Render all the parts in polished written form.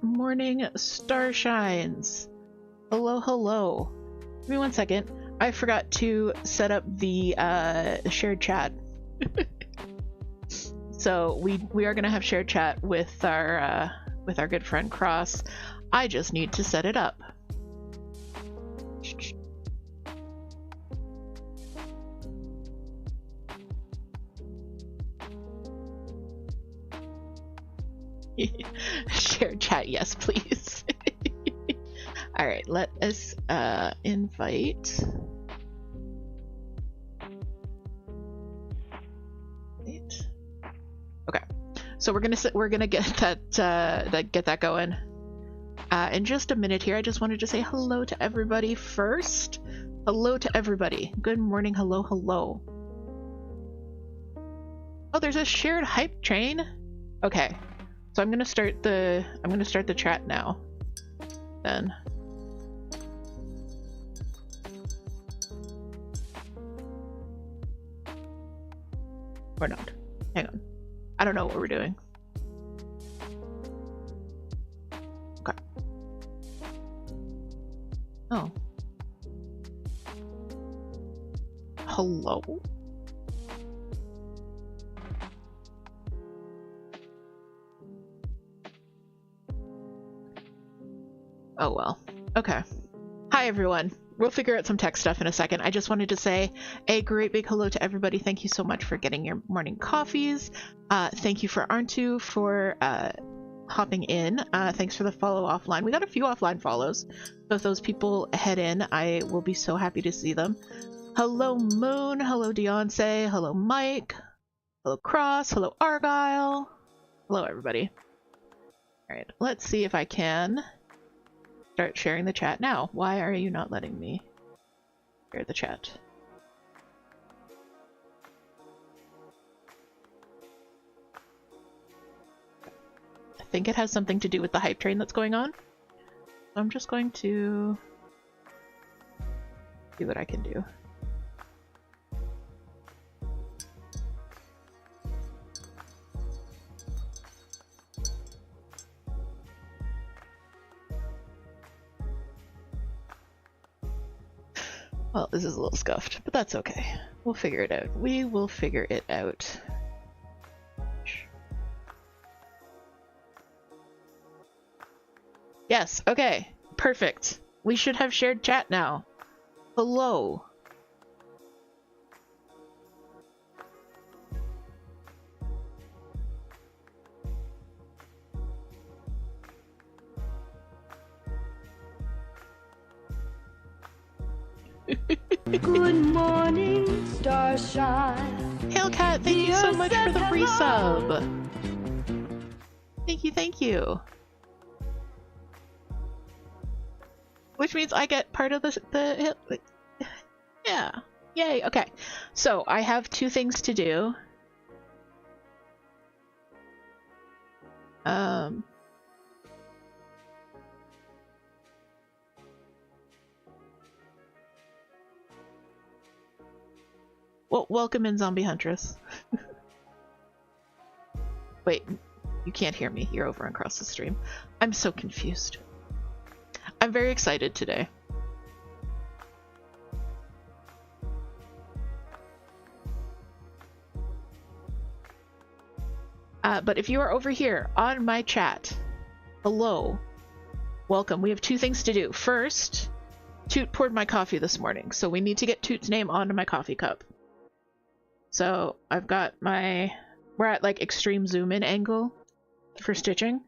morning, starshines. Hello, hello. Give me 1 second. I forgot to set up the shared chat. So we are gonna have shared chat with our good friend Cross. I just need to set it up. Shared chat, yes, please. All right, let us invite. Okay, so we're gonna get that going in just a minute here. I just wanted to say hello to everybody first. Hello to everybody. Good morning. Hello, hello. Oh, there's a shared hype train. Okay, so I'm gonna start the chat now. Then. Or not. Hang on. I don't know what we're doing. Okay. Oh. Hello? Oh well. Okay. Hi everyone. We'll figure out some tech stuff in a second. I just wanted to say a great big hello to everybody. Thank you so much for getting your morning coffees. Thank you for Arntu for hopping in. Thanks for the follow offline. We got a few offline follows. So if those people head in, I will be so happy to see them. Hello Moon. Hello Deonce. Hello Mike. Hello Cross. Hello Argyle. Hello everybody. All right, let's see if I can start sharing the chat now. Why are you not letting me share the chat? I think it has something to do with the hype train that's going on. I'm just going to see what I can do. Well, this is a little scuffed, but that's okay. We'll figure it out. We will figure it out. Yes, okay. Perfect. We should have shared chat now. Hello. Good morning, starshine. Hailcat, thank you so much for the resub. Thank you, thank you. Which means I get part of the yeah. Yay, okay. So I have two things to do. Well, welcome in, Zombie Huntress. Wait, you can't hear me. You're over across the stream. I'm so confused. I'm very excited today. But if you are over here on my chat, hello, welcome. We have two things to do. First, Toot poured my coffee this morning, so we need to get Toot's name onto my coffee cup. So I've got my, we're at like extreme zoom in angle for stitching.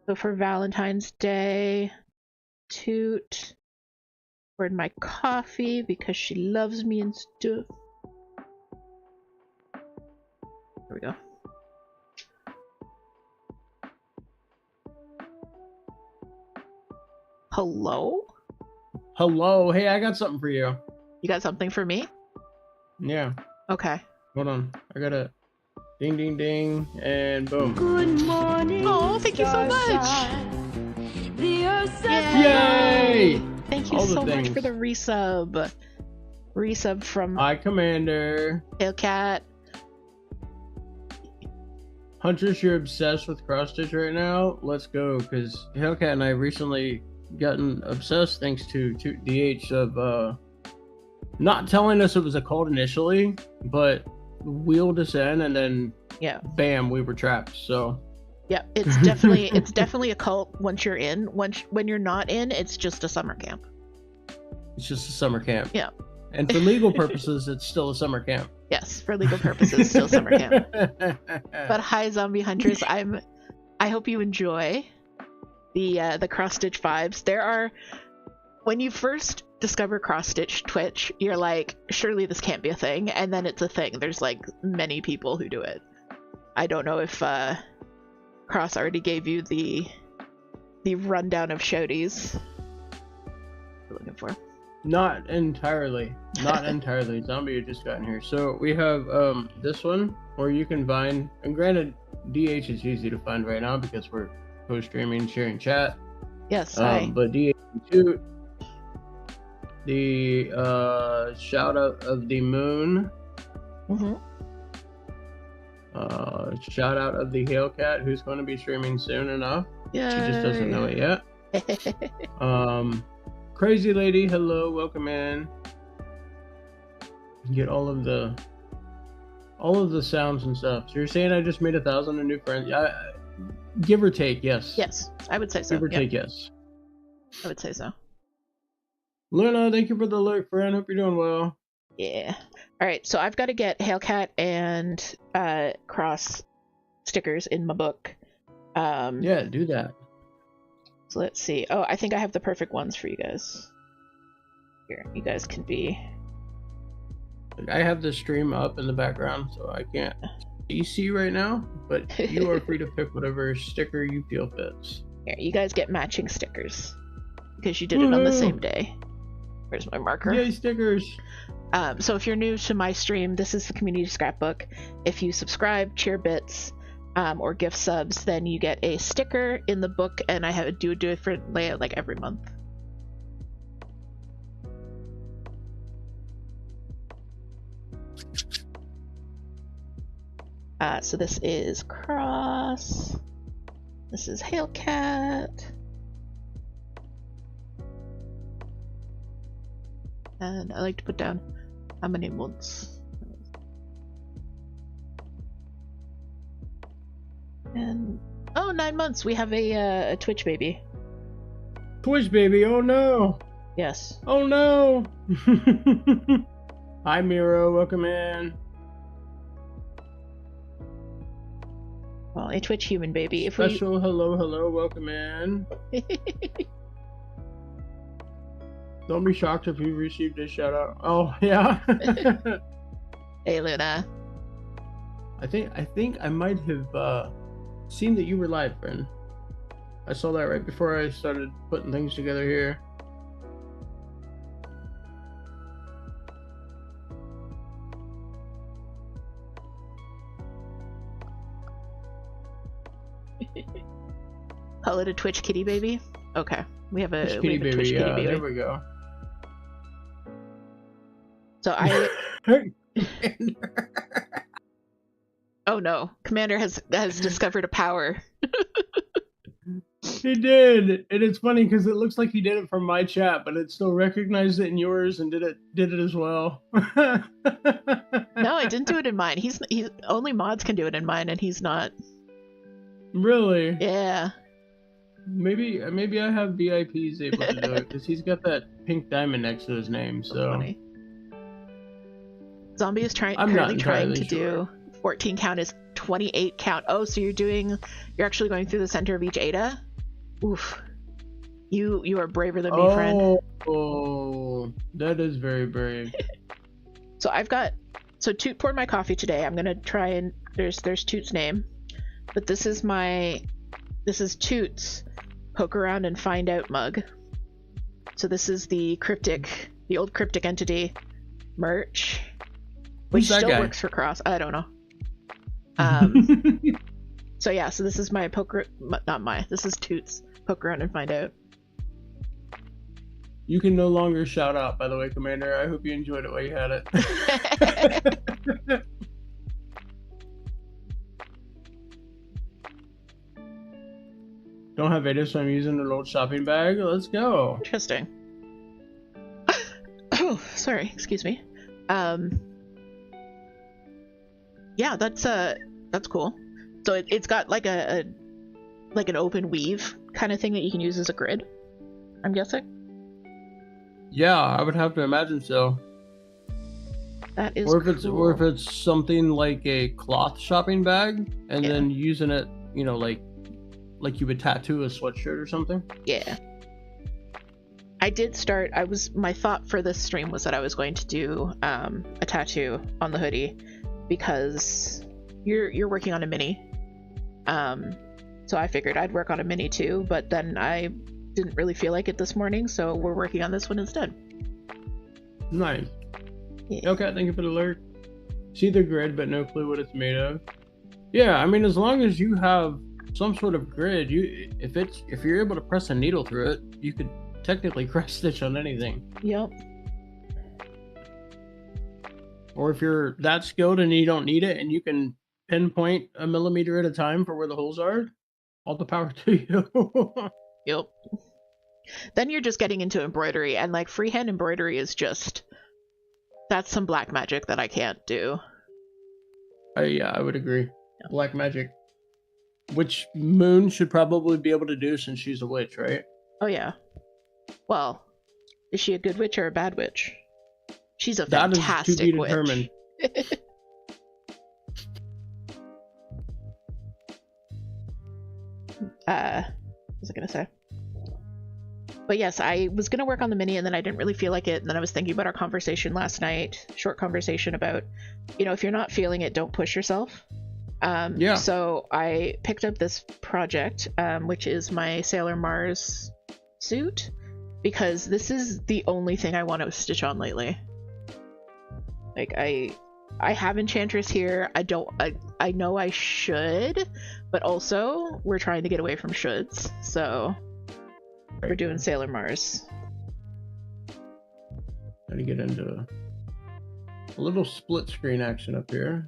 So for Valentine's Day, Toot poured my coffee because she loves me and stuff. There we go. Hello? Hello. Hey, I got something for you. You got something for me? Yeah. Okay. Hold on. I got a ding, ding, ding, and boom. Good morning. Oh, thank you so much. The earth Yay! Thank you so much for the resub. Resub from Hi, Commander. Hailcat. Huntress, you're obsessed with cross stitch right now. Let's go, because Hellcat and I recently gotten obsessed thanks to Toot DH of not telling us it was a cult initially, but wheeled us in, and then Yeah. bam, we were trapped. So Yeah, it's definitely a cult once you're in. When you're not in, it's just a summer camp. it's just a summer camp. Yeah. And for legal purposes, it's still a summer camp. Yes, for legal purposes, still summer camp. But hi, Zombie Hunters. I hope you enjoy the cross stitch vibes. There are, when you first discover cross stitch Twitch, you're like, surely this can't be a thing, and then it's a thing. There's like many people who do it. I don't know if Cross already gave you the rundown of shouties you're looking for. Not entirely. Not entirely. Zombie had just gotten here. So we have this one where you can find, and granted, DH is easy to find right now because we're co-streaming, sharing chat. Yes, hi. But DH and Toot, the shout out of the moon. Mm-hmm. Shout out of the Hellcat, who's going to be streaming soon enough. Yeah. She just doesn't know it yet. Crazy Lady, hello, welcome in. Get all of the sounds and stuff. So you're saying I just made 1,000 new friends? Yeah, give or take, yes. Yes, I would say so. Give or take, yes. I would say so. Luna, thank you for the alert, friend. Hope you're doing well. Yeah. All right, so I've got to get Hellcat and Cross stickers in my book. Yeah, do that. So let's see. Oh, I think I have the perfect ones for you guys. Here, you guys can be. I have the stream up in the background, so I can't see right now, but you are free to pick whatever sticker you feel fits. Here, you guys get matching stickers because you did it on the same day. Where's my marker? Yay, stickers! So if you're new to my stream, this is the community scrapbook. If you subscribe, cheer bits, or gift subs, then you get a sticker in the book, and I do a different layout like every month. So this is Cross. This is Hellcat. And I like to put down how many months. And oh, 9 months. We have a Twitch baby. Twitch baby, oh no! Yes. Oh no! Hi Miro, welcome in. Well, a Twitch human baby. If Special hello, welcome in. Don't be shocked if you received a shout out. Oh yeah. Hey Luna. I think I might have seen that you were live, friend. I saw that right before I started putting things together here. Call it a Twitch kitty baby. Okay, we have a Twitch Twitch kitty baby. There we go. So I. Oh no, Commander has discovered a power. He did, and it's funny because it looks like he did it from my chat, but it still recognized it in yours and did it as well. No, I didn't do it in mine. He's only mods can do it in mine, and he's not. Really? Yeah. Maybe I have VIPs able to do it because he's got that pink diamond next to his name. So funny. Zombie is currently trying to do 14 count is 28 count. Oh, so you're actually going through the center of each Ada? Oof. You are braver than me, friend. Oh, that is very brave. So Toot poured my coffee today. I'm gonna try and there's Toot's name, but this is Toot's poke around and find out mug. So this is the old cryptic entity merch, which still works for Cross. I don't know. So yeah, so this is my this is Toot's poke around and find out. You can no longer shout out, by the way, Commander. I hope you enjoyed it while you had it. Don't have Ada, so I'm using an old shopping bag. Let's go. Interesting. Oh, sorry. Excuse me. Yeah, that's cool. So it's got like an open weave kind of thing that you can use as a grid, I'm guessing. Yeah, I would have to imagine so. That is or if cool. if it's something like a cloth shopping bag, and then using it, you know, like you would tattoo a sweatshirt or something. Yeah. My thought for this stream was that I was going to do a tattoo on the hoodie because you're working on a mini. So I figured I'd work on a mini too, but then I didn't really feel like it this morning, so we're working on this one instead. Nice. Yeah. Okay, thank you for the alert. See the grid, but no clue what it's made of. Yeah, I mean, as long as you have some sort of grid, if you're able to press a needle through it, you could technically cross stitch on anything. Yep. Or if you're that skilled and you don't need it, and you can pinpoint a millimeter at a time for where the holes are, all the power to you. Yep. Then you're just getting into embroidery, and like freehand embroidery is just, that's some black magic that I can't do. Yeah, I would agree. Yeah. Black magic, which Moon should probably be able to do since she's a witch, right? Oh yeah. Well, is she a good witch or a bad witch? She's a fantastic to be witch. Determined. What was I gonna say? But yes, I was gonna work on the mini, and then I didn't really feel like it, and then I was thinking about our conversation last night, short conversation about, you know, if you're not feeling it, don't push yourself. Yeah. So I picked up this project, which is my Sailor Mars suit, because this is the only thing I want to stitch on lately. Like I have Enchantress here. I know I should, but also we're trying to get away from shoulds, so we're doing Sailor Mars. Got to get into a little split screen action up here.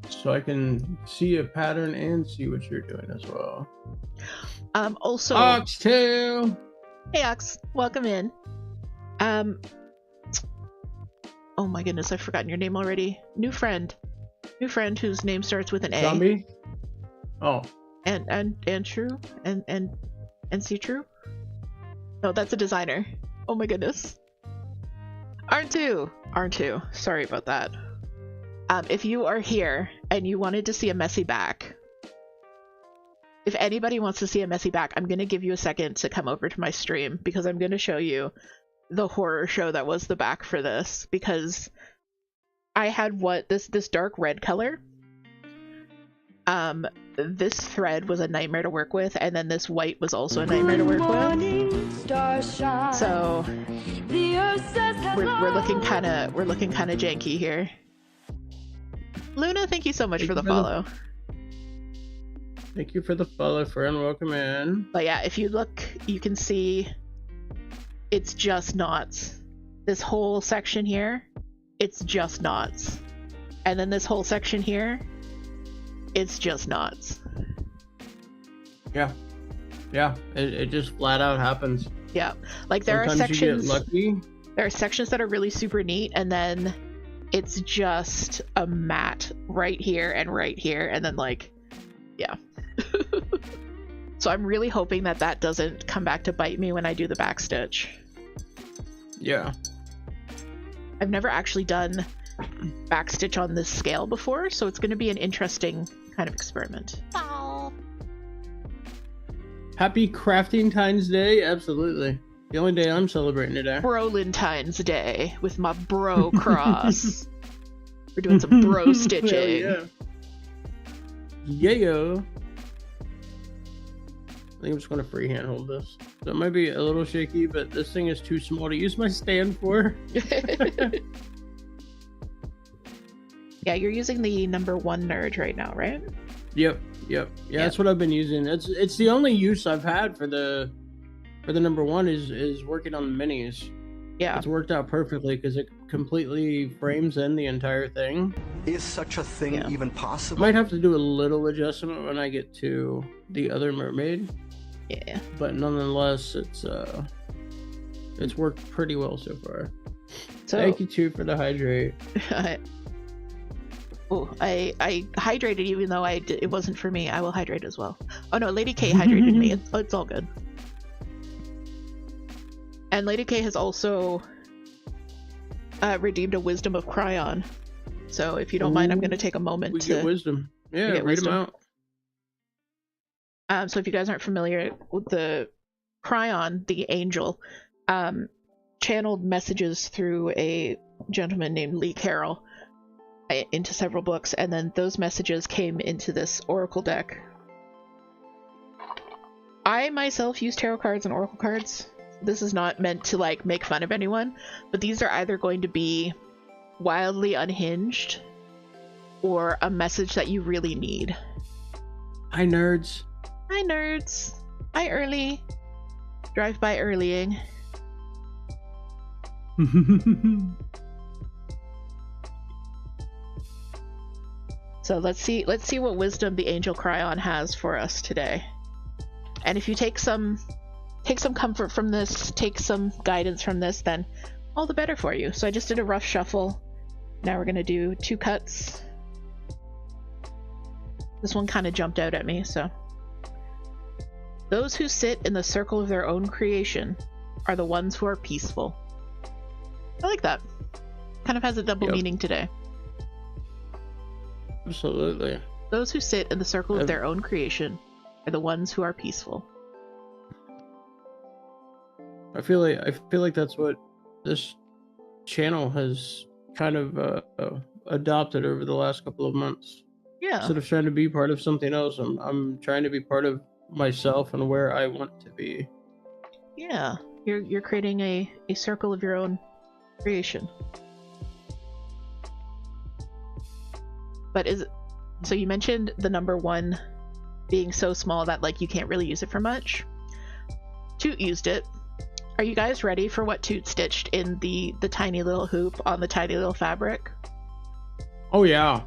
So I can see a pattern and see what you're doing as well. Also, Oxtail! Hey Ox, welcome in. Oh my goodness, I've forgotten your name already. New friend whose name starts with an A. Zombie? Oh. And True? And see True? No, that's a designer. Oh my goodness. Aren't two. Sorry about that. If you are here and you wanted to see a messy back, if anybody wants to see a messy back, I'm going to give you a second to come over to my stream, because I'm going to show you the horror show that was the back for this, because I had this dark red color. This thread was a nightmare to work with, and then this white was also a nightmare to work with. So we're looking kind of janky here. Luna, thank you so much for the follow. Thank you for the follow, friend. Welcome in. But yeah, if you look, you can see it's just knots. This whole section here, it's just knots. And then this whole section here, it's just knots. Yeah. Yeah, it just flat out happens. Yeah. Like there Sometimes are sections, you get lucky. There are sections that are really super neat, and then it's just a mat right here, and then like, yeah. So I'm really hoping that doesn't come back to bite me when I do the back stitch. Yeah. I've never actually done back stitch on this scale before, so it's going to be an interesting kind of experiment. Oh. Happy Crafting Times Day, absolutely. The only day I'm celebrating today. Brolentine's Day with my bro cross. We're doing some bro stitching. Yeah. I think I'm just going to freehand hold this. So it might be a little shaky, but this thing is too small to use my stand for. Yeah, you're using the number 1 nerd right now, right? Yep. Yeah, that's what I've been using. It's the only use I've had for the number 1 is working on the minis. Yeah. It's worked out perfectly because it completely frames in the entire thing. Is such a thing even possible? Might have to do a little adjustment when I get to the other mermaid. Yeah. But nonetheless, it's worked pretty well so far. So Thank you too for the hydrate. I hydrated even though it wasn't for me. I will hydrate as well. Oh no, Lady K hydrated me. It's all good. And Lady K has also redeemed a Wisdom of Cryon. So if you don't mind, I'm going to take a moment to get wisdom. Yeah, read wisdom. them out. So if you guys aren't familiar with the Cryon, the angel, channeled messages through a gentleman named Lee Carroll into several books, and then those messages came into this oracle deck. I myself use tarot cards and oracle cards. This is not meant to like make fun of anyone, but these are either going to be wildly unhinged or a message that you really need. Hi nerds. Hi nerds. Hi early. Drive by earlying. So let's see what wisdom the Angel Cryon has for us today. And if you take some comfort from this, take some guidance from this, then all the better for you. So I just did a rough shuffle. Now we're gonna do 2 cuts. This one kind of jumped out at me, so. Those who sit in the circle of their own creation are the ones who are peaceful. I like that. Kind of has a double meaning today. Absolutely. Those who sit in the circle of their own creation are the ones who are peaceful. I feel like that's what this channel has kind of adopted over the last couple of months. Yeah. Instead of trying to be part of something else, I'm trying to be part of myself and where I want to be. Yeah. You're creating a circle of your own creation. But so you mentioned the number 1 being so small that like you can't really use it for much. Toot used it. Are you guys ready for what Toot stitched in the tiny little hoop on the tiny little fabric? Oh yeah.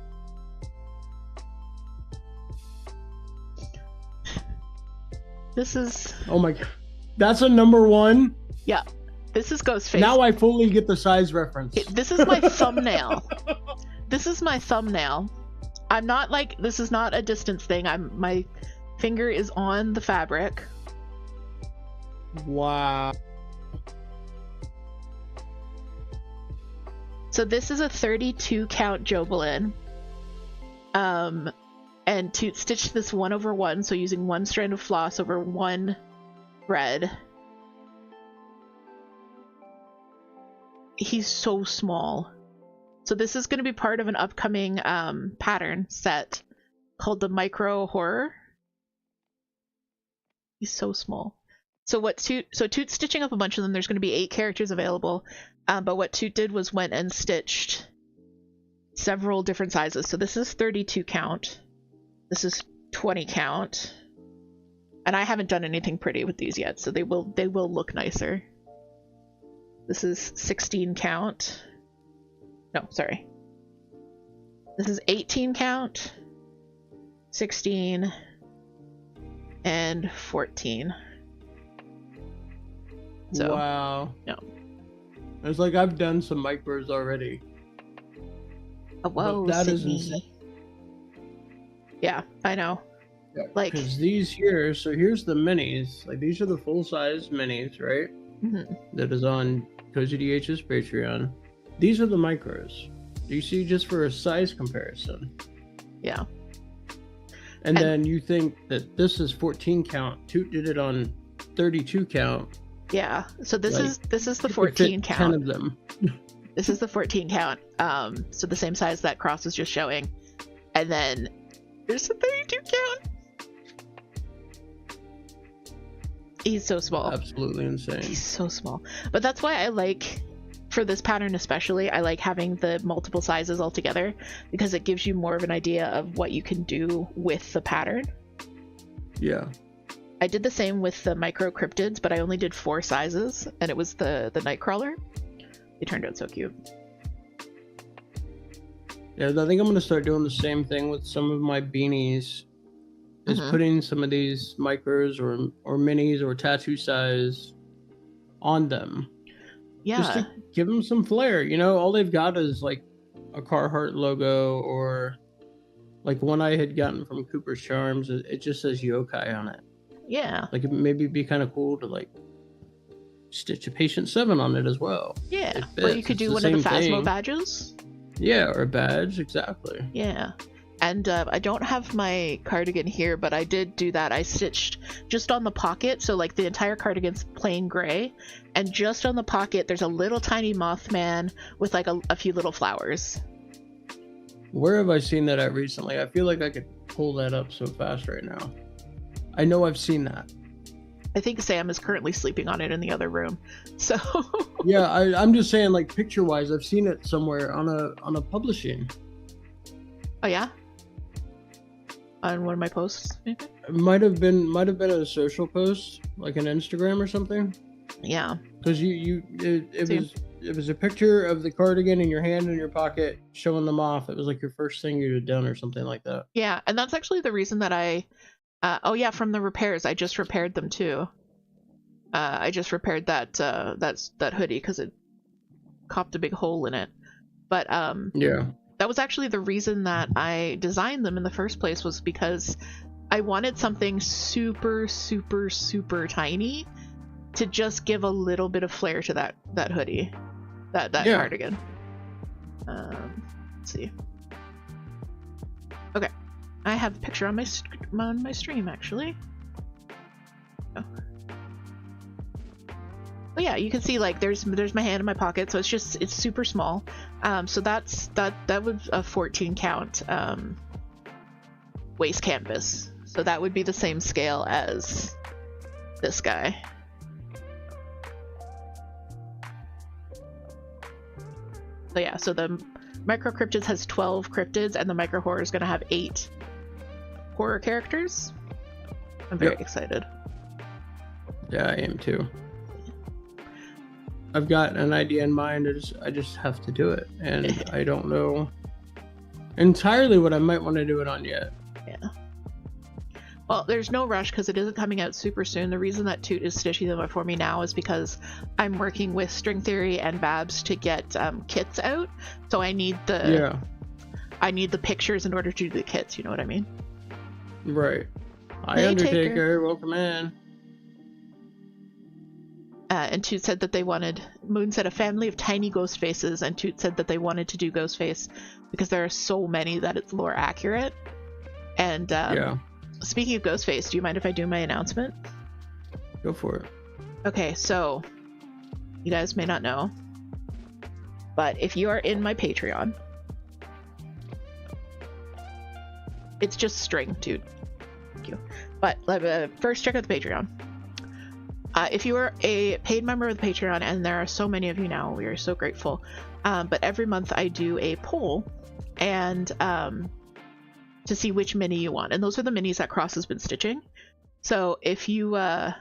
This is... Oh my god. That's a number 1? Yeah. This is Ghostface. Now I fully get the size reference. This is my thumbnail. This is my thumbnail. I'm not like... This is not a distance thing. My finger is on the fabric. Wow. So this is a 32 count Jobelin. And Toot stitched this 1/1, so using 1 strand of floss over 1 thread. He's so small. So this is going to be part of an upcoming pattern set called the Micro Horror. He's so small. So Toot's stitching up a bunch of them. There's going to be 8 characters available. But what Toot did was went and stitched several different sizes. So this is 32 count. This is 20 count. And I haven't done anything pretty with these yet, so they will look nicer. This is 16 count. No, sorry. This is 18 count, 16, and 14. So, wow. No. It's like I've done some micros already. Whoa, that is Sydney. insane. Yeah, I know. Yeah, like, because these here, so here's the minis. Like these are the full-size minis, right? Mm-hmm. That is on CrossStitchEntity's Patreon. These are the micros. Do you see, just for a size comparison? Yeah. And then you think that this is 14 count. Toot did it on 32 count. Yeah. So this Like, is the 14 count. 10 of them. This is the 14 count. So the same size that Cross was just showing. And then there's the 32 count. He's so small. Absolutely insane. He's so small. But that's why I like, for this pattern especially, I like having the multiple sizes all together, because it gives you more of an idea of what you can do with the pattern. Yeah. I did the same with the micro cryptids, but I only did 4 sizes, and it was the Nightcrawler. They turned out so cute. Yeah, I think I'm going to start doing the same thing with some of my beanies. is putting some of these micros or minis or tattoo size on them. Yeah. Just to give them some flair. You know, all they've got is like a Carhartt logo, or like one I had gotten from Cooper's Charms. It just says yokai on it. Yeah. Like it maybe be kind of cool to like stitch a Patient 7 on it as well. Yeah. Or you could do one of the Phasmo badges. Yeah, or a badge, exactly. Yeah. And I don't have my cardigan here, but I did do that. I stitched just on the pocket, so like the entire cardigan's plain gray, and just on the pocket there's a little tiny Mothman with like a few little flowers. Where have I seen that at recently? I feel like I could pull that up so fast right now. I know I've seen that. I think Sam is currently sleeping on it in the other room. So yeah, I'm just saying, like picture-wise, I've seen it somewhere on a publishing. Oh yeah? On one of my posts, maybe? It might have been a social post, like an Instagram or something. Yeah. Because it was a picture of the cardigan in your hand in your pocket, showing them off. It was like your first thing you had done or something like that. Yeah, and that's actually the reason that I oh yeah, from the repairs, I just repaired them too. I just repaired that hoodie because it copped a big hole in it. But yeah. That was actually the reason that I designed them in the first place, was because I wanted something super, super, super tiny to just give a little bit of flair to that hoodie, that cardigan. Let's see. Okay, I have the picture on my stream actually. Oh. But yeah, you can see like there's my hand in my pocket, so it's super small. So that was a 14 count waist canvas. So that would be the same scale as this guy. So yeah, so the micro cryptids has 12 cryptids, and the micro horror is going to have 8 horror characters. I'm very excited. Yeah, I am too. I've got an idea in mind. I just have to do it, and I don't know entirely what I might want to do it on yet. Yeah. Well, there's no rush because it isn't coming out super soon. The reason that Toot is stitching them up for me now is because I'm working with String Theory and Babs to get kits out. So I need the pictures in order to do the kits. You know what I mean? Right. Hi, Hey, Undertaker. Taker. Welcome in. And Toot said that they wanted, Moon said a family of tiny ghost faces, and Toot said that they wanted to do ghost face because there are so many that it's lore accurate. And yeah. Speaking of ghost face, do you mind if I do my announcement? Go for it. Okay, so you guys may not know, but if you are in my Patreon, it's just string, Toot. Thank you. But first check out the Patreon. If you are a paid member of the Patreon, and there are so many of you now, we are so grateful. But every month I do a poll, and to see which mini you want, and those are the minis that Cross has been stitching. So if you want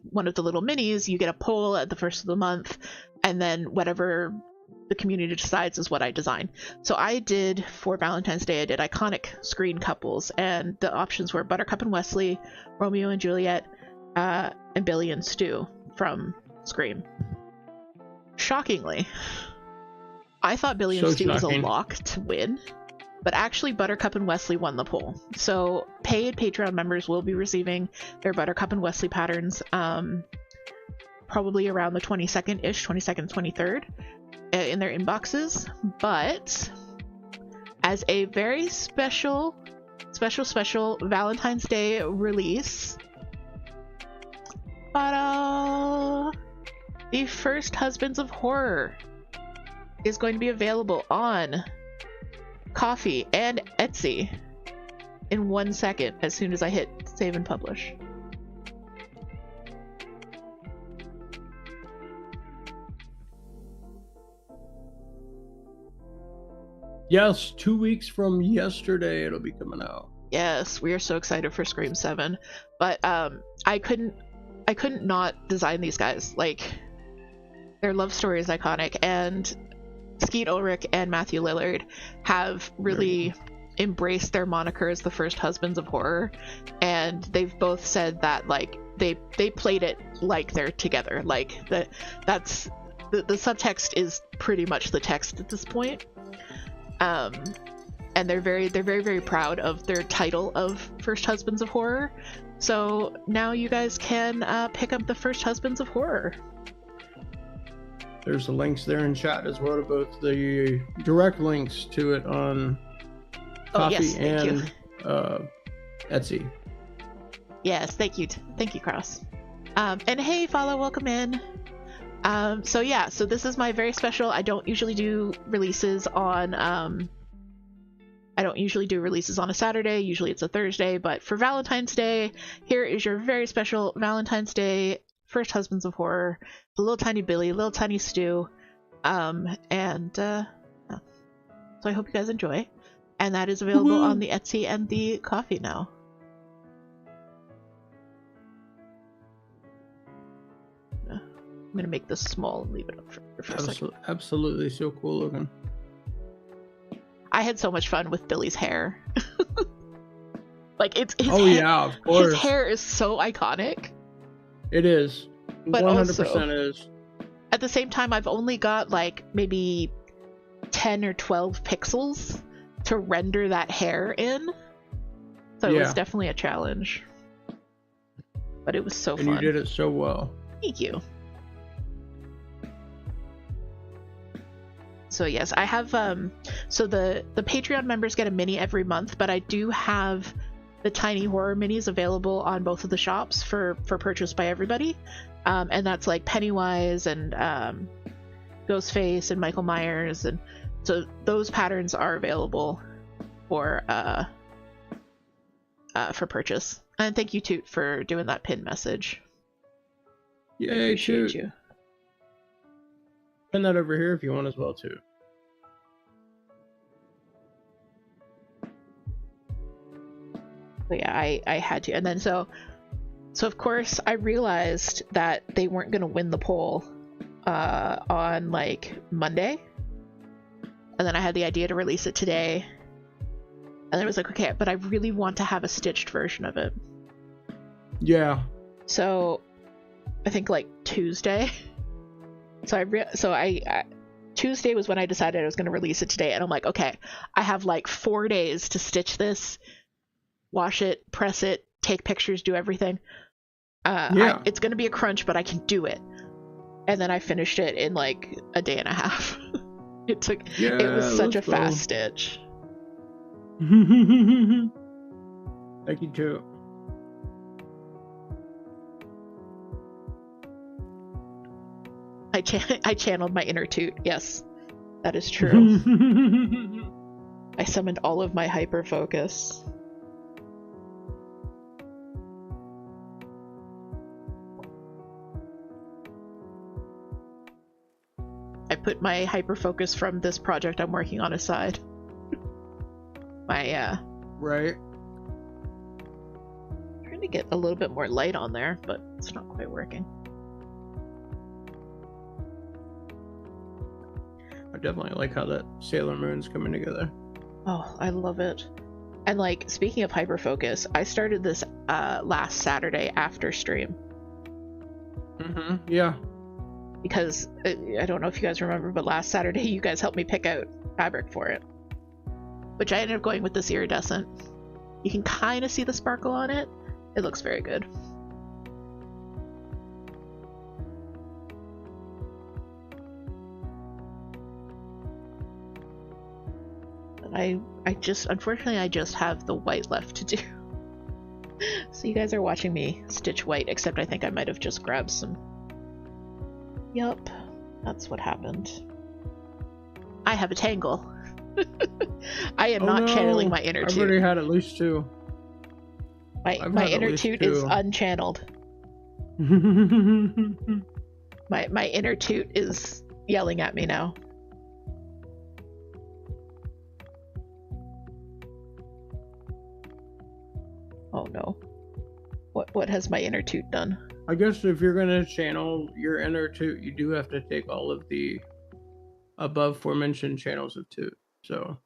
one of the little minis, you get a poll at the first of the month, and then whatever the community decides is what I design. So I did, for Valentine's Day, I did iconic screen couples, and the options were Buttercup and Wesley, Romeo and Juliet, and Billy and Stu from Scream. Shockingly, I thought Billy and Stu was a lock to win, but actually Buttercup and Wesley won the poll. So paid Patreon members will be receiving their Buttercup and Wesley patterns probably around the 22nd-ish, 22nd, 23rd. In their inboxes, but as a very special Valentine's Day release, the first Husbands of Horror is going to be available on Ko-fi and Etsy in 1 second as soon as I hit save and publish. Yes, 2 weeks from yesterday it'll be coming out. Yes, we are so excited for Scream 7. But I couldn't not design these guys. Like, their love story is iconic, and Skeet Ulrich and Matthew Lillard have really embraced their moniker as the first husbands of horror, and they've both said that like they played it like they're together, like that's the subtext is pretty much the text at this point. And they're very proud of their title of First Husbands of Horror. So now you guys can pick up the First Husbands of Horror. There's the links there in chat as well to both the direct links to it on Coffee and Etsy. Yes, thank you, Cross. And hey, follow, welcome in. So yeah, so this is my very special. I don't usually do releases on a Saturday. Usually it's a Thursday, but for Valentine's Day, here is your very special Valentine's Day First Husbands of Horror, the little tiny Billy, little tiny Stu, so I hope you guys enjoy, and that is available on the Etsy and the Coffee now. I'm gonna make this small and leave it up for a second. Absolutely, so cool looking. I had so much fun with Billy's hair. Like his yeah, of course. His hair is so iconic. It is. But 100% is. At the same time, I've only got like maybe 10 or 12 pixels to render that hair in. So it was definitely a challenge. But it was so fun. And you did it so well. Thank you. So yes, I have so the Patreon members get a mini every month, but I do have the tiny horror minis available on both of the shops for purchase by everybody. And that's like Pennywise and Ghostface and Michael Myers, and so those patterns are available for purchase. And thank you, Toot, for doing that pin message. Yay, Toot. You. Pin that over here if you want as well, too. But yeah, I had to. And then so of course I realized that they weren't going to win the poll on like Monday. And then I had the idea to release it today. And then I was like, okay, but I really want to have a stitched version of it. Yeah. So I think like Tuesday. Tuesday was when I decided I was going to release it today, and I'm like, okay, I have like 4 days to stitch this, wash it, press it, take pictures, do everything. It's going to be a crunch, but I can do it. And then I finished it in like a day and a half. It was such a fast stitch. Thank you, too. I channeled my inner Toot. Yes, that is true. I summoned all of my hyper focus. I put my hyper focus from this project I'm working on aside. Right. I'm trying to get a little bit more light on there, but it's not quite working. I definitely like how that Sailor Moon's coming together. Oh, I love it. And like, speaking of hyperfocus, I started this last Saturday after stream. Yeah. Because I don't know if you guys remember, but last Saturday you guys helped me pick out fabric for it. Which I ended up going with this iridescent. You can kind of see the sparkle on it. It looks very good. Unfortunately, I just have the white left to do. So you guys are watching me stitch white, except I think I might have just grabbed some. Yup, that's what happened. I have a tangle. I am not channeling my inner Toot. I've already had at least two. My inner Toot is unchanneled. My inner Toot is yelling at me now. Oh no. What has my inner Toot done? I guess if you're gonna channel your inner Toot, you do have to take all of the above aforementioned channels of Toot. So.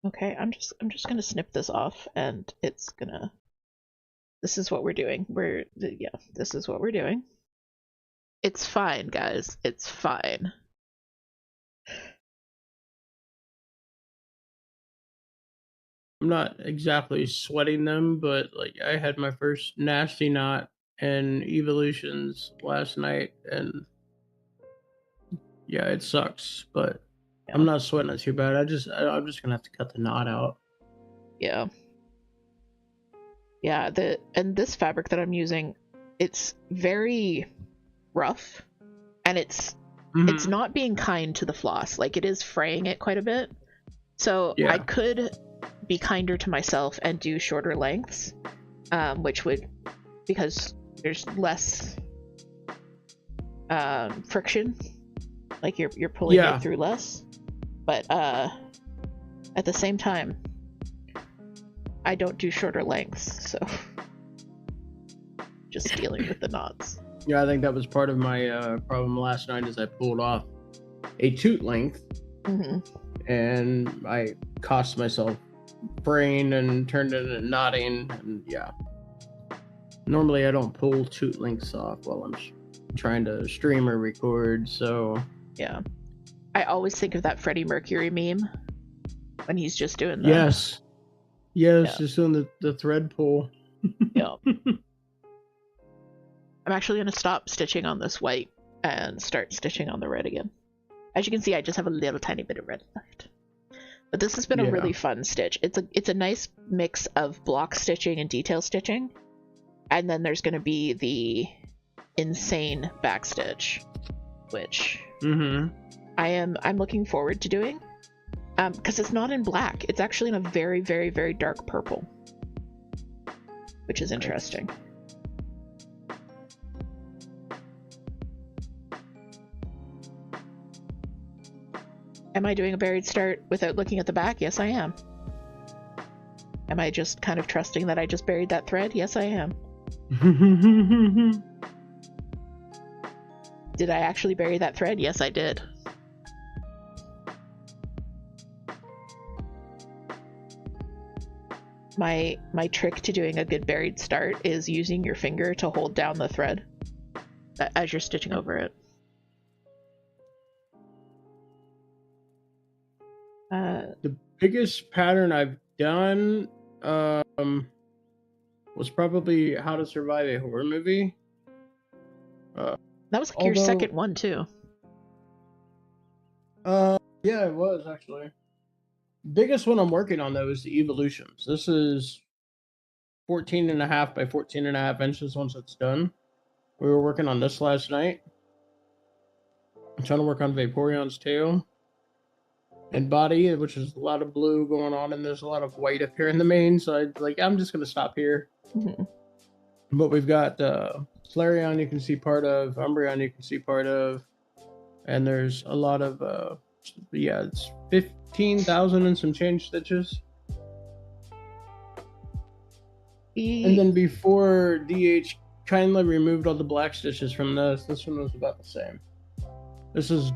Okay, I'm just gonna snip this off, and it's gonna. This is what we're doing. This is what we're doing. It's fine, guys. It's fine. I'm not exactly sweating them, but like I had my first nasty knot and evolutions last night, and yeah, it sucks, but Yeah. I'm not sweating it too bad. I'm just gonna have to cut the knot out. Yeah. Yeah, and this fabric that I'm using, it's very rough, and it's not being kind to the floss. Like, it is fraying it quite a bit. So Yeah. I could be kinder to myself and do shorter lengths, which would, because there's less friction, like you're pulling it through less. But at the same time, I don't do shorter lengths, so just dealing with the knots. Yeah, I think that was part of my problem last night, is I pulled off a Toot length, and I cost myself fraying and turned it into knotting, and yeah. Normally I don't pull Toot lengths off while I'm trying to stream or record, so... Yeah. I always think of that Freddie Mercury meme when he's just doing the... Yes, just doing the thread pull. Yeah. I'm actually going to stop stitching on this white and start stitching on the red again. As you can see, I just have a little tiny bit of red left. But this has been a really fun stitch. It's a nice mix of block stitching and detail stitching. And then there's going to be the insane back stitch, which I'm looking forward to doing. Because it's not in black. It's actually in a very, very, very dark purple, which is interesting. Am I doing a buried start without looking at the back? Yes, I am. Am I just kind of trusting that I just buried that thread? Yes, I am. Did I actually bury that thread? Yes, I did. My trick to doing a good buried start is using your finger to hold down the thread as you're stitching over it. The biggest pattern I've done was probably How to Survive a Horror Movie. That was like your second one too. Yeah, it was actually. Biggest one I'm working on though is the evolutions. This is 14.5 by 14.5 inches once it's done. We were working on this last night. I'm trying to work on Vaporeon's tail and body, which is a lot of blue going on, and there's a lot of white up here in the main, so I'm just gonna stop here. But we've got Flareon you can see part of, Umbreon you can see part of, and there's a lot of it's 15,000 and some change stitches. And then before DH kindly removed all the black stitches from this one was about the same. This is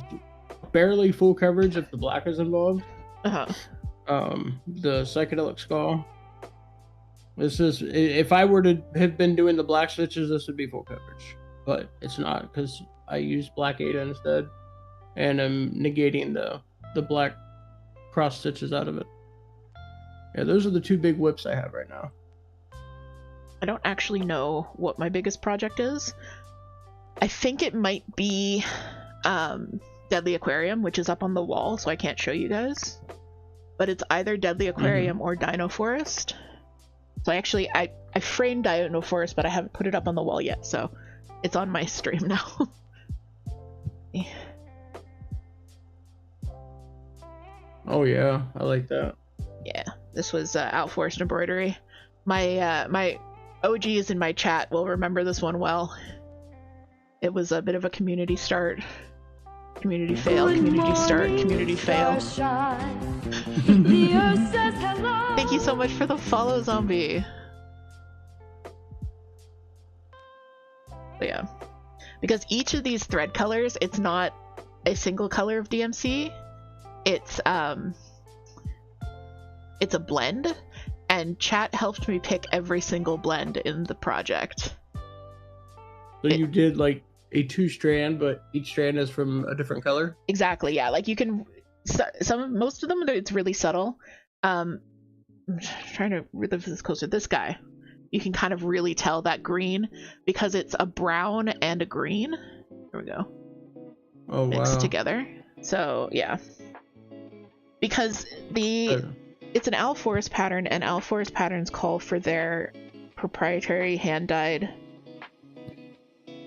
barely full coverage if the black is involved. The psychedelic skull. This is, if I were to have been doing the black stitches, this would be full coverage, but it's not because I use black Ada instead, and I'm negating the black cross stitches out of it. Yeah, those are the two big whips I have right now. I don't actually know what my biggest project is. I think it might be Deadly Aquarium, which is up on the wall, so I can't show you guys. But it's either Deadly Aquarium or Dino Forest. So I framed Dino Forest, but I haven't put it up on the wall yet, so it's on my stream now. Oh yeah, I like that. Yeah, this was Outforced Embroidery. My OGs in my chat will remember this one well. It was a bit of a community start. Community fail, community start, community fail. Thank you so much for the follow, Zombie. But yeah, because each of these thread colors, it's not a single color of DMC. It's a blend, and chat helped me pick every single blend in the project. So you did like a 2-strand, but each strand is from a different color? Exactly, yeah. Like you can, most of them, it's really subtle. I'm trying to relive this closer. This guy, you can kind of really tell that green because it's a brown and a green. There we go. Oh, mixed wow. together. So yeah, because it's an owl forest pattern, and owl forest patterns call for their proprietary hand-dyed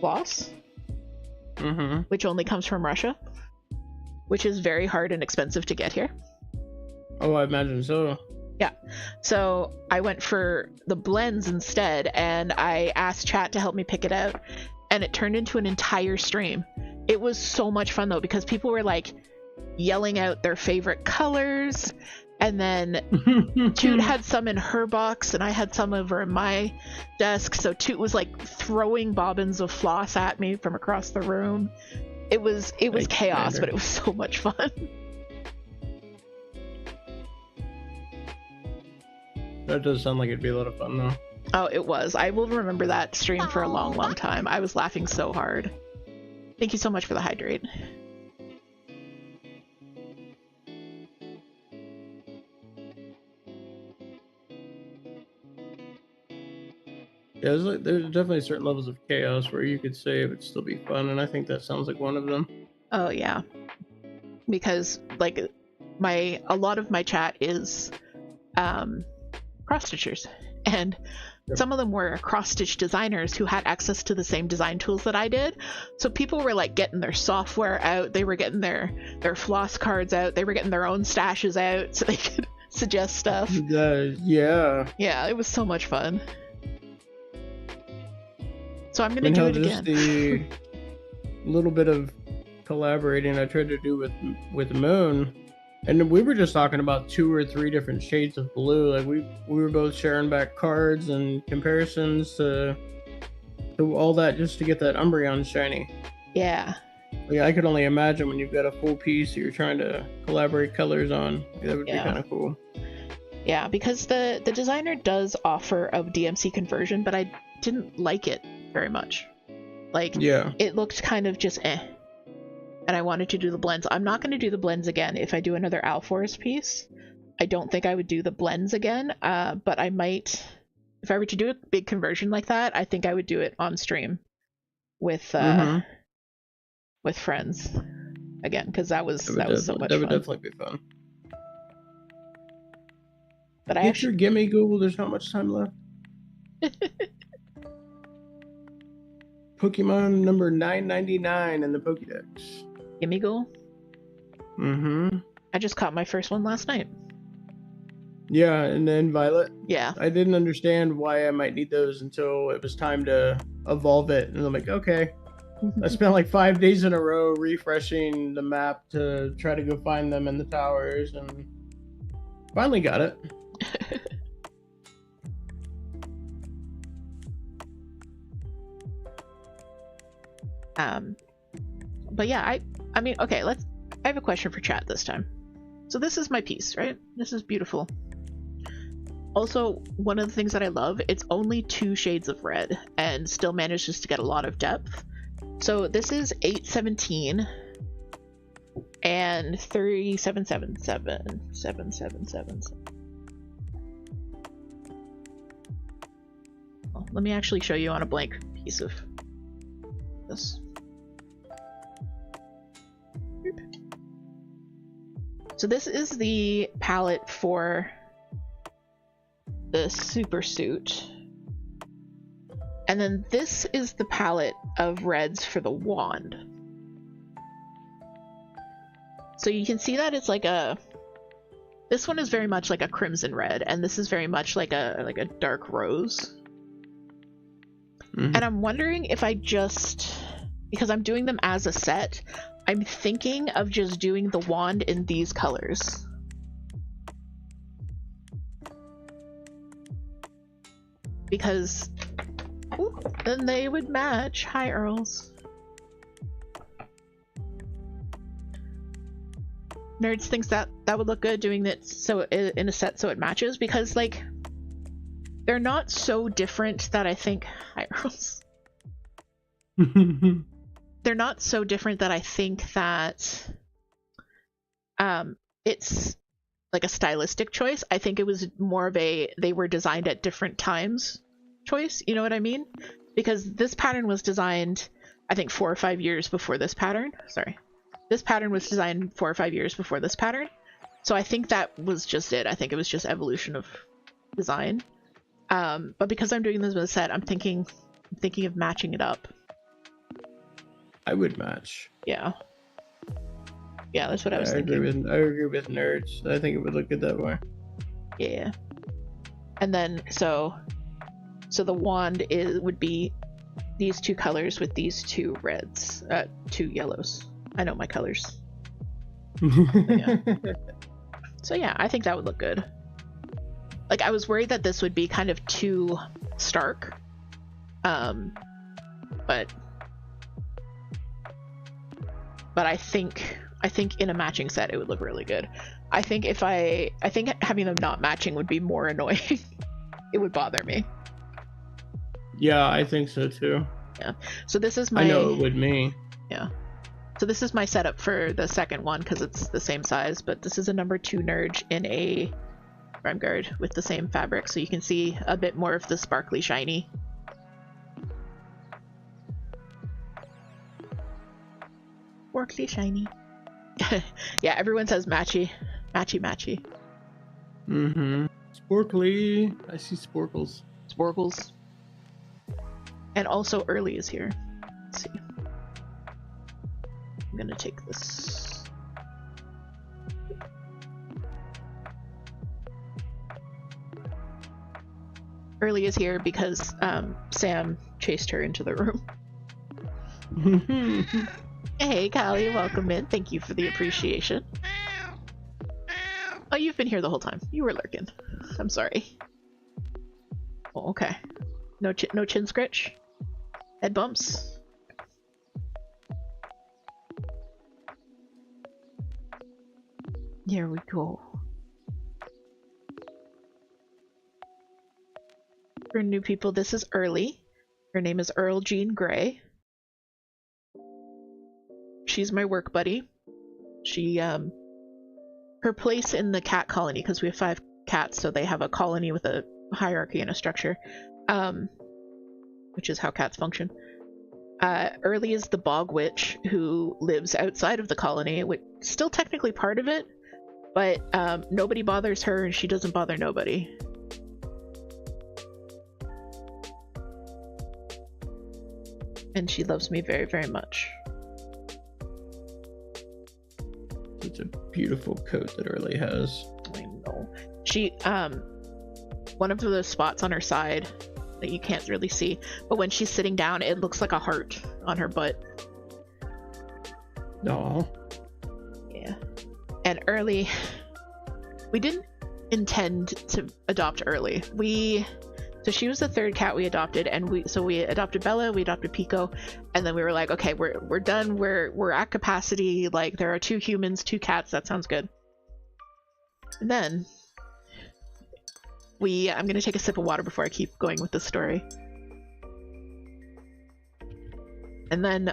floss, which only comes from Russia, which is very hard and expensive to get here. Oh, I imagine so. Yeah, so I went for the blends instead, and I asked chat to help me pick it out, and it turned into an entire stream. It was so much fun though, because people were like yelling out their favorite colors, and then Toot had some in her box and I had some over in my desk, so Toot was like throwing bobbins of floss at me from across the room. It was chaos, but it was so much fun. That does sound like it'd be a lot of fun though. Oh, it was. I will remember that stream for a long, long time. I was laughing so hard. Thank you so much for the hydrate. Yeah, there's definitely certain levels of chaos where you could say it would still be fun, and I think that sounds like one of them. Oh yeah, because like a lot of my chat is cross-stitchers, and some of them were cross-stitch designers who had access to the same design tools that I did. So people were like getting their software out, they were getting their floss cards out, they were getting their own stashes out so they could suggest stuff. Yeah, it was so much fun. So I'm gonna do it again. The little bit of collaborating I tried to do with Moon, and we were just talking about 2 or 3 different shades of blue. Like we were both sharing back cards and comparisons to all that just to get that Umbreon shiny. Yeah. Like, I could only imagine when you've got a full piece you're trying to collaborate colors on. That would be kind of cool. Yeah, because the designer does offer a DMC conversion, but I didn't like it very much. Like, it looked kind of just eh. And I wanted to do the blends. I'm not going to do the blends again if I do another Owl Forest piece. I don't think I would do the blends again, but I might, if I were to do a big conversion like that, I think I would do it on stream with friends again, because that was so much fun. That would definitely be fun. But Get your gimme, Google. There's not much time left. Pokemon number 999 in the Pokédex. Gimme Ghoul? I just caught my first one last night. Yeah, and then Violet. Yeah. I didn't understand why I might need those until it was time to evolve it. And I'm like, okay. I spent like 5 days in a row refreshing the map to try to go find them in the towers, and finally got it. But yeah, I mean, okay, I have a question for chat this time. So this is my piece, right? This is beautiful. Also, one of the things that I love, it's only 2 shades of red and still manages to get a lot of depth. So this is 817 and 3777. Well, let me actually show you on a blank piece of this. So this is the palette for the super suit, and then this is the palette of reds for the wand. So you can see that it's like this one is very much like a crimson red, and this is very much like a dark rose. And I'm wondering if I just, because I'm doing them as a set, I'm thinking of just doing the wand in these colors. Because Ooh, then they would match. Hi, Earls. Nerds thinks that would look good doing it so in a set so it matches, because like they're not so different that I think hi Earls. They're not so different that I think that it's like a stylistic choice. I think it was more of a they were designed at different times choice, you know what I mean? Because this pattern was designed I think 4 or 5 years before this pattern. Sorry. This pattern was designed 4 or 5 years before this pattern. So I think that was just it. I think it was just evolution of design. But because I'm doing this with a set, I'm thinking of matching it up. I would match. Yeah. Yeah, that's what I was thinking. I agree with nerds. I think it would look good that way. Yeah. And then so the wand would be these 2 colors with these 2 reds, 2 yellows. I know my colors. Yeah. So yeah, I think that would look good. Like I was worried that this would be kind of too stark. But I think in a matching set it would look really good. I think having them not matching would be more annoying. It would bother me. Yeah, I think so too. Yeah. So this is my I know it would me. Yeah. So this is my setup for the second one because it's the same size, but this is a number 2 Nerge in a rhyme guard with the same fabric, so you can see a bit more of the sparkly shiny. Sparkly shiny. Yeah, everyone says matchy. Matchy matchy. Mm-hmm. Sporkly. I see sporkles. Sporkles. And also early is here. Let's see. I'm gonna take this. Early is here because Sam chased her into the room. Hey, Callie, welcome in. Thank you for the appreciation. Oh, you've been here the whole time. You were lurking. I'm sorry. Oh, okay. No chin scratch? Head bumps? Here we go. For new people, this is Early. Her name is Earl Jean Grey. She's my work buddy. She, her place in the cat colony, because we have 5 cats, so they have a colony with a hierarchy and a structure, which is how cats function. Early is the bog witch who lives outside of the colony, which is still technically part of it, but nobody bothers her and she doesn't bother nobody. And she loves me very, very much. It's a beautiful coat that Early has. I know. She, one of the spots on her side that you can't really see, but when she's sitting down, it looks like a heart on her butt. Aww. Yeah. And Early, we didn't intend to adopt Early. So she was the 3rd cat we adopted, and we adopted Bella, we adopted Pico, and then we were like, okay, we're done, we're at capacity, like there are 2 humans, 2 cats, that sounds good. And then I'm gonna take a sip of water before I keep going with the story. And then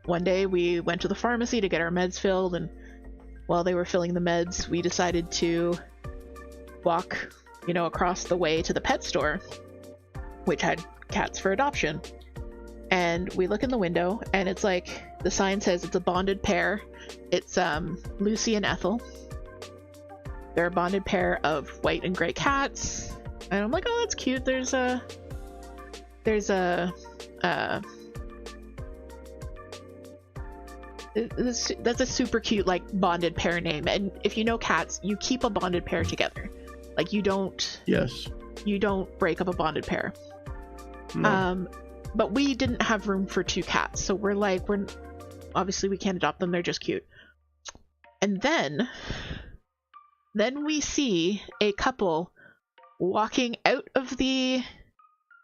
one day we went to the pharmacy to get our meds filled, and while they were filling the meds, we decided to walk across the way to the pet store, which had cats for adoption. And we look in the window, and it's like, the sign says it's a bonded pair. It's Lucy and Ethel. They're a bonded pair of white and gray cats. And I'm like, oh, that's cute. That's a super cute, like, bonded pair name. And if you know cats, you keep a bonded pair together. Like, you don't... Yes. You don't break up a bonded pair. No. But we didn't have room for 2 cats, so we're like, obviously we can't adopt them, they're just cute. And then we see a couple walking out of the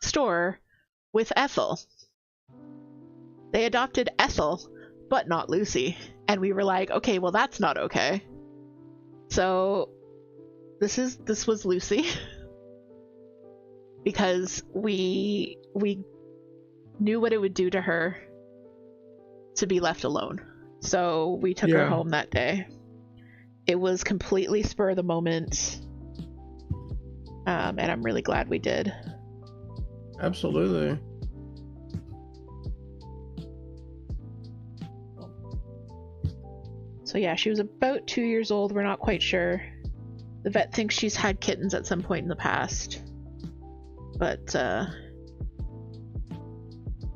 store with Ethel. They adopted Ethel, but not Lucy. And we were like, okay, well, that's not okay. So this was Lucy. Because we knew what it would do to her to be left alone. So we took her home that day. It was completely spur of the moment. And I'm really glad we did. Absolutely. So yeah, she was about 2 years old. We're not quite sure. The vet thinks she's had kittens at some point in the past. But,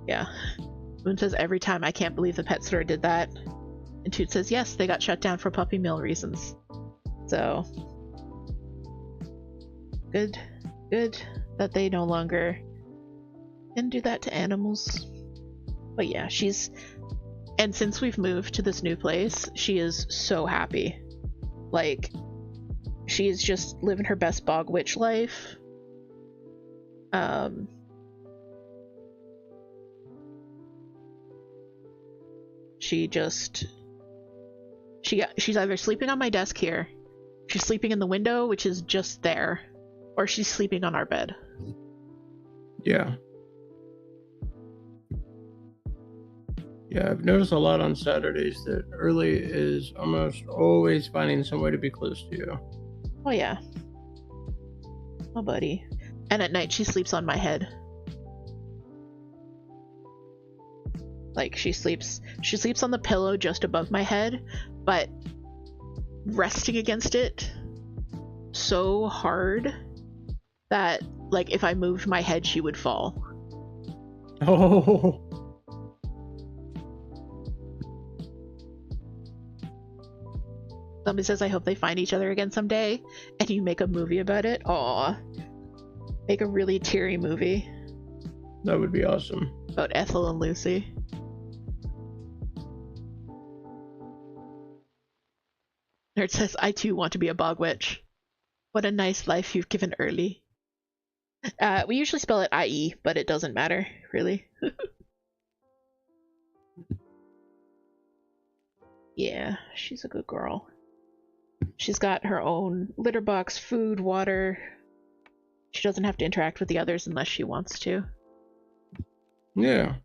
yeah. Moon says, every time, I can't believe the pet store did that. And Toot says, yes, they got shut down for puppy mill reasons. So, good that they no longer can do that to animals. But yeah, and since we've moved to this new place, she is so happy. Like, she is just living her best bog witch life. She's either sleeping on my desk here, she's sleeping in the window, which is just there, or she's sleeping on our bed. Yeah. Yeah, I've noticed a lot on Saturdays that Early is almost always finding some way to be close to you. Oh yeah. Oh buddy. And at night she sleeps on my head. Like she sleeps on the pillow just above my head, but resting against it so hard that like if I moved my head she would fall. Oh. Somebody says, I hope they find each other again someday, and you make a movie about it. Aw. Make a really teary movie. That would be awesome. About Ethel and Lucy. Nerd says, I too want to be a bog witch. What a nice life you've given Early. We usually spell it IE, but it doesn't matter, really. Yeah, she's a good girl. She's got her own litter box, food, water. She doesn't have to interact with the others unless she wants to. Yeah.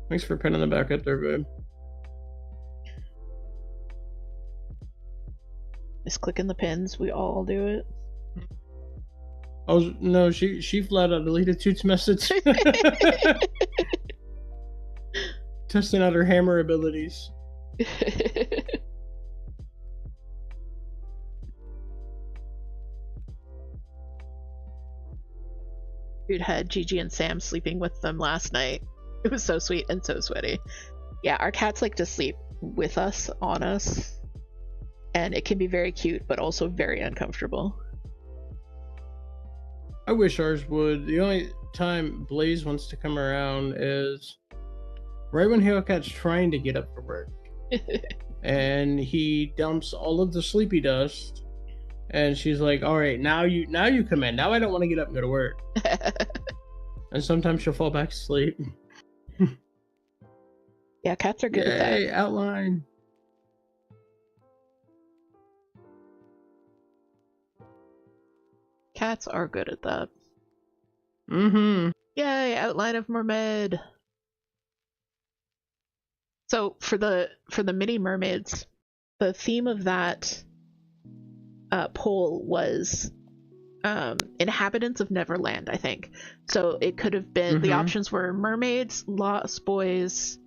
Thanks for pinning them back up there, babe. Just clicking the pins. We all do it. Oh no, she flat out deleted Toot's message. Testing out her hammer abilities. Dude had Gigi and Sam sleeping with them last night. It was so sweet and so sweaty. Yeah, our cats like to sleep with us, on us. And it can be very cute, but also very uncomfortable. I wish ours would. The only time Blaze wants to come around is right when Hellcat's trying to get up for work. And he dumps all of the sleepy dust. And she's like, all right, now you come in. Now I don't want to get up and go to work. And sometimes she'll fall back asleep. Yeah, cats are good at that. Yay, outline. Cats are good at that. Mm-hmm. Yay, outline of mermaid. So for the mini mermaids, the theme of that poll was inhabitants of Neverland, I think. So it could have been the options were mermaids, lost boys,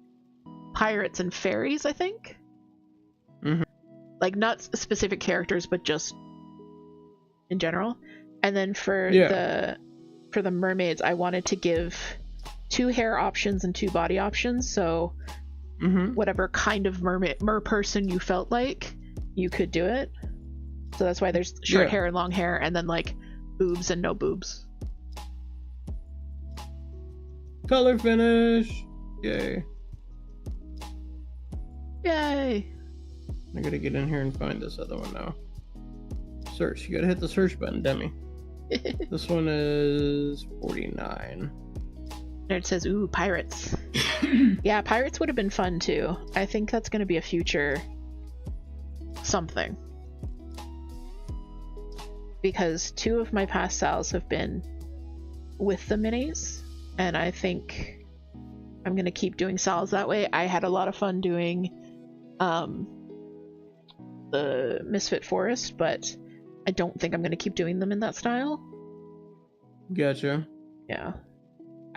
pirates, and fairies, I think. Like not specific characters, but just in general. And then for the mermaids, I wanted to give 2 hair options and 2 body options. So whatever kind of mer person you felt like, you could do it. So that's why there's short hair and long hair, and then like boobs and no boobs. Color finish. Yay. Yay. I gotta get in here and find this other one now. Search. You gotta hit the search button, Demi. This one is 49. Nerd says, ooh, pirates. Yeah, pirates would have been fun too. I think that's going to be a future something. Because 2 of my past sales have been with the minis, and I think I'm going to keep doing sales that way. I had a lot of fun doing the Misfit Forest, but I don't think I'm going to keep doing them in that style. Gotcha. Yeah.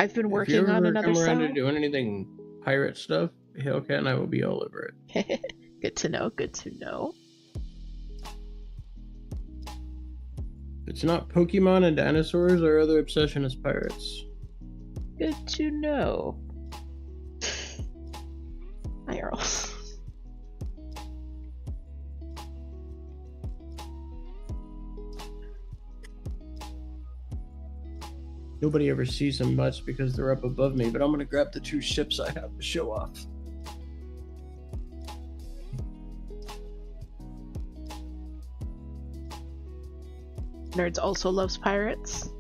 I've been working on another style. If you ever come around style. to doing anything pirate stuff, Hellcat and I will be all over it. Good to know, good to know. It's not Pokemon and dinosaurs, our other obsession is pirates. Good to know. Hi, Earl. Nobody ever sees them much because they're up above me, but I'm gonna grab the 2 ships I have to show off. Nerds also loves pirates.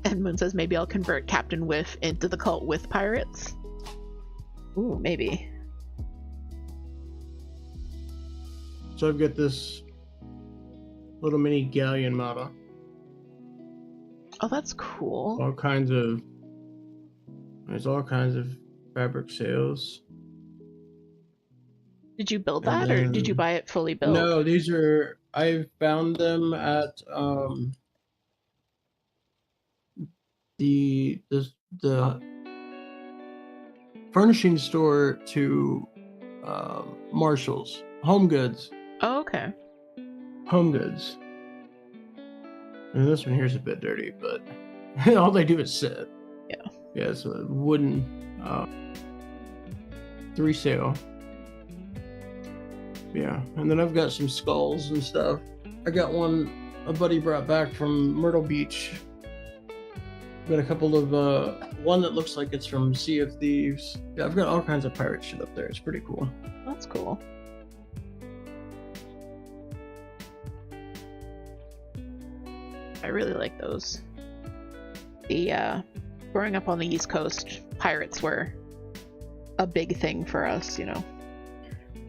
And Moon says maybe I'll convert Captain Whiff into the cult with pirates. Ooh, maybe. So I've got this little mini galleon model. Oh, that's cool. There's all kinds of fabric sails. Did you build that, or did you buy it fully built? No, I found them at the furnishing store to Marshall's Home Goods. Oh, okay. Home Goods. And this one here's a bit dirty, but all they do is sit. Yeah. Yeah, it's a wooden 3 sail. Yeah, and then I've got some skulls and stuff. I got one a buddy brought back from Myrtle Beach. Got a couple of one that looks like it's from Sea of Thieves. Yeah, I've got all kinds of pirate shit up there. It's pretty cool. That's cool. I really like those. The growing up on the East Coast, pirates were a big thing for us, you know.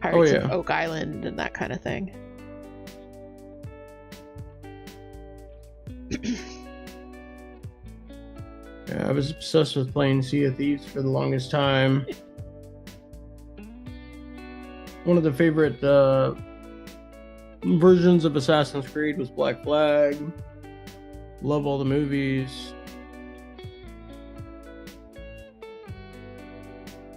Pirates of Oak Island and that kind of thing. Yeah, I was obsessed with playing Sea of Thieves for the longest time. One of the favorite versions of Assassin's Creed was Black Flag. Love all the movies.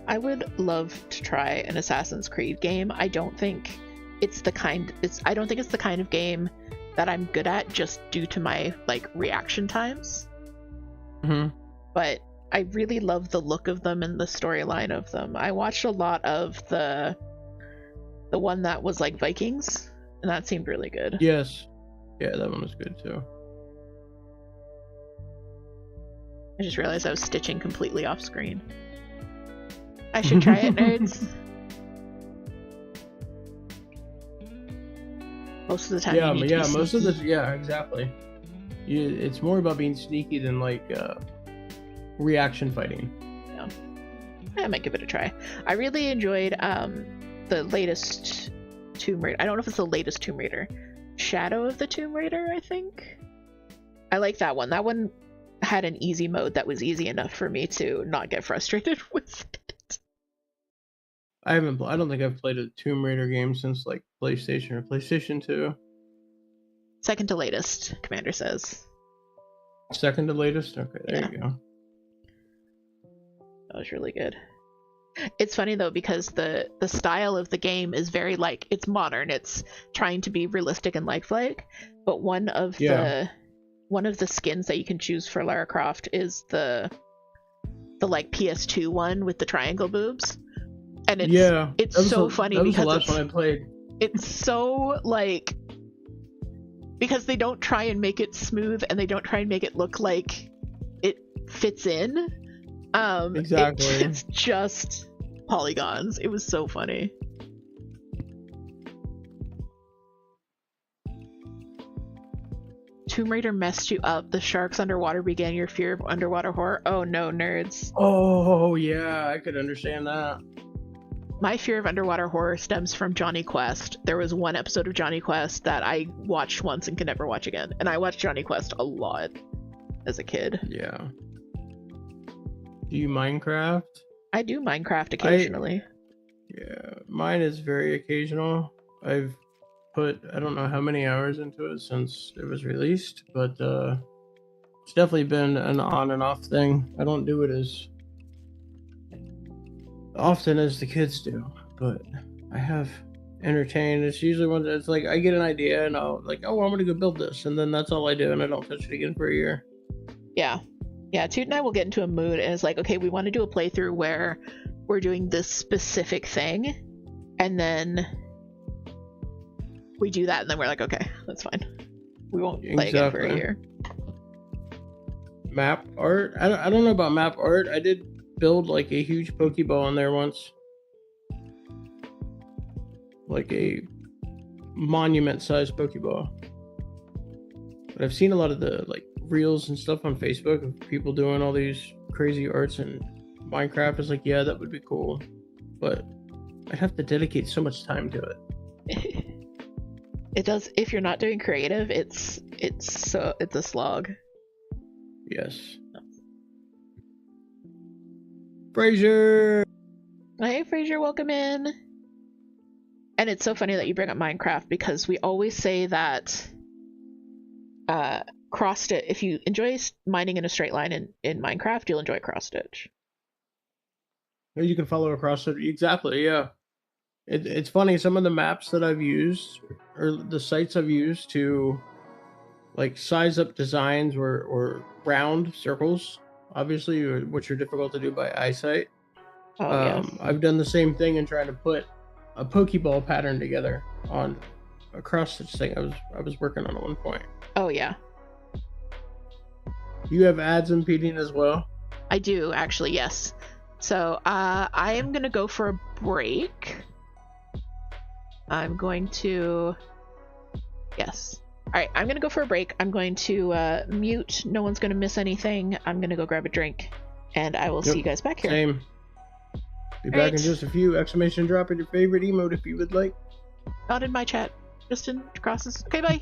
I would love to try an Assassin's Creed game. I don't think it's the kind of game that I'm good at just due to my reaction times. Mm-hmm. But I really love the look of them and the storyline of them. I watched a lot of the one that was like Vikings, and that seemed really good. Yes. Yeah, that one was good too. I just realized I was stitching completely off screen. I should try it, nerds. Most of the time. Exactly. It's more about being sneaky than reaction fighting. Yeah, I might give it a try. I really enjoyed the latest Tomb Raider. I don't know if it's the latest Tomb Raider. Shadow of the Tomb Raider, I think. I like that one. That one had an easy mode that was easy enough for me to not get frustrated with it. I don't think I've played a Tomb Raider game since PlayStation or PlayStation 2. Second to latest, Commander says. Second to latest? Okay, there you go. That was really good. It's funny though, because the style of the game is very it's modern. It's trying to be realistic and lifelike, but one of the skins that you can choose for Lara Croft is the PS2 one with the triangle boobs. And it's so funny because that was the last one I played. It's so because they don't try and make it smooth and they don't try and make it look like it fits in. Exactly. It's just polygons. It was so funny. Tomb Raider messed you up. The sharks underwater began your fear of underwater horror. Oh no, nerds. Oh yeah, I could understand that. My fear of underwater horror stems from Johnny Quest. There was one episode of Johnny Quest that I watched once and could never watch again. And I watched Johnny Quest a lot as a kid. Yeah. Do you Minecraft? I do Minecraft occasionally. Yeah, mine is very occasional. I've put I don't know how many hours into it since it was released, but it's definitely been an on and off thing. I don't do it as often as the kids do, but I have entertained. It's usually when it's like I get an idea and I'll like, oh, I'm gonna go build this, and then that's all I do, and I don't touch it again for a year. Yeah. Toot and I will get into a mood and it's like, okay, we want to do a playthrough where we're doing this specific thing, and then we do that, and then we're like, okay, that's fine. We won't play again for a year. Map art? I don't know about map art. I did build like a huge Pokeball in there once. Like a monument-sized Pokeball. But I've seen a lot of the like reels and stuff on Facebook of people doing all these crazy arts in Minecraft. It's like, yeah, that would be cool. But I'd have to dedicate so much time to it. It does. If you're not doing creative, it's a slog. Yes. Fraser. Hey, Fraser, welcome in. And it's so funny that you bring up Minecraft because we always say that CrossStitch. If you enjoy mining in a straight line in Minecraft, you'll enjoy CrossStitch. You can follow a CrossStitch. Exactly. Yeah. It's funny, some of the maps that I've used, or the sites I've used to like size up designs or round circles, obviously, which are difficult to do by eyesight. Yeah. I've done the same thing in trying to put a Pokeball pattern together on a cross-stitch thing I was working on at one point. Oh yeah. You have ads impeding as well? I do, actually, yes. So I am gonna go for a break. I'm going to... Yes. Alright, I'm gonna go for a break. I'm going to mute. No one's gonna miss anything. I'm gonna go grab a drink. And I will see you guys back here. Same. Be back in just a few. Exclamation drop in your favorite emote if you would like. Not in my chat. Just in Cross's. Okay, bye.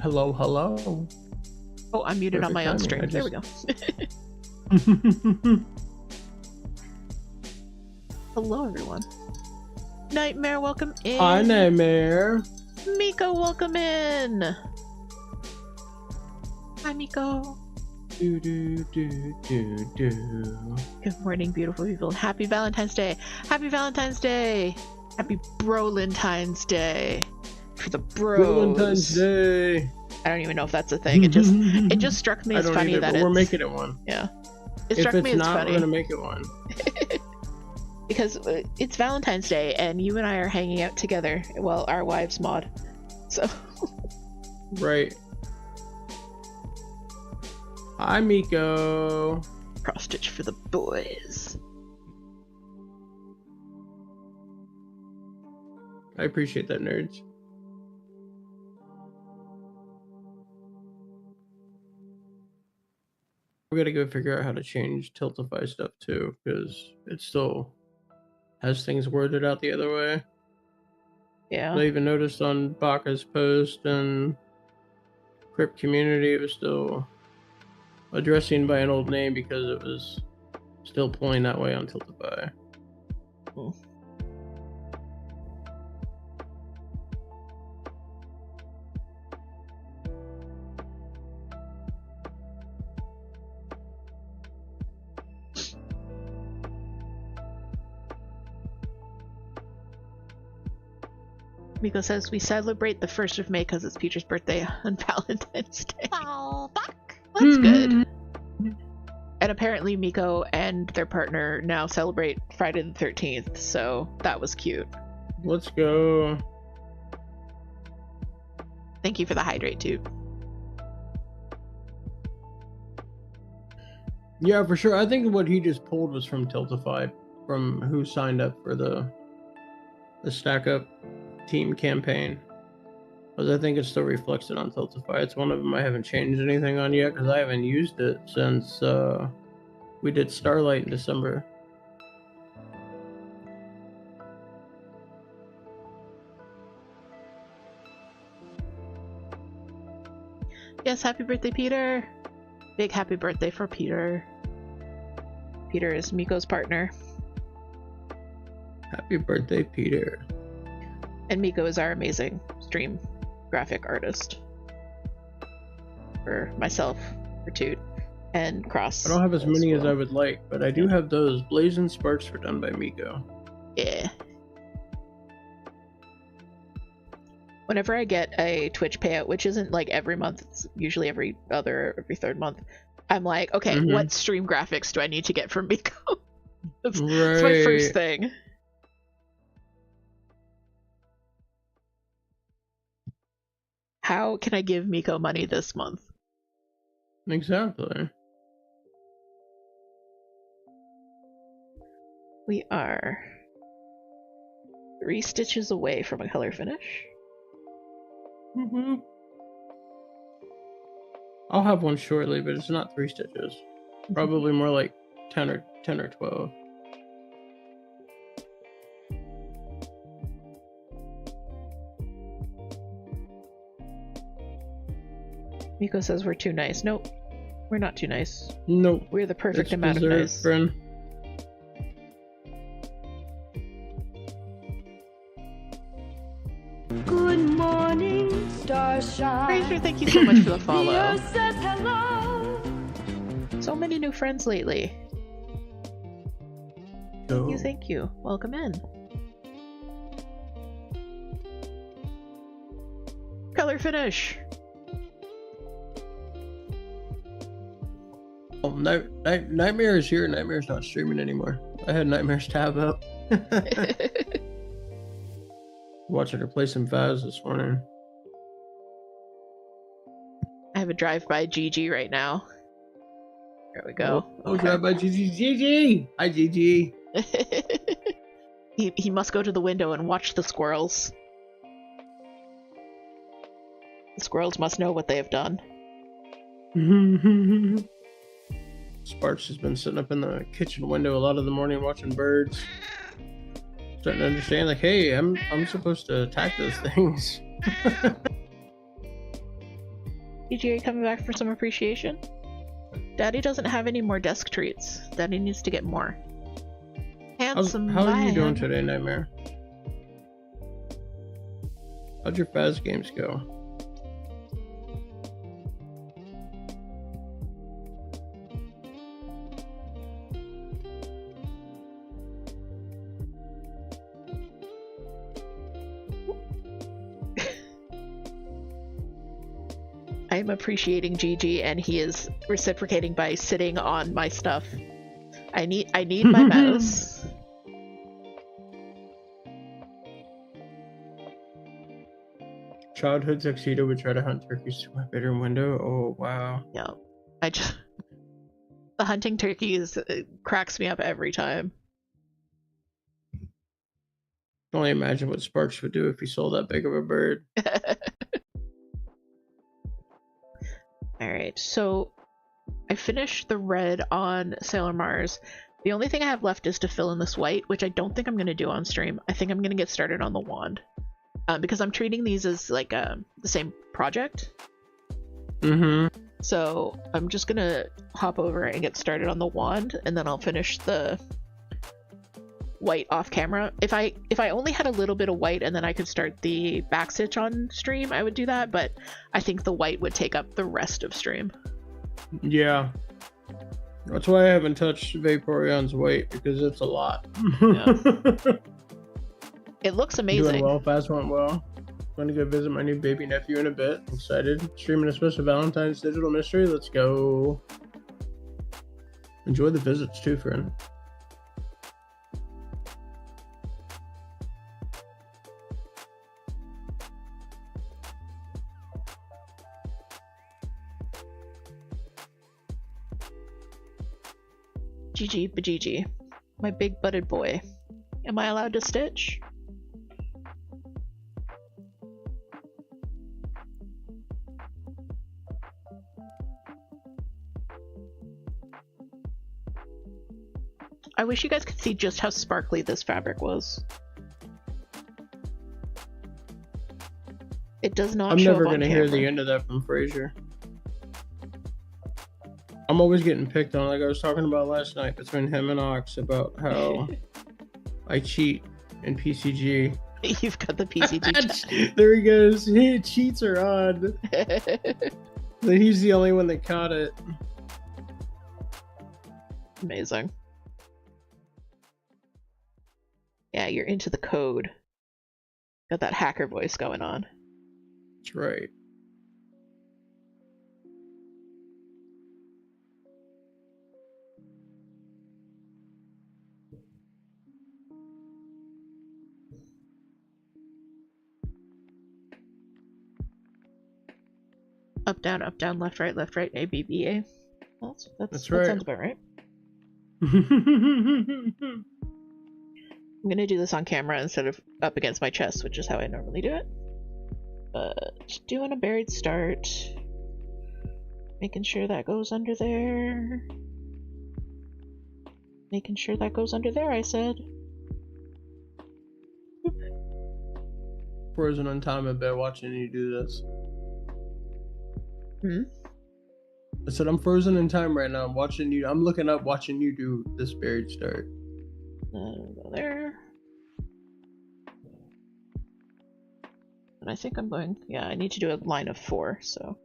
Hello, hello. Oh, I'm muted on my own stream. There we go. Hello, everyone. Nightmare, welcome in. Hi, Nightmare. Miko, welcome in. Hi, Miko. Do, do, do, do, do. Good morning, beautiful people. Happy Valentine's Day. Happy Valentine's Day. Happy Brolentine's Day. For the bros. Valentine's Day. I don't even know if that's a thing. It just struck me as funny that we're making it one. Yeah. It struck me as funny. We're gonna make it one. Because it's Valentine's Day and you and I are hanging out together. Well, our wives mod. So. Right. Hi, Miko. Cross stitch for the boys. I appreciate that, nerds. We gotta go figure out how to change Tiltify stuff too, because it still has things worded out the other way. Yeah. I even noticed on Baka's post and Crypt community, it was still addressing by an old name because it was still pulling that way on Tiltify. Cool. Miko says we celebrate the 1st of May because it's Peter's birthday on Valentine's Day. Oh, fuck. That's good. And apparently Miko and their partner now celebrate Friday the 13th, so that was cute. Let's go. Thank you for the hydrate, Toot. Yeah, for sure. I think what he just pulled was from Tiltify, from who signed up for the Stack Up team campaign. Because I think it still reflects it on Tiltify. It's one of them I haven't changed anything on yet because I haven't used it since we did Starlight in December. Yes, happy birthday, Peter. Big happy birthday for Peter. Peter is Miko's partner. Happy birthday, Peter. And Miko is our amazing stream graphic artist. For myself, for Toot, and Cross. I don't have as many as I would like, but I do have those. Blazing Sparks were done by Miko. Yeah. Whenever I get a Twitch payout, which isn't like every month, it's usually every third month, I'm like, okay, what stream graphics do I need to get from Miko? That's my first thing. How can I give Miko money this month? Exactly. We are 3 stitches away from a color finish. I'll have one shortly, but it's not 3 stitches. Probably more like 10 or 12. Miko says we're too nice. Nope. We're not too nice. Nope. We're the perfect amount of nice. Friend. Good morning, starshine. Fraser, thank you so much for the follow. The earth says hello. So many new friends lately. Thank you. Welcome in. Color finish. Oh, Nightmare is here. Nightmare's not streaming anymore. I had Nightmare's tab up. Watching her play some Vaz this morning. I have a drive-by GG right now. There we go. Oh, okay. Drive-by GG. GG! Hi, GG. He must go to the window and watch the squirrels. The squirrels must know what they have done. Sparks has been sitting up in the kitchen window a lot of the morning watching birds. Starting to understand, like, hey, I'm supposed to attack those things. EGA coming back for some appreciation? Daddy doesn't have any more desk treats. Daddy needs to get more. Handsome How are you doing man. today, Nightmare? How'd your Faz games go? I am appreciating Gigi, and he is reciprocating by sitting on my stuff. I need my mouse. Childhood tuxedo would try to hunt turkeys through my bedroom window. Oh wow. Yeah, the hunting turkeys cracks me up every time. I can only imagine what Sparks would do if he saw that big of a bird. Alright, so I finished the red on Sailor Mars. The only thing I have left is to fill in this white, which I don't think I'm going to do on stream. I think I'm going to get started on the wand. Because I'm treating these as like the same project. Mm-hmm. So I'm just going to hop over and get started on the wand, and then I'll finish the white off camera. If I only had a little bit of white and then I could start the backstitch on stream, I would do that, but I think the white would take up the rest of stream. Yeah. That's why I haven't touched Vaporeon's weight, because it's a lot. Yeah. It looks amazing. Doing well, Faz went well. Going to go visit my new baby nephew in a bit. Excited. Streaming a special Valentine's digital mystery. Let's go. Enjoy the visits too, friend. GG Bajiji. My big butted boy. Am I allowed to stitch? I wish you guys could see just how sparkly this fabric was. It does not I'm show never up on going to hear camera. the end of that from Fraser. I'm always getting picked on, like I was talking about last night between him and Ox about how I cheat in PCG. You've got the PCG. There he goes. Hey, cheats are on. Then he's the only one that caught it. Amazing. Yeah, you're into the code. Got that hacker voice going on. That's right. Up, down, left, right, A, B, B, A. That's that right. sounds about right. I'm gonna do this on camera instead of up against my chest, which is how I normally do it. Just doing a buried start. Making sure that goes under there. Making sure that goes under there, I said. Frozen on time a bit watching you do this. Hmm? I said I'm frozen in time right now. I'm watching you. I'm looking up, watching you do this buried start. Go there. And I think I'm going. Yeah, I need to do a line of 4. So.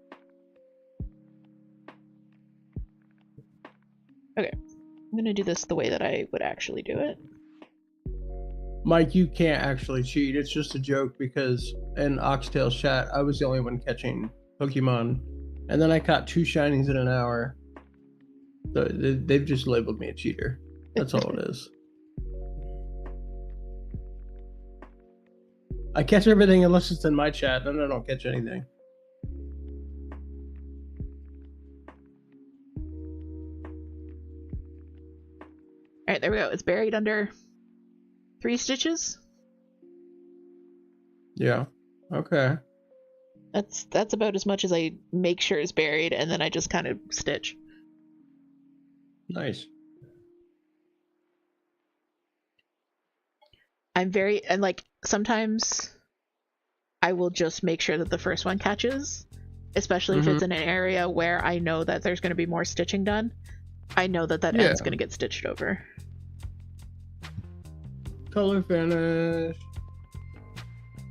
Okay, I'm gonna do this the way that I would actually do it. Mike, you can't actually cheat. It's just a joke because in Oxtail's chat, I was the only one catching Pokemon. And then I caught 2 shinings in an hour. So they've just labeled me a cheater. That's all it is. I catch everything unless it's in my chat, then I don't catch anything. Alright, there we go. It's buried under 3 stitches. Yeah. Okay. That's about as much as I make sure it's buried, and then I just kind of stitch. Nice. Like, sometimes I will just make sure that the first one catches, especially if it's in an area where I know that there's going to be more stitching done. I know that Yeah. end's going to get stitched over. Color finish.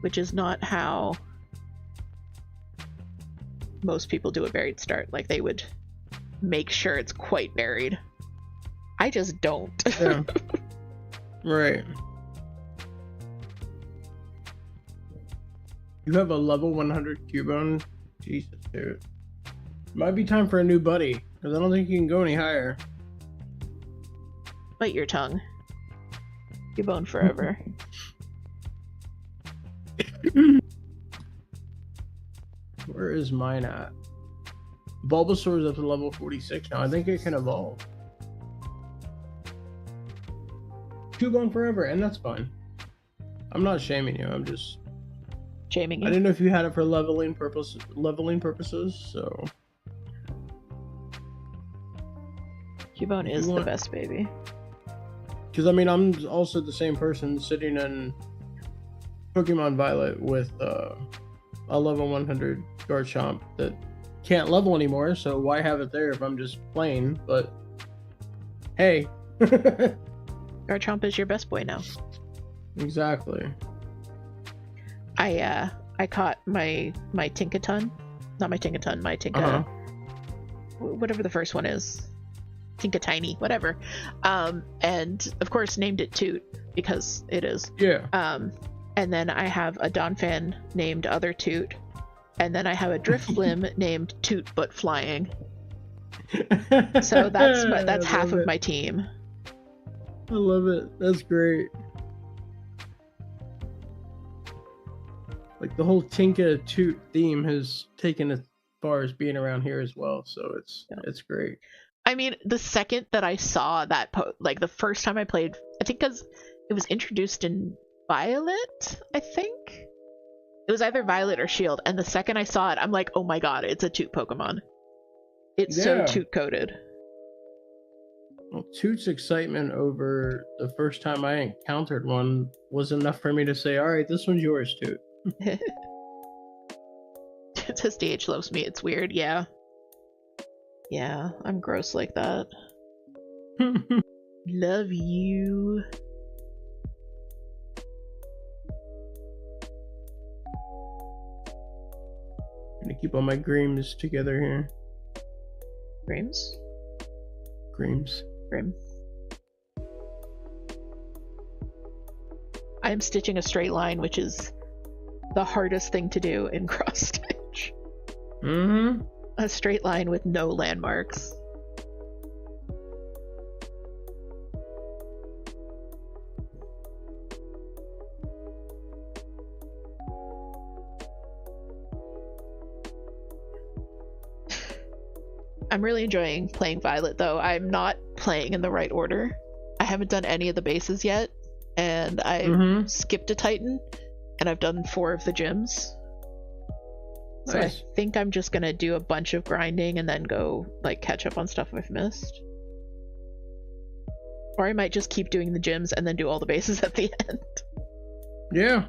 Which is not how most people do a buried start. Like, they would make sure it's quite buried. I just don't. Yeah. Right. You have a level 100 Cubone? Jesus, dude. Might be time for a new buddy, because I don't think you can go any higher. Bite your tongue. Cubone forever. Where is mine at? Bulbasaur's up to level 46 now. I think it can evolve. Cubone forever, and that's fine. I'm not shaming you. I'm just Shaming I you. didn't know if you had it for leveling purposes. So Cubone is the best baby. because I mean, I'm also the same person sitting in Pokemon Violet with a level 100 Garchomp that can't level anymore. So why have it there if I'm just playing? But hey. Garchomp is your best boy now. Exactly. I caught my Tinkaton. Not my Tinkaton, my Tinka... Whatever the first one is. Tinkatiny, whatever. And of course named it Toot, because it is. Yeah. And then I have a Donphan named Other Toot. And then I have a Drifblim named Toot But Flying. So that's half of my team. I love it. That's great. Like the whole Tinka Toot theme has taken as far as being around here as well, so it's great. I mean, the second that I saw that like the first time I played, I think because it was introduced in Violet, I think it was either Violet or Shield, and the second I saw it, I'm like, oh my god, it's a Toot Pokemon. It's so Toot coded. Well, Toot's excitement over the first time I encountered one was enough for me to say, all right, this one's yours, Toot. This DH loves me. It's weird. Yeah, I'm gross like that. Love you. I'm gonna keep all my Greams together here. Greams? Greams. Grim. I am stitching a straight line, which is the hardest thing to do in cross stitch. A straight line with no landmarks. I'm really enjoying playing Violet, though. I'm not playing in the right order. I haven't done any of the bases yet, and I skipped a Titan, and I've done 4 of the gyms. So nice. I think I'm just gonna do a bunch of grinding and then go like catch up on stuff I've missed. Or I might just keep doing the gyms and then do all the bases at the end. Yeah.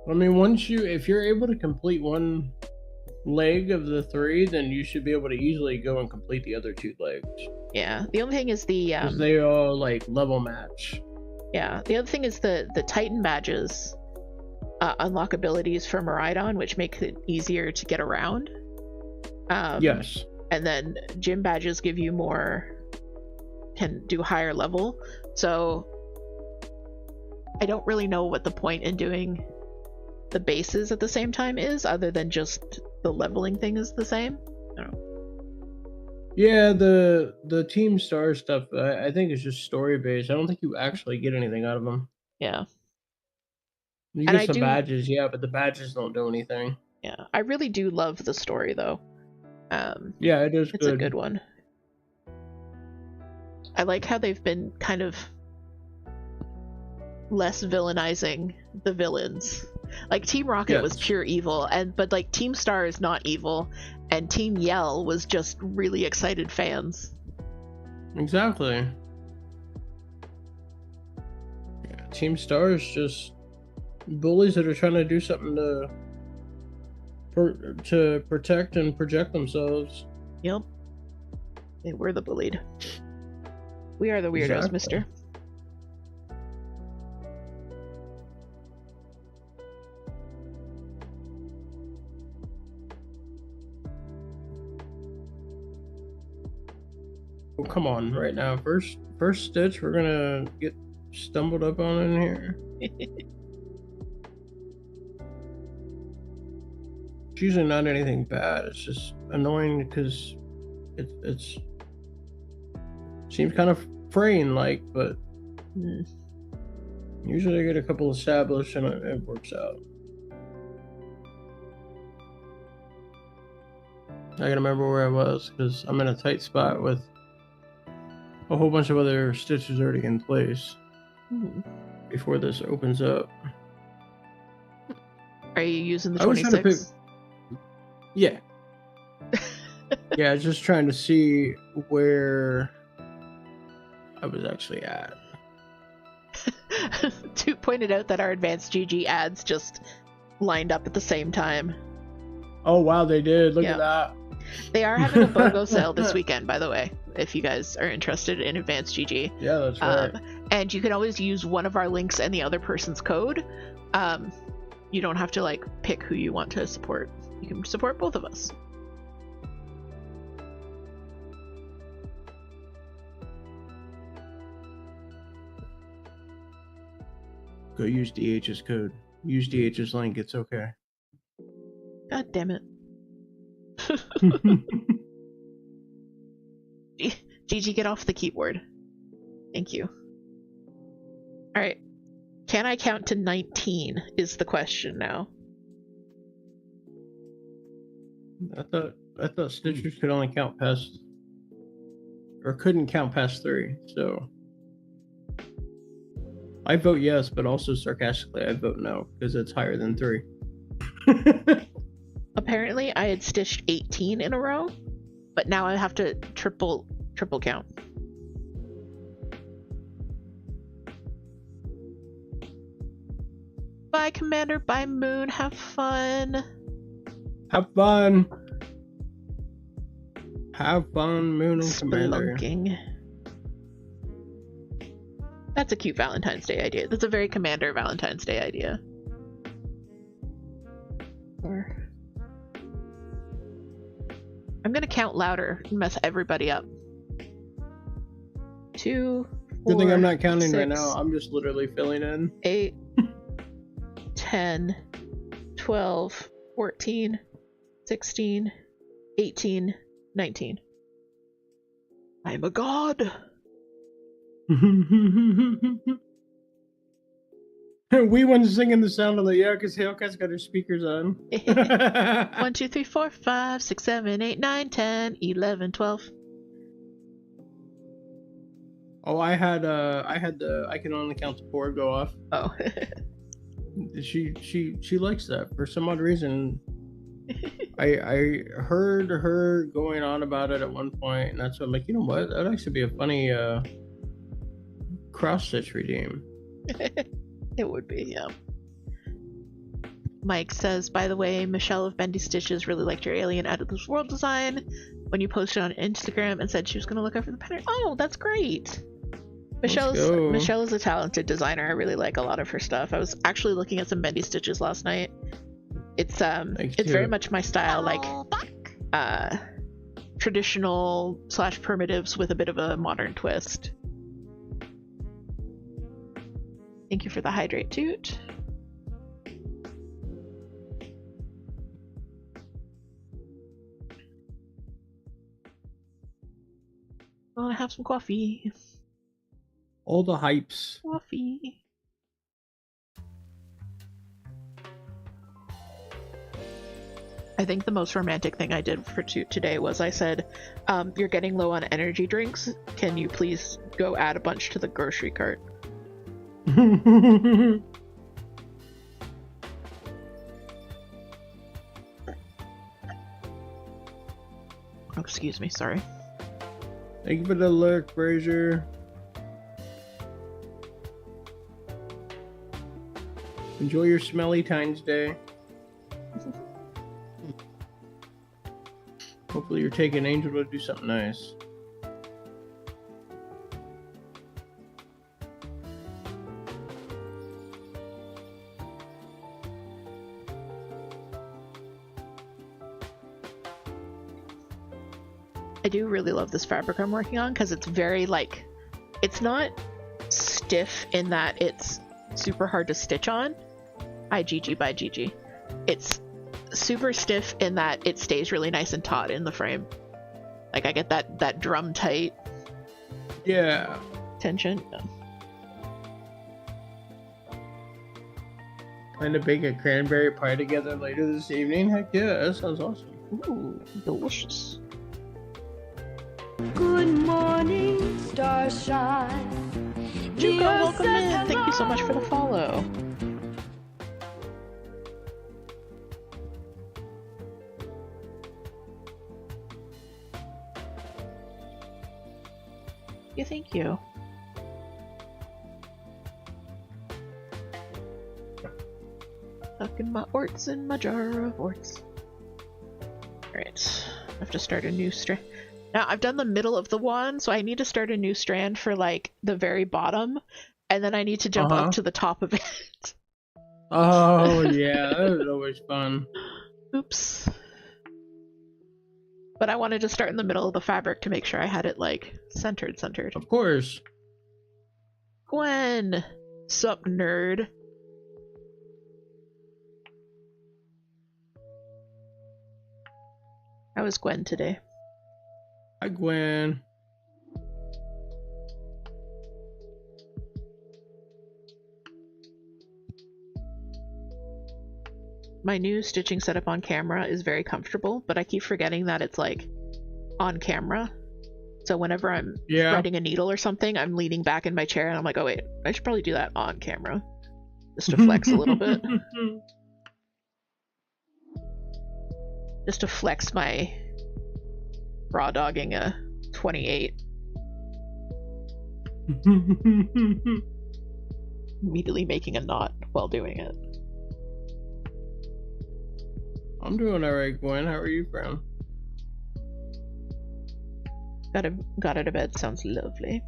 I mean, if you're able to complete one leg of the 3, then you should be able to easily go and complete the other 2 legs. Yeah. The only thing is because they all like level match. Yeah. The other thing is the Titan badges unlock abilities for Miraidon, which makes it easier to get around. Yes. And then gym badges give you can do higher level. So I don't really know what the point in doing the bases at the same time is, other than just the leveling thing is the same. I don't know. Yeah, the Team Star stuff, I think is just story based. I don't think you actually get anything out of them. Yeah. You get some badges, yeah, but the badges don't do anything. Yeah, I really do love the story, though. Yeah, it is. It's a good one. I like how they've been kind of less villainizing the villains. Like Team Rocket was pure evil, but like Team Star is not evil, and Team Yell was just really excited fans. Exactly. Yeah, Team Star is just bullies that are trying to do something to to protect and project themselves. Yep. We're the bullied. We are the weirdos, Exactly. mister. Oh, come on, right now. First stitch, we're gonna get stumbled up on in here. It's usually not anything bad. It's just annoying because it's seems kind of fraying like, but usually I get a couple established and it works out. I gotta remember where I was because I'm in a tight spot with a whole bunch of other stitches already in place before this opens up. Are you using the I was trying to 26? Yeah. Yeah, just trying to see where I was actually at. Toot pointed out that our advanced GG ads just lined up at the same time. Oh wow, they did. Look at that. They are having a BOGO sale this weekend, by the way, if you guys are interested in advanced GG. Yeah, that's right. And you can always use one of our links and the other person's code. You don't have to like pick who you want to support. You can support both of us. Go use DH's code. Use DH's link. It's okay. God damn it. GG, get off the keyboard. Thank you. Alright. Can I count to 19 is the question now. I thought stitchers could only count past, or couldn't count past 3. So I vote yes, but also sarcastically I vote no because it's higher than 3. Apparently I had stitched 18 in a row, but now I have to triple count. Bye, Commander. Bye, Moon. Have fun. Have fun. Have fun, Moon and Commander. Spelunking. That's a cute Valentine's Day idea. That's a very Commander Valentine's Day idea. I'm gonna count louder and mess everybody up. 2, 4, Good thing I'm not counting 6, right now. I'm just literally filling in. 8, 10, 12, 14, 16, 18, 19. I'm a god! We went singing the sound of the because Hellcat's got her speakers on. 1, 2, 3, 4, 5, 6, 7, 8, 9, 10, 11, 12. Oh, I had the I can only count to 4 go off. Oh. She likes that for some odd reason. I heard her going on about it at one point, and that's what I'm like, you know what? That'd actually be a funny cross stitch redeem. It would be, yeah. Mike says, by the way, Michelle of Bendy Stitches really liked your alien out of this world design when you posted on Instagram and said she was going to look out for the pattern. Oh, that's great. Michelle is a talented designer. I really like a lot of her stuff. I was actually looking at some Bendy Stitches last night. It's very much my style, like traditional / primitives with a bit of a modern twist. Thank you for the hydrate, Toot. I want to have some coffee. All the hypes. Coffee. I think the most romantic thing I did for Toot today was I said, you're getting low on energy drinks. Can you please go add a bunch to the grocery cart? Oh, excuse me, sorry. Thank you for the lurk, Fraser. Enjoy your smelly Times Day. Hopefully you're taking Angel to do something nice. I do really love this fabric I'm working on because it's very like, it's not stiff in that it's super hard to stitch on. IGG by GG. It's super stiff in that it stays really nice and taut in the frame. Like I get that drum tight. Yeah. Tension. Plan to bake a cranberry pie together later this evening? Heck yeah, that sounds awesome. Ooh, delicious. Good morning, starshine. Jugo, Dear welcome in. says Thank you so much for the hello. follow. Yeah, thank you. Tucking my orts in my jar of orts. Alright, I have to start a new strand. Now, I've done the middle of the wand, so I need to start a new strand for, like, the very bottom, and then I need to jump up to the top of it. Oh, yeah, that was always fun. Oops. But I wanted to start in the middle of the fabric to make sure I had it, like, centered. Of course. Gwen! Sup, nerd? How was Gwen today? Hi, Gwen. My new stitching setup on camera is very comfortable, but I keep forgetting that it's like on camera. So whenever I'm threading a needle or something, I'm leaning back in my chair and I'm like, oh wait, I should probably do that on camera. Just to flex a little bit. Just to flex my raw dogging a 28. Immediately making a knot while doing it. I'm doing alright, Gwen. How are you, friend? Got it to bed. Sounds lovely.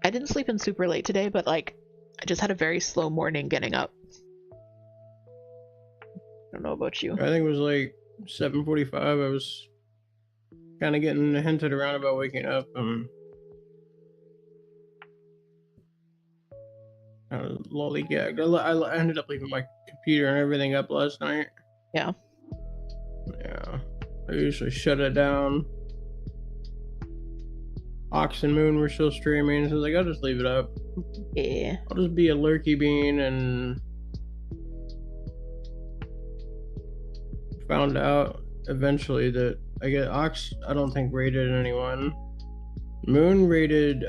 I didn't sleep in super late today, but like, I just had a very slow morning getting up. I don't know about you. I think it was like 7:45. I was kind of getting hinted around about waking up. Lollygagged. I ended up leaving my computer and everything up last night. Yeah. Yeah. I usually shut it down. Ox and Moon were still streaming, so I was like, I'll just leave it up. Yeah. I'll just be a lurky bean, and found out eventually that I get Ox, I don't think rated anyone. Moon rated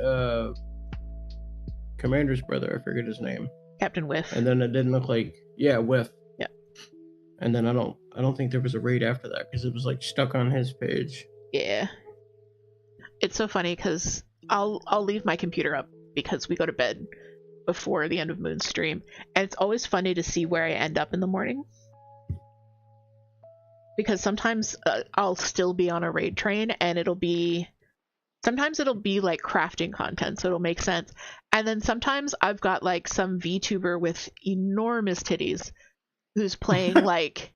Commander's brother, I forget his name. Captain Whiff. And then it didn't look like, yeah, Whiff. Yeah. And then I don't think there was a raid after that because it was like stuck on his page. Yeah. It's so funny because I'll leave my computer up because we go to bed before the end of Moon's stream, and it's always funny to see where I end up in the morning. Because sometimes I'll still be on a raid train and sometimes it'll be like crafting content, so it'll make sense. And then sometimes I've got like some VTuber with enormous titties who's playing like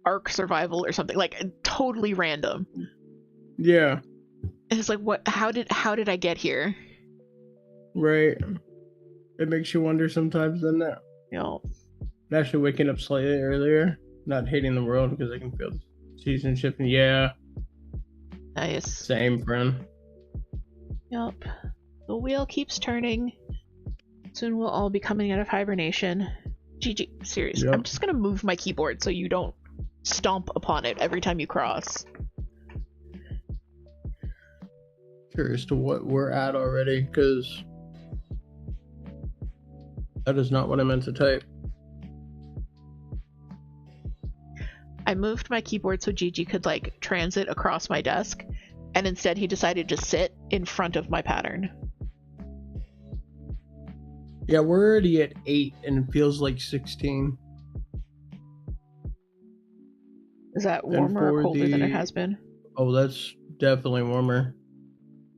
Ark Survival or something, like totally random. Yeah. And it's like, what? How did I get here? Right. It makes you wonder sometimes, doesn't it? You know. Actually waking up slightly earlier, not hating the world because I can feel the season shifting. Yeah. Nice. Same, friend. Yup. The wheel keeps turning. Soon we'll all be coming out of hibernation. GG. Seriously. Yep. I'm just gonna move my keyboard so you don't stomp upon it every time you cross. Curious to what we're at already, because that is not what I meant to type. I moved my keyboard so Gigi could like transit across my desk, and instead he decided to sit in front of my pattern. Yeah, we're already at 8 and it feels like 16. Is that warmer or colder than it has been? Oh, that's definitely warmer.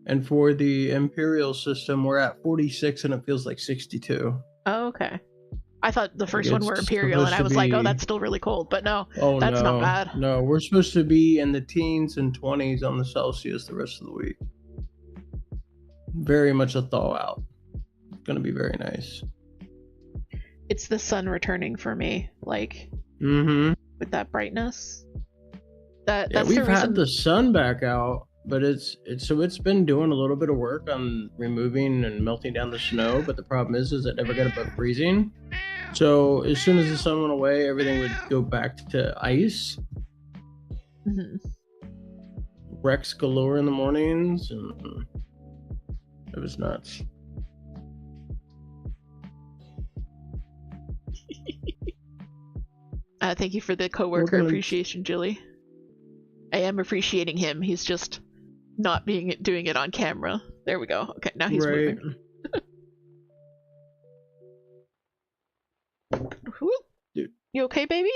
And for the Imperial system, we're at 46 and it feels like 62. Oh, okay. I thought the first one were It's Imperial, and supposed I to was like, oh, be- that's still really cold. But no, Oh, that's no. not bad. No, we're supposed to be in the teens and 20s on the Celsius the rest of the week. Very much a thaw out. It's going to be very nice. It's the sun returning for me, like, with that brightness. That's we've the reason... had the sun back out, but it's been doing a little bit of work on removing and melting down the snow, but the problem is it never got above freezing. So as soon as the sun went away, everything would go back to ice. Wrecks galore in the mornings, and it was nuts. Thank you for the coworker appreciation, Julie. I am appreciating him. He's just not doing it on camera. There we go. Okay, now he's moving. Dude. You okay, baby?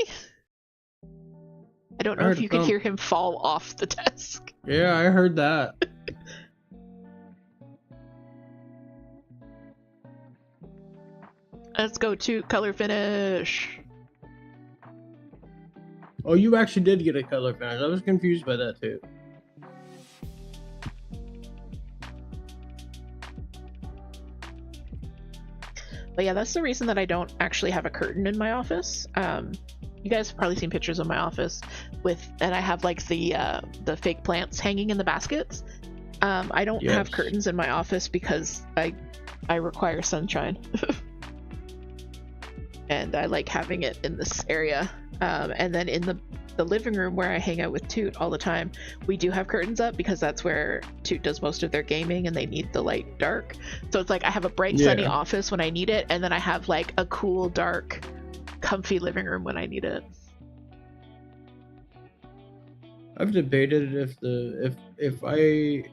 I don't know if you could hear him fall off the desk. Yeah, I heard that. Let's go to color finish. Oh, you actually did get a color finish. I was confused by that too. But yeah, that's the reason that I don't actually have a curtain in my office. You guys have probably seen pictures of my office and I have like the fake plants hanging in the baskets. I don't have curtains in my office because I require sunshine. And I like having it in this area. And then in the living room where I hang out with Toot all the time, we do have curtains up because that's where Toot does most of their gaming and they need the light dark. So it's like I have a bright sunny office when I need it, and then I have like a cool dark comfy living room when I need it. I've debated if I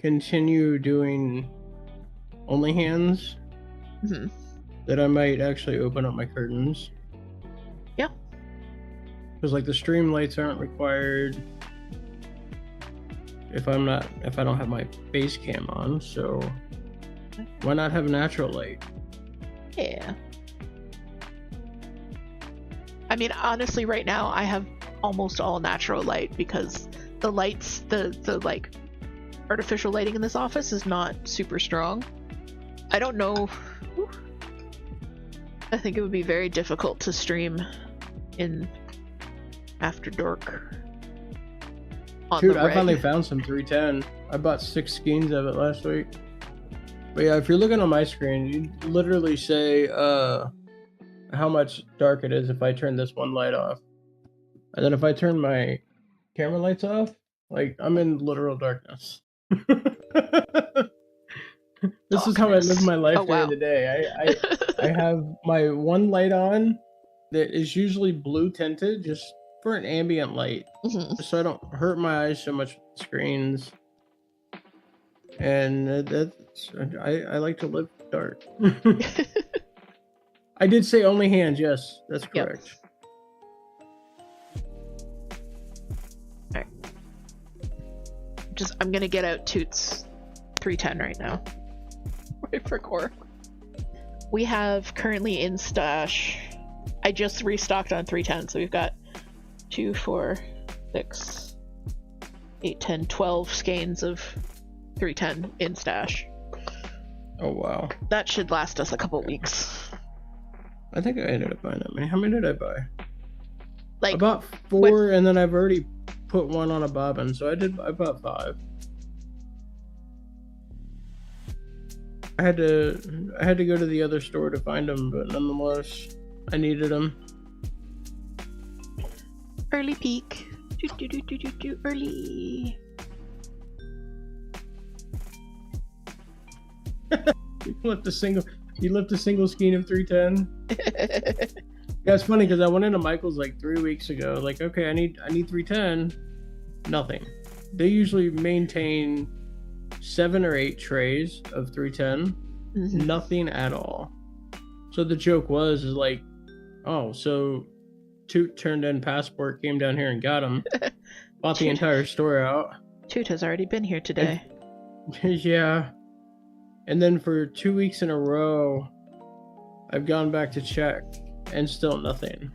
continue doing only hands, that I might actually open up my curtains. Yeah. Because like the stream lights aren't required if I don't have my face cam on, so why not have a natural light? Yeah. I mean, honestly, right now I have almost all natural light because the lights, the like artificial lighting in this office is not super strong. I don't know. I think it would be very difficult to stream in after dark. Dude, I finally found some 310. I bought 6 skeins of it last week. But yeah, if you're looking on my screen, you literally say how much dark it is if I turn this one light off. And then if I turn my camera lights off, like I'm in literal darkness. This is how I live my life during the day. I have my one light on that is usually blue tinted just for an ambient light, so I don't hurt my eyes so much with screens. And I like to live dark. I did say only hands. Yes, that's correct. All right. I'm gonna get out Toot's 310 right now. Right for core. We have currently in stash. I just restocked on 310, so we've got 2, 4, 6, 8, 10, 12 skeins of 310 in stash. Oh wow. That should last us a couple weeks. I think I ended up buying that many. How many did I buy? Like I bought 4, and then I've already put one on a bobbin, so I bought 5. I had to go to the other store to find them, but nonetheless, I needed them. Early peak. Early. You left a single skein of 310. Yeah, it's funny because I went into Michael's like 3 weeks ago. Like, okay, I need 310. Nothing. They usually maintain 7 or 8 trays of 310. Nothing at all. So the joke is like, oh, so Toot turned in passport, came down here and got him. Bought the Toot. entire store out. Toot has already been here today. Yeah. And then for 2 weeks in a row, I've gone back to check, and still nothing.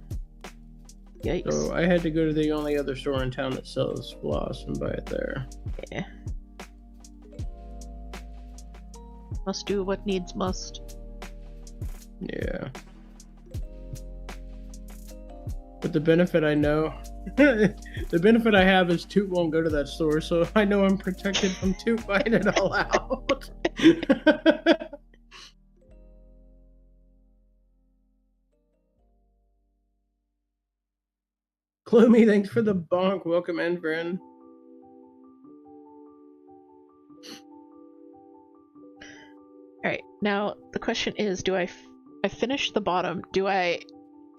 Yikes. So I had to go to the only other store in town that sells floss and buy it there. Yeah. Must do what needs must. Yeah. But the benefit I know, the benefit I have is Toot won't go to that store, so I know I'm protected from Toot buying it all out. Gloomy, thanks for the bonk. Welcome in, friend. Alright, now the question is, do I finish the bottom? Do I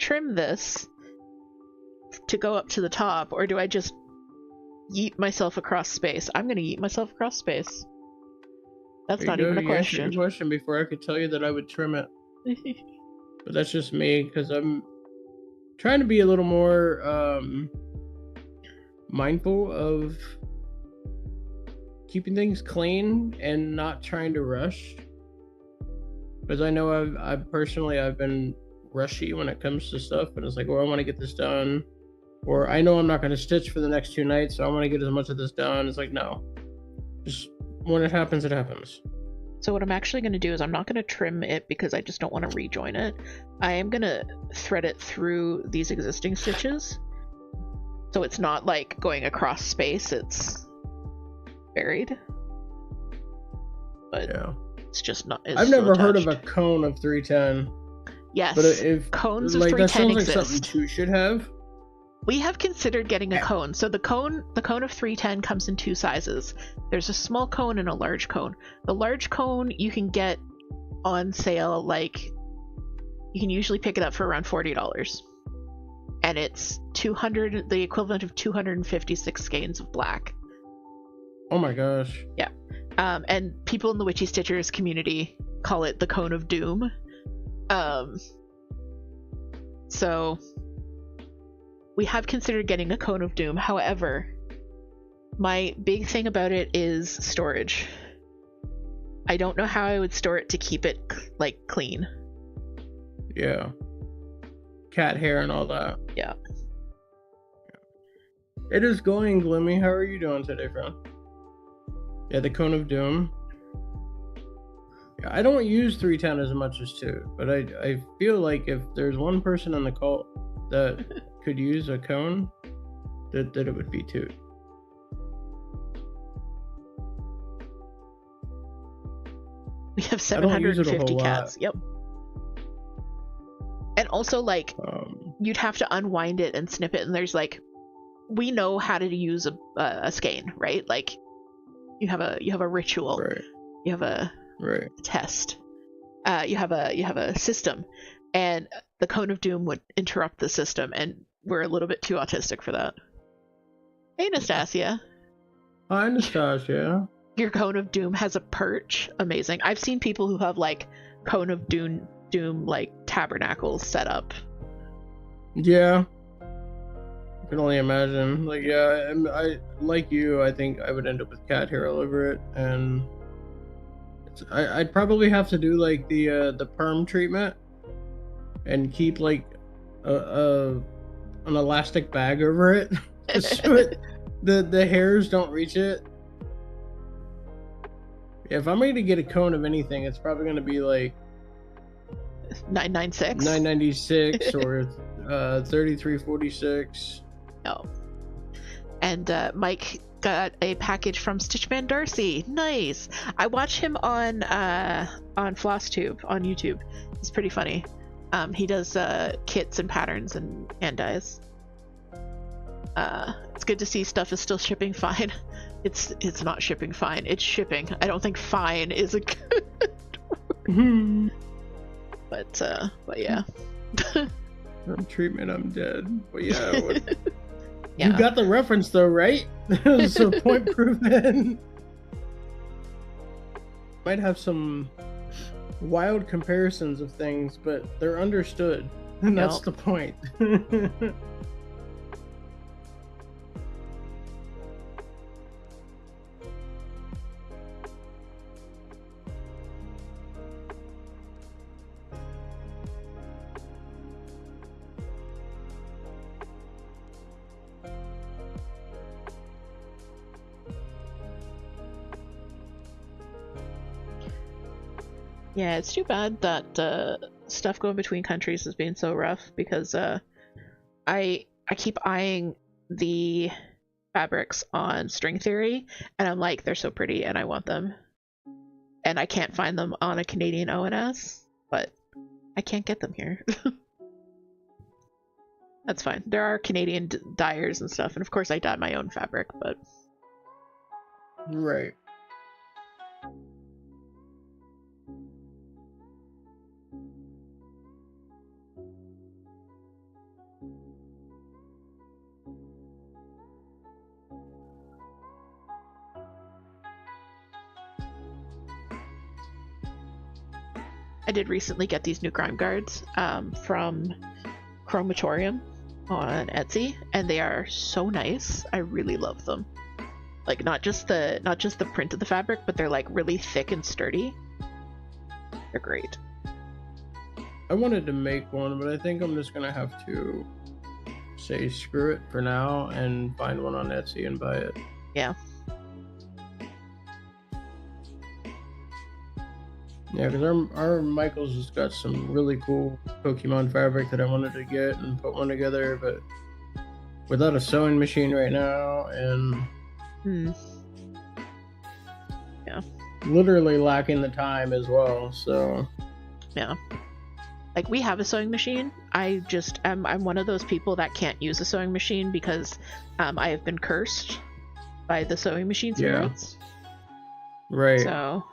trim this to go up to the top, or do I just yeet myself across space? I'm gonna yeet myself across space. That's not even a question. You answered your question before I could tell you that I would trim it. But that's just me, because I'm trying to be a little more mindful of keeping things clean and not trying to rush. Because I know I've personally been rushy when it comes to stuff, and it's like, well, I want to get this done, or I know I'm not going to stitch for the next 2 nights, so I want to get as much of this done. It's like, no, just when it happens, it happens. So what I'm actually going to do is I'm not going to trim it because I just don't want to rejoin it. I am going to thread it through these existing stitches, so it's not like going across space, it's buried. But yeah, it's just not. I've never heard of a cone of 310. Yes, but if cones of like 310 that sounds exist. like something Toot should have. We have considered getting a cone. So the cone of 310 comes in 2 sizes. There's a small cone and a large cone. The large cone you can get on sale, like you can usually pick it up for around $40, and it's the equivalent of 256 skeins of black. Oh my gosh. Yeah. And people in the Witchy Stitchers community call it the Cone of Doom. So we have considered getting a Cone of Doom. However, my big thing about it is storage. I don't know how I would store it to keep it like clean. Yeah. Cat hair and all that. Yeah. It is going, Gloomy. How are you doing today, friend? Yeah, the Cone of Doom. Yeah, I don't use 310 as much as Toot, but I feel like if there's one person in the cult that could use a cone, that it would be Toot. We have 750 cats. Yep. And also, like, you'd have to unwind it and snip it, and there's like, we know how to use a skein, right? Like, you have a ritual, right. You have a test, you have a system, and the Cone of Doom would interrupt the system, and we're a little bit too autistic for that. Hey, Nastasia. Hi, Nastasia. Your Cone of Doom has a perch. Amazing. I've seen people who have like Cone of Doom like tabernacles set up. Yeah. I can only imagine. Like, yeah, I like you. I think I would end up with cat hair all over it, and I'd probably have to do like the perm treatment, and keep like an elastic bag over it, so the hairs don't reach it. If I'm going to get a cone of anything, it's probably going to be like 996 or 3346. Oh. And Mike got a package from Stitchman Darcy. Nice. I watch him on FlossTube on YouTube. He's pretty funny. He does kits and patterns and hand dyes. It's good to see stuff is still shipping fine. It's not shipping fine. It's shipping. I don't think fine is a good word. But yeah. Treatment, I'm dead. But yeah, yeah. You got the reference though, right? So point proven. Might have some wild comparisons of things, but they're understood. And that's Yep. the point. Yeah, it's too bad that stuff going between countries has been so rough, because I keep eyeing the fabrics on String Theory, and I'm like, they're so pretty and I want them. And I can't find them on a Canadian ONS, but I can't get them here. That's fine. There are Canadian dyers and stuff, and of course I dye my own fabric, but... Right. I did recently get these new grime guards from Chromatorium on Etsy, and they are so nice. I really love them. Like, not just the print of the fabric, but they're like really thick and sturdy. They're great. I wanted to make one, but I think I'm just gonna have to say screw it for now and find one on Etsy and buy it. Yeah. Yeah, because our Michael's has got some really cool Pokemon fabric that I wanted to get and put one together, but without a sewing machine right now, and yeah, literally lacking the time as well. So yeah, like, we have a sewing machine. I'm one of those people that can't use a sewing machine because I have been cursed by the sewing machine spirits. Right. So.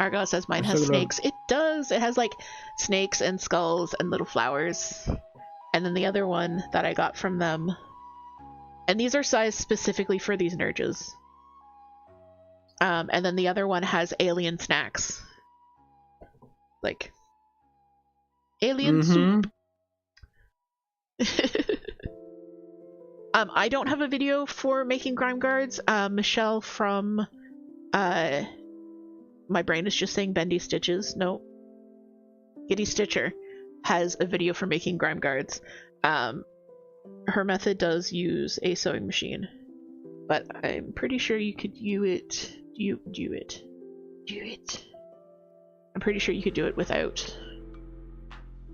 Argo says mine has snakes. It does. It has like snakes and skulls and little flowers. And then the other one that I got from them, and these are sized specifically for these Nerges. And then the other one has alien snacks. Like alien soup. I don't have a video for making grime guards. Michelle from my brain is just saying Bendy Stitches. No. Giddy Stitcher has a video for making grime guards. Her method does use a sewing machine, but I'm pretty sure you could do it. I'm pretty sure you could do it without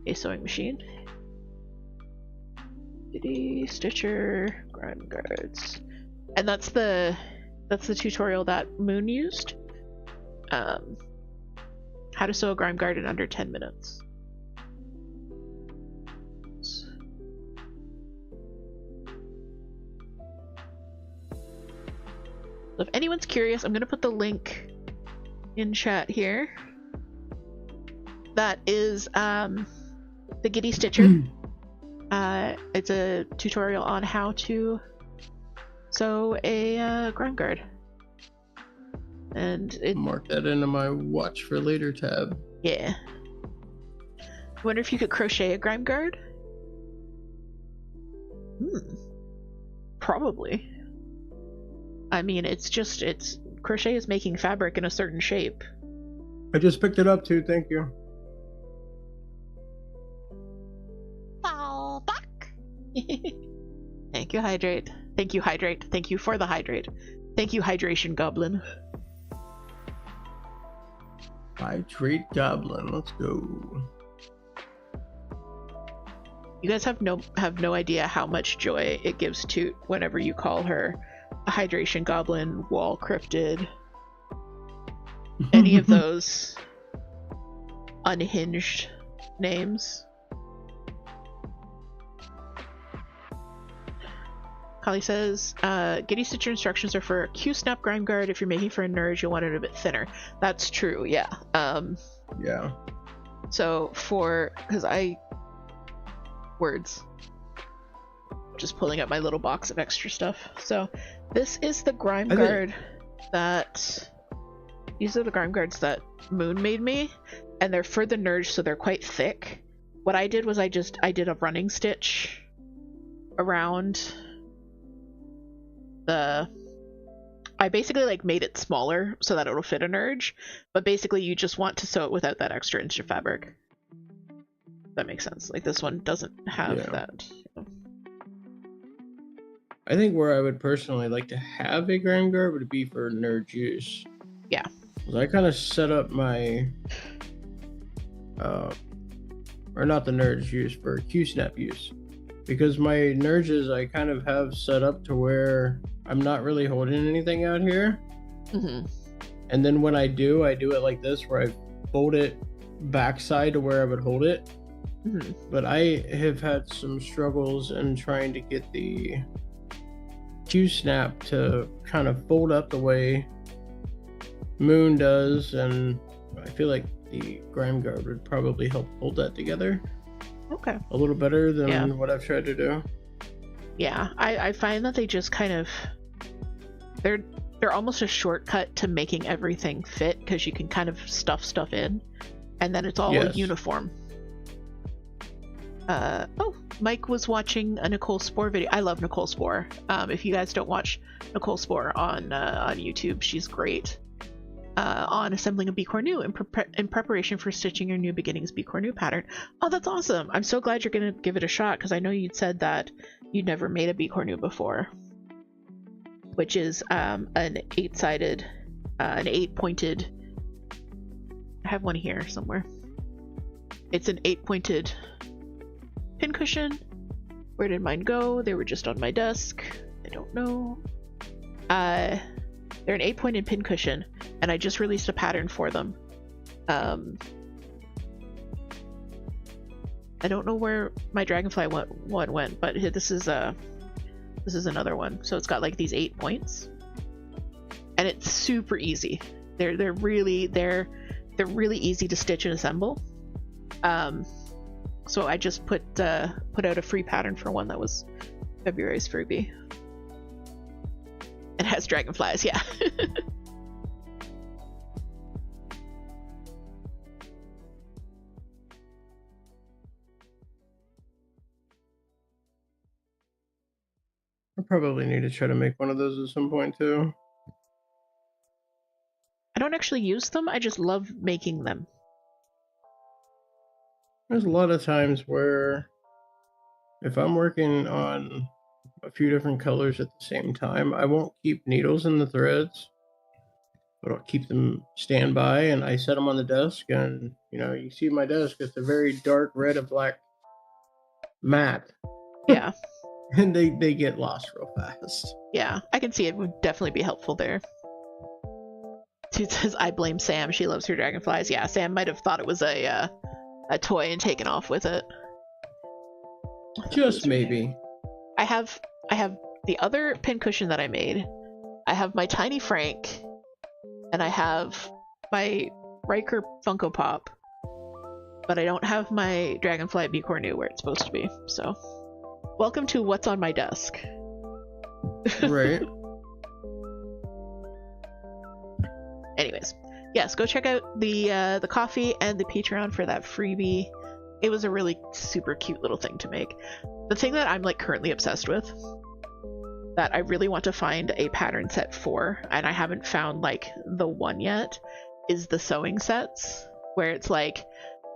a sewing machine. Giddy Stitcher grime guards, and that's the tutorial that Moon used. How to sew a grime guard in under 10 minutes. So if anyone's curious, I'm going to put the link in chat here. That is the Giddy Stitcher. It's a tutorial on how to sew a grime guard. And mark that into my watch for later tab. Yeah. I wonder if you could crochet a grime guard? Probably. I mean, crochet is making fabric in a certain shape. I just picked it up too, thank you. Fall back. Thank you, Hydrate. Thank you, Hydrate. Thank you for the Hydrate. Thank you, Hydration Goblin. Hydrate Goblin, let's go. You guys have no idea how much joy it gives Toot whenever you call her a Hydration Goblin, Wall Cryptid, any of those unhinged names. Kali says, Giddy Stitcher instructions are for a Q-snap grime guard. If you're making for a Nerge, you'll want it a bit thinner. That's true, yeah. Yeah. So words. Just pulling up my little box of extra stuff. So this is the grime guard that These are the grime guards that Moon made me, and they're for the nerds, so they're quite thick. What I did was I did a running stitch around I basically like made it smaller so that it'll fit a nerd, but basically you just want to sew it without that extra inch of fabric. That makes sense. Like this one doesn't have that. I think where I would personally like to have a grime guard would be for nerd use. Yeah. I kind of set up my, or not the nerds use, for Q-snap use. Because my nerds I kind of have set up to where I'm not really holding anything out here. Mm-hmm. And then when I do it like this, where I fold it backside to where I would hold it. Mm-hmm. But I have had some struggles in trying to get the Q-snap to kind of fold up the way Moon does, and I feel like the grime guard would probably help hold that together. Okay. A little better than what I've tried to do. Yeah, I find that they just kind of they're almost a shortcut to making everything fit, because you can kind of stuff stuff in, and then it's all uniform. Oh, Mike was watching a Nicole Spore video. I love Nicole Spore. If you guys don't watch Nicole Spore on YouTube, she's great. On assembling a bicornu in preparation for stitching your new beginnings bicornu pattern. Oh, that's awesome. I'm so glad you're gonna give it a shot, because I know you'd said that you'd never made a bicornu before, which is an 8-sided, an 8-pointed, I have one here somewhere. It's an 8-pointed pincushion. Where did mine go? They were just on my desk. I don't know. They're an 8-pointed pincushion, and I just released a pattern for them. I don't know where my dragonfly one went, but this is another one. So it's got like these 8 points, and it's super easy. They're really easy to stitch and assemble. So I just put out a free pattern for one that was February's freebie. It has dragonflies, yeah. I probably need to try to make one of those at some point too. I don't actually use them, I just love making them. There's a lot of times where if I'm working on a few different colors at the same time, I won't keep needles in the threads, but I'll keep them standby, and I set them on the desk, and you see my desk, it's a very dark red and black mat. Yeah. And they get lost real fast. Yeah, I can see it would definitely be helpful there. Toot says, I blame Sam, she loves her dragonflies. Yeah, Sam might have thought it was a toy and taken off with it. Just maybe. I have the other pincushion that I made. I have my Tiny Frank, and I have my Riker Funko Pop, but I don't have my Dragonfly bicornu where it's supposed to be. So, welcome to what's on my desk. Right. Anyways, yes, go check out the coffee and the Patreon for that freebie. It was a really super cute little thing to make. The thing that I'm like currently obsessed with, that I really want to find a pattern set for, and I haven't found like the one yet, is the sewing sets, where it's like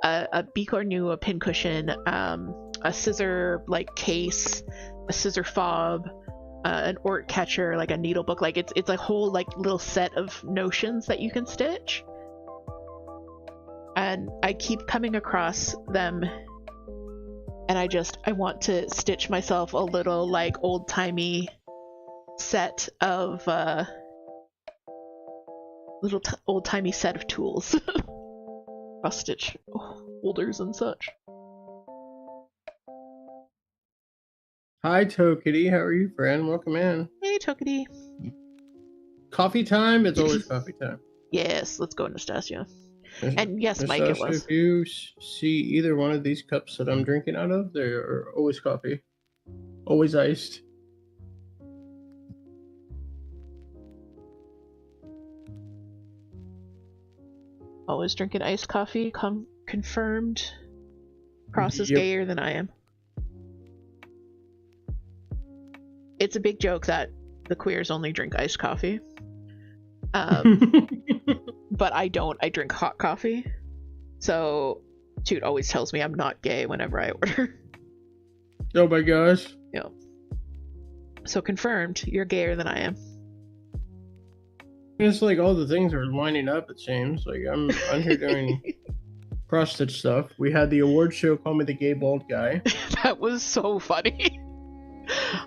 a bicornu, a pincushion, a scissor like case, a scissor fob, an ort catcher, like a needle book. Like it's a whole like little set of notions that you can stitch. And I keep coming across them, and I want to stitch myself a little like old-timey set of old-timey set of tools. Cross-stitch holders and such. Hi Tokity, how are you, friend? Welcome in. Hey Tokity. Coffee time? It's always coffee time. Yes, let's go, Nastasia. And yes, Mike, it was. If you see either one of these cups that I'm drinking out of, they are always coffee. Always iced. Always drinking iced coffee. Confirmed. Cross is Yep. gayer than I am. It's a big joke that the queers only drink iced coffee. But I don't. I drink hot coffee. So Toot always tells me I'm not gay whenever I order. Oh my gosh. Yeah. So confirmed, you're gayer than I am. It's like all the things are lining up, it seems. Like I'm here doing cross-stitch stuff. We had the award show Call Me the Gay Bald Guy. That was so funny.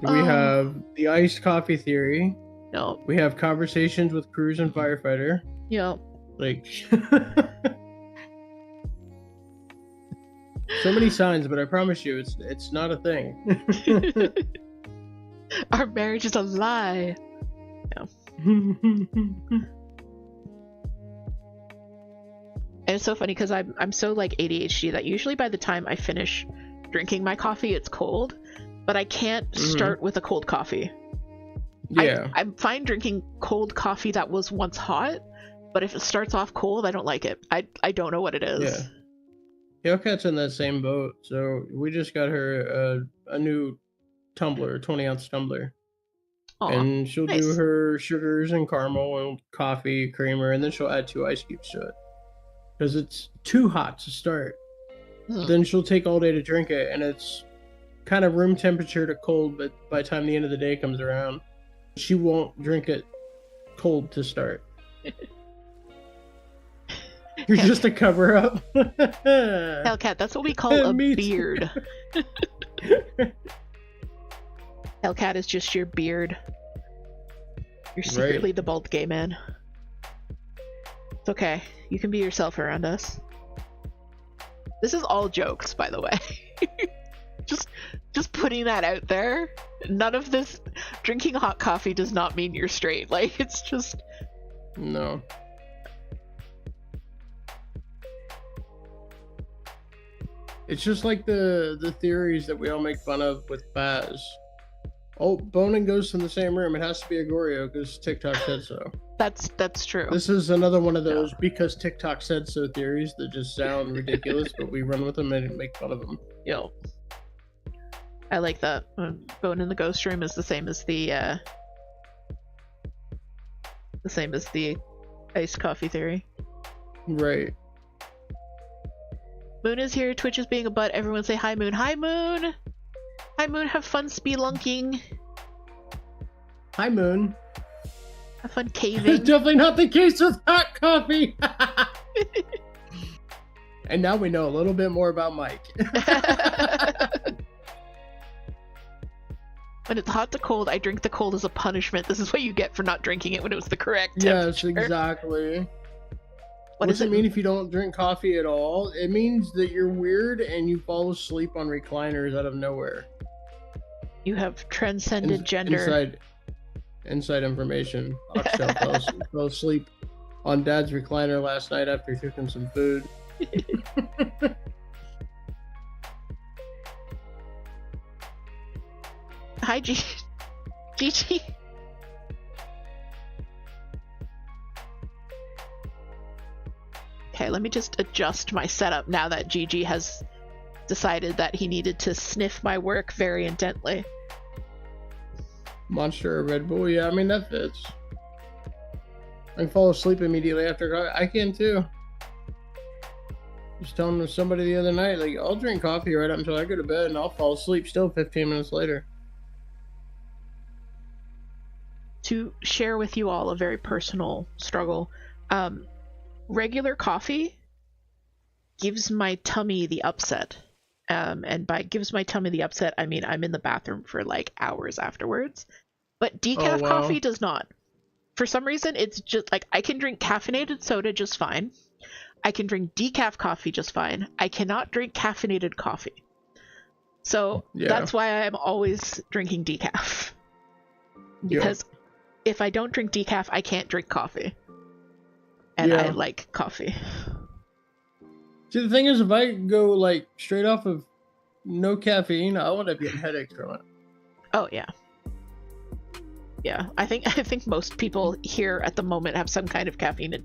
We have the iced coffee theory. No. We have conversations with crews and firefighter. Yeah. Like so many signs, but I promise you it's not a thing. Our marriage is a lie. And it's so funny because I'm so like ADHD that usually by the time I finish drinking my coffee, it's cold, but I can't start with a cold coffee. Yeah. I'm fine drinking cold coffee that was once hot, but if it starts off cold, I don't like it. I don't know what it is. Yeah. Hellcat's in that same boat, so we just got her a new tumbler, 20-ounce tumbler. Aw, and she'll nice. do her sugars and caramel and coffee, creamer, and then she'll add 2 ice cubes to it. Because it's too hot to start. Then she'll take all day to drink it, and it's kind of room temperature to cold, but by the time the end of the day comes around, she won't drink it cold to start. You're just a cover-up. Hellcat, that's what we call a Me too. beard. Hellcat is just your beard. You're secretly the bald gay man. It's okay. You can be yourself around us. This is all jokes, by the way. just putting that out there. None of this drinking hot coffee does not mean you're straight. Like, it's just... No. It's just like the theories that we all make fun of with Baz. Oh, bone and ghost in the same room. It has to be a Goryo because TikTok said so. That's true. This is another one of those because TikTok said so theories that just sound ridiculous, but we run with them and make fun of them. Yo. I like that. Bone in the ghost room is the same as the iced coffee theory. Right. Moon is here. Twitch is being a butt. Everyone say hi, Moon. Hi, Moon. Hi, Moon. Have fun spelunking. Hi, Moon. Have fun It's caving. definitely not the case with hot coffee. And now we know a little bit more about Mike. When it's hot to cold, I drink the cold as a punishment. This is what you get for not drinking it when it was the correct temperature. Yes, exactly. What does it mean if you don't drink coffee at all? It means that you're weird and you fall asleep on recliners out of nowhere. You have transcended gender. Inside information. Oxtail fell asleep on Dad's recliner last night after cooking some food. Hi, Gigi. Okay, let me just adjust my setup now that Gigi has decided that he needed to sniff my work very intently. Monster or Red Bull? Yeah, I mean, that fits. I can fall asleep immediately after coffee. I can too. Just telling somebody the other night, like, I'll drink coffee right up until I go to bed and I'll fall asleep still 15 minutes later. To share with you all a very personal struggle, regular coffee gives my tummy the upset. And by gives my tummy the upset, I mean I'm in the bathroom for like hours afterwards. But decaf coffee does not. For some reason, it's just like I can drink caffeinated soda just fine. I can drink decaf coffee just fine. I cannot drink caffeinated coffee. So that's why I'm always drinking decaf. Because if I don't drink decaf, I can't drink coffee. And I like coffee. See, the thing is, if I go like straight off of no caffeine, I'll end up getting headaches from it. Oh yeah. Yeah, I think most people here at the moment have some kind of caffeine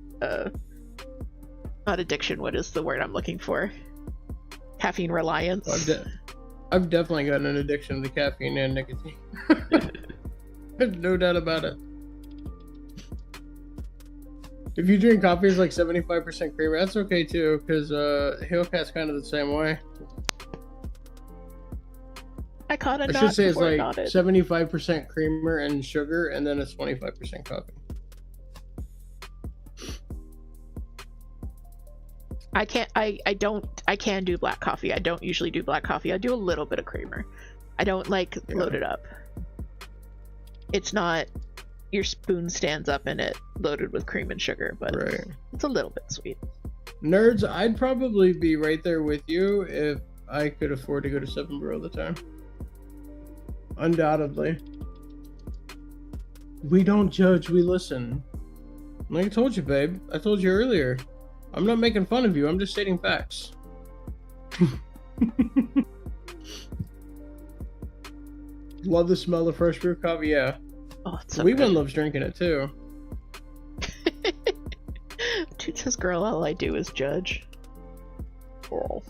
Not addiction, what is the word I'm looking for? Caffeine reliance. I've definitely got an addiction to caffeine and nicotine. There's no doubt about it. If you drink coffee it's like 75% creamer, that's okay too, because Hellcat's kind of the same way. I caught a I knot should say it's before I like got it. 75% creamer and sugar, and then it's 25% coffee. I can do black coffee. I don't usually do black coffee. I do a little bit of creamer. I don't load it up. It's not your spoon stands up in it loaded with cream and sugar, but Right. it's a little bit sweet. Nerds, I'd probably be right there with you if I could afford to go to 7 Brew all the time. Undoubtedly. We don't judge, we listen. Like I told you, babe. I told you earlier. I'm not making fun of you, I'm just stating facts. Love the smell of fresh brew coffee, yeah. Oh, it's so Weevan good. loves drinking it too. Toot says, girl, all I do is judge. Girl.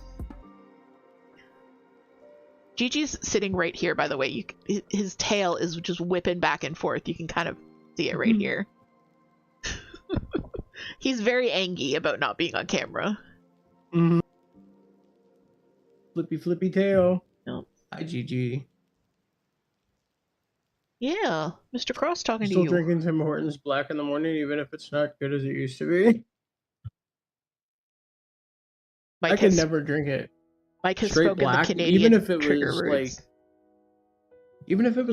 Gigi's sitting right here, by the way. His tail is just whipping back and forth. You can kind of see it right here. He's very angry about not being on camera. Mm-hmm. Flippy tail. Nope. Hi, Gigi. Yeah, Mr. Cross talking to Still you. drinking Tim Hortons black in the morning, even if it's not good as it used to be. Mike I could has, never drink it Mike has straight spoken black, the Canadian even if it trigger was words.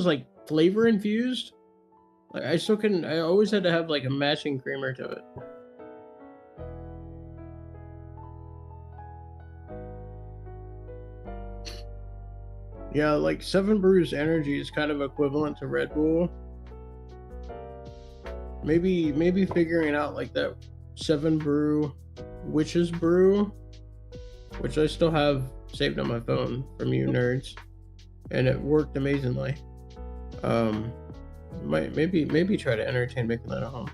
like flavor infused. Like I still couldn't. I always had to have like a matching creamer to it. Yeah, like 7 Brew's energy is kind of equivalent to Red Bull. Maybe figuring out like that 7 Brew Witch's Brew, which I still have saved on my phone from you nerds, and it worked amazingly. Maybe try to entertain making that at home.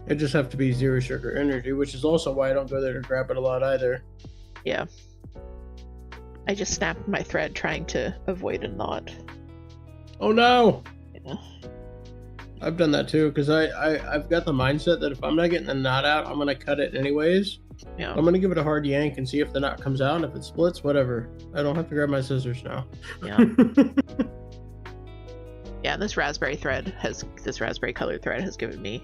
It just have to be 0 sugar energy, which is also why I don't go there to grab it a lot either. Yeah. I just snapped my thread trying to avoid a knot. Oh no! Yeah. I've done that too, because I've got the mindset that if I'm not getting the knot out, I'm gonna cut it anyways. Yeah. I'm gonna give it a hard yank and see if the knot comes out. If it splits, whatever. I don't have to grab my scissors now. Yeah. Yeah, this raspberry colored thread has given me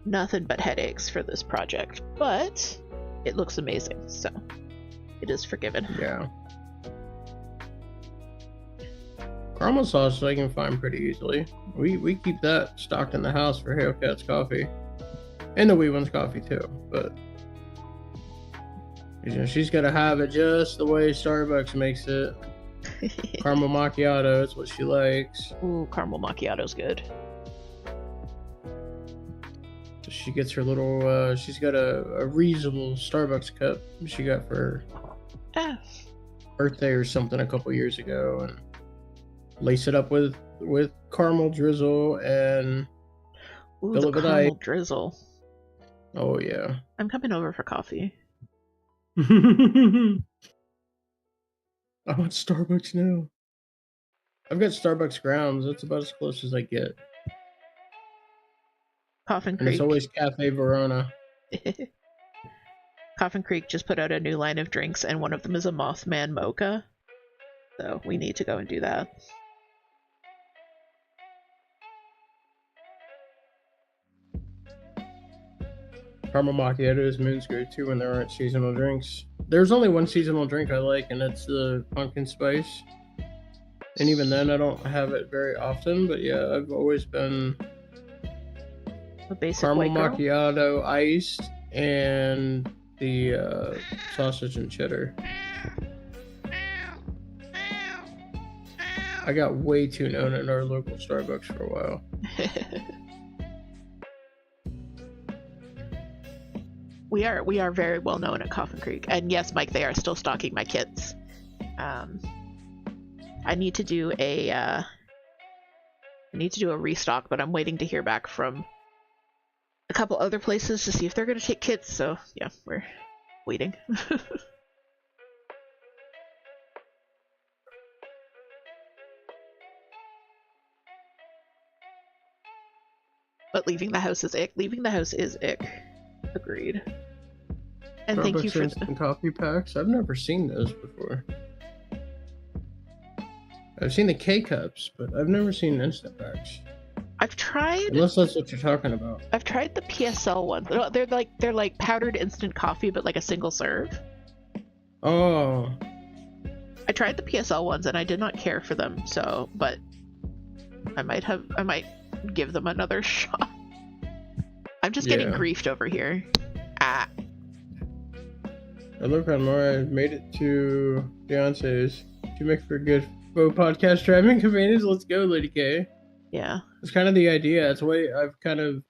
nothing but headaches for this project, but it looks amazing, so it is forgiven. Yeah. Caramel sauce I can find pretty easily. We keep that stocked in the house for Hellcat's coffee. And the wee one's coffee too, but you know, she's gotta have it just the way Starbucks makes it. Caramel macchiato is what she likes. Ooh, caramel macchiato's good. She gets her little she's got a reasonable Starbucks cup she got for her birthday or something a couple years ago, and lace it up with caramel drizzle and Ooh, fill the it with caramel ice. drizzle. Oh yeah. I'm coming over for coffee. I want Starbucks now. I've got Starbucks grounds. That's about as close as I get. Coffin And Creek. it's always Cafe Verona. Coffin Creek just put out a new line of drinks, and one of them is a Mothman mocha. So we need to go and do that. Caramel macchiatos, moon's good too when there aren't seasonal drinks. There's only one seasonal drink I like, and it's the pumpkin spice. And even then, I don't have it very often. But yeah, I've always been A basic caramel white girl. macchiato iced and the sausage and cheddar. I got way too known at our local Starbucks for a while. We are very well known at Coffin Creek, and yes, Mike, they are still stocking my kits. I need to do a restock, but I'm waiting to hear back from a couple other places to see if they're going to take kits, so yeah, we're waiting. But leaving the house is ick. Leaving the house is ick. Agreed. And thank you for instant coffee packs. I've never seen those before. I've seen the K-cups, but I've never seen instant packs. I've tried. Unless that's what you're talking about. I've tried the PSL ones. They're like powdered instant coffee, but like a single serve. Oh. I tried the PSL ones and I did not care for them. So, but I might give them another shot. I'm just getting griefed over here. Ah. I look on more. I made it to Beyonce's. You make for a good faux podcast driving companions. Let's go, Lady K. Yeah. It's kind of the idea. That's why I've kind of,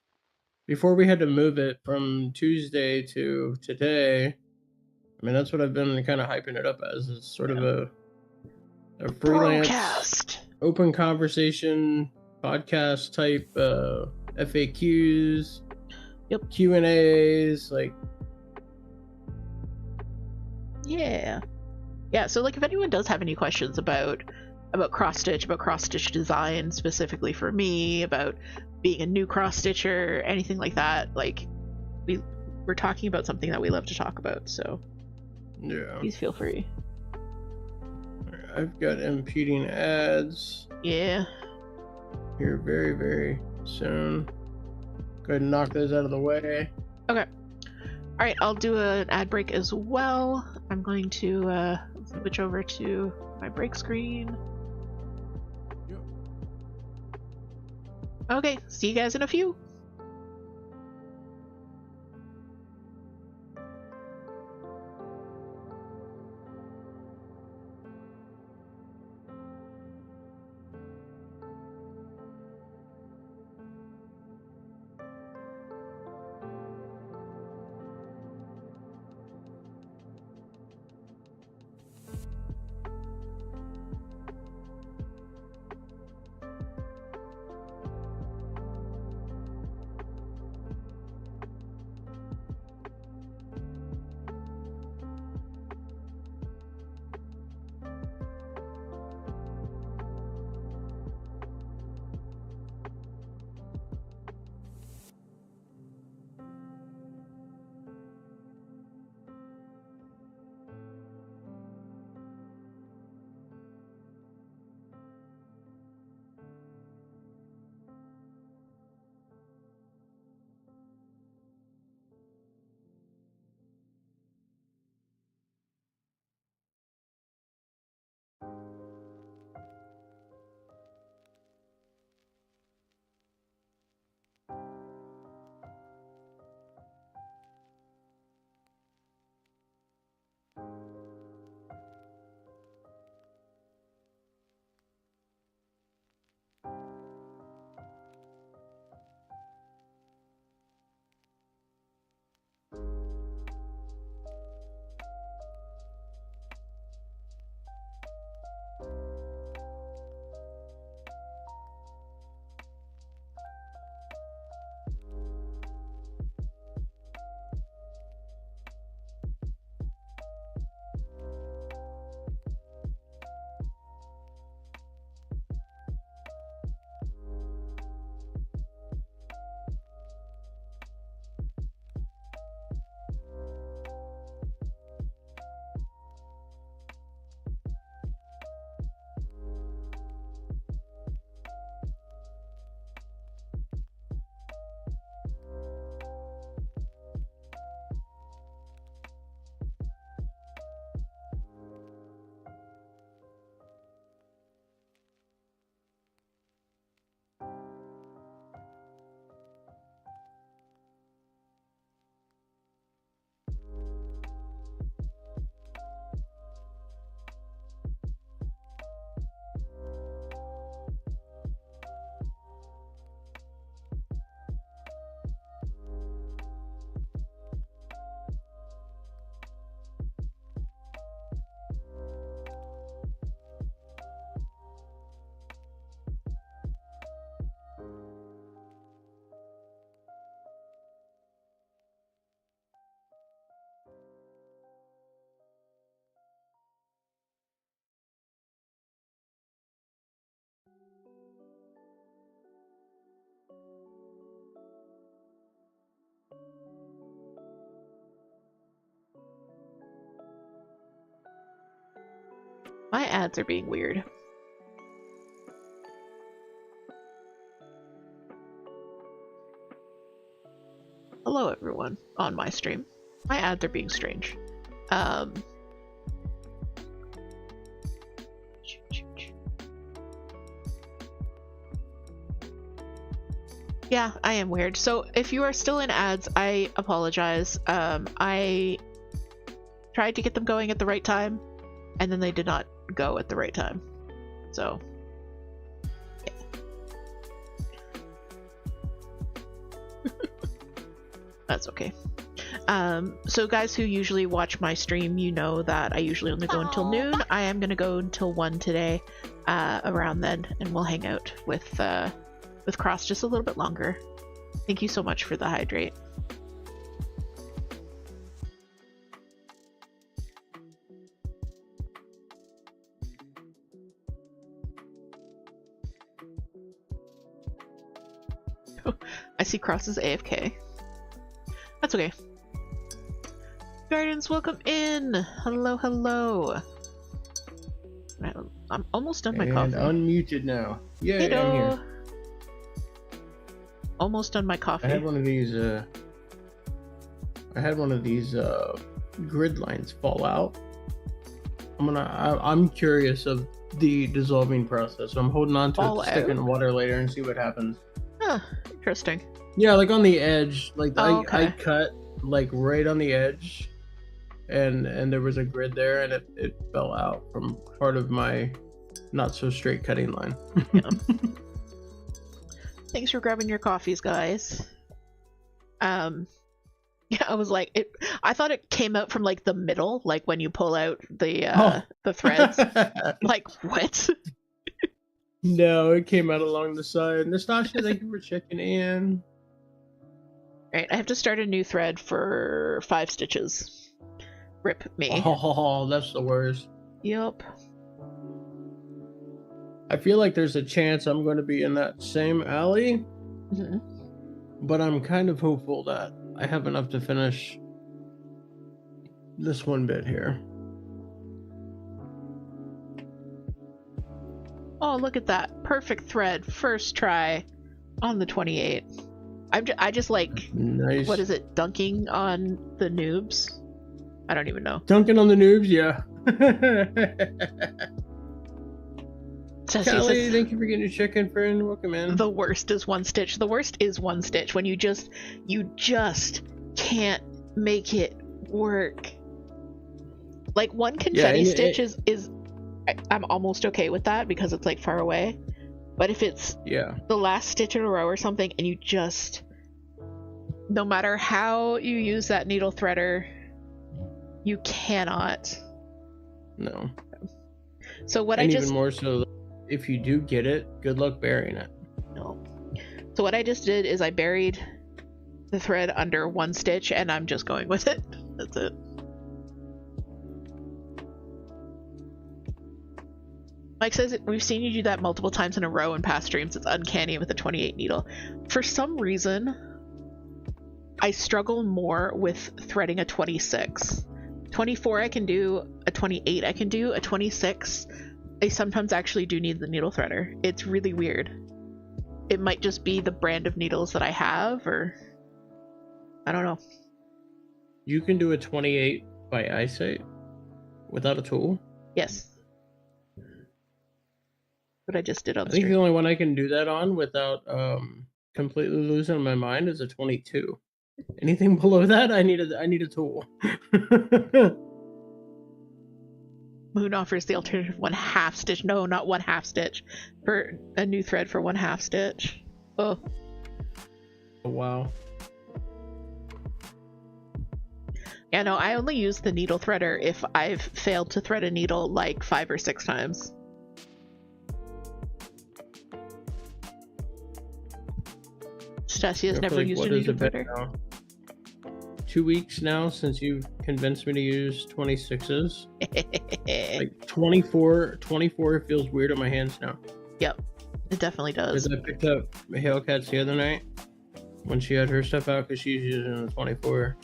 before we had to move it from Tuesday to today, I mean, that's what I've been kind of hyping it up as. It's sort of a freelance, broadcast, open conversation, podcast type FAQs, Q&As, like. Yeah. So like if anyone does have any questions about cross-stitch design specifically for me, about being a new cross-stitcher, anything like that, like we're talking about something that we love to talk about, so yeah, please feel free. I've got impeding ads. Yeah. Here very, very soon. Go ahead and knock those out of the way. Okay. All right, I'll do an ad break as well. I'm going to switch over to my break screen. Yep. Okay, see you guys in a few. My ads are being weird. Hello everyone on my stream. My ads are being strange. Yeah, I am weird. So if you are still in ads, I apologize. I tried to get them going at the right time, and then they did not go at the right time. So, yeah. That's okay. So guys who usually watch my stream, you know that I usually only go until noon. I am going to go until 1 today, around then, and we'll hang out with Cross just a little bit longer. Thank you so much for the hydrate. I see Cross's AFK. That's okay. Gardens, welcome in. Hello, hello. I'm almost done my coffee. And unmuted now. Yeah, Hey-do. I'm here. Almost done my coffee. I had one of these. Grid lines fall out. I'm curious of the dissolving process. So I'm holding on to it to stick it in water later and see what happens. Huh, interesting. Yeah, like on the edge. Like okay. I cut like right on the edge, and there was a grid there, and it fell out from part of my not so straight cutting line. Yeah. Thanks for grabbing your coffees, guys. Yeah, I was like, I thought it came out from like the middle, like when you pull out the threads. Like, what? No, it came out along the side. Nastasha, thank you for checking in. Right, I have to start a new thread for 5 stitches. Rip me. Oh, that's the worst. Yup. I feel like there's a chance I'm going to be in that same alley, but I'm kind of hopeful that I have enough to finish this one bit here. Oh, look at that. Perfect thread. First try on the 28. I just like, nice. What is it, dunking on the noobs? I don't even know. Dunking on the noobs, yeah. Kelly, thank you for getting your chicken, friend. Welcome in. The worst is one stitch. The worst is one stitch when you just can't make it work. Like one confetti stitch is I'm almost okay with that because it's like far away. But if it's the last stitch in a row or something and you just, no matter how you use that needle threader, you cannot. No. So what and even more so, if you do get it, good luck burying it. No. So what I just did is I buried the thread under one stitch and I'm just going with it. That's it. Mike says we've seen you do that multiple times in a row in past streams. It's uncanny with a 28 needle. For some reason, I struggle more with threading a 26. 24 I can do, a 28 I can do, a 26 I sometimes actually do need the needle threader. It's really weird. It might just be the brand of needles that I have, or I don't know. You can do a 28 by eyesight without a tool? Yes. What I just did on the stream. I think stream. the only one I can do that on without completely losing my mind is a 22. Anything below that, I need a tool. Moon offers the alternative 1/2 stitch. No, not 1/2 stitch. For a new thread for 1/2 stitch. Oh. Oh, wow. Yeah, no, I only use the needle threader if I've failed to thread a needle like 5 or 6 times. Stassi has never used a needle threader. 2 weeks now since you've convinced me to use 26s. Like 24 feels weird on my hands now. Yep, it definitely does. Because I picked up Hellcats the other night when she had her stuff out because she's using a 24.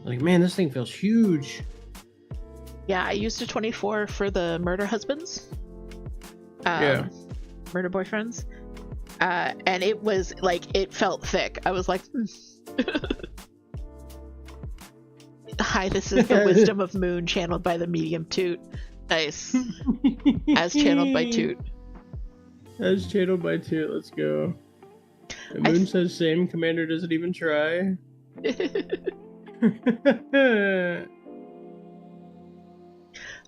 Like, man, this thing feels huge. Yeah, I used a 24 for the murder husbands. Yeah. Murder boyfriends. And it was like, it felt thick. I was like, Hi, this is the wisdom of Moon channeled by the medium Toot. Nice. As channeled by Toot. As channeled by Toot, let's go. The Moon says same, Commander doesn't even try.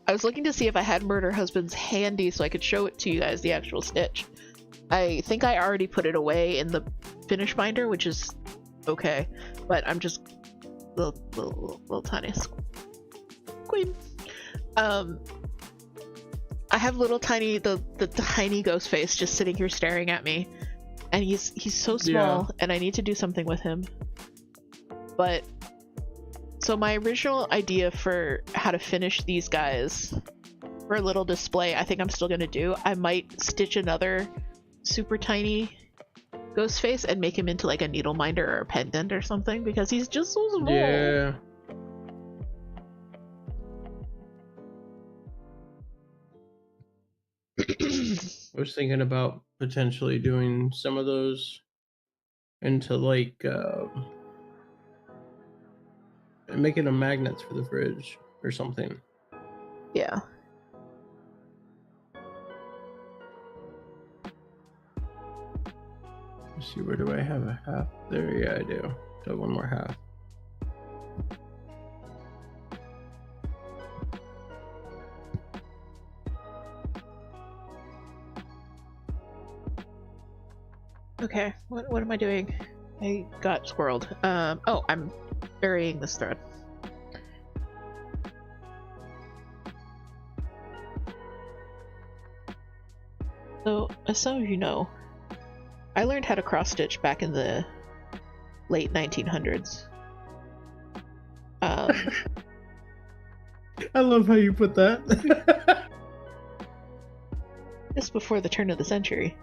I was looking to see if I had Murder Husbands handy so I could show it to you guys, the actual stitch. I think I already put it away in the finish binder, which is okay, but I'm just little tiny queen. I have little tiny the tiny ghost face just sitting here staring at me, and he's so small, and I need to do something with him. But so my original idea for how to finish these guys for a little display, I think I'm still gonna do. I might stitch another super tiny ghost face and make him into like a needle minder or a pendant or something, because he's just so small. Yeah. I was thinking about potentially doing some of those into like making them magnets for the fridge or something. Yeah. Let's see, where do I have a half? There, yeah, I do. So one more half. Okay, what am I doing? I got squirreled. Oh, I'm burying this thread. So, as some of you know, I learned how to cross stitch back in the late 1900s. I love how you put that. Just before the turn of the century.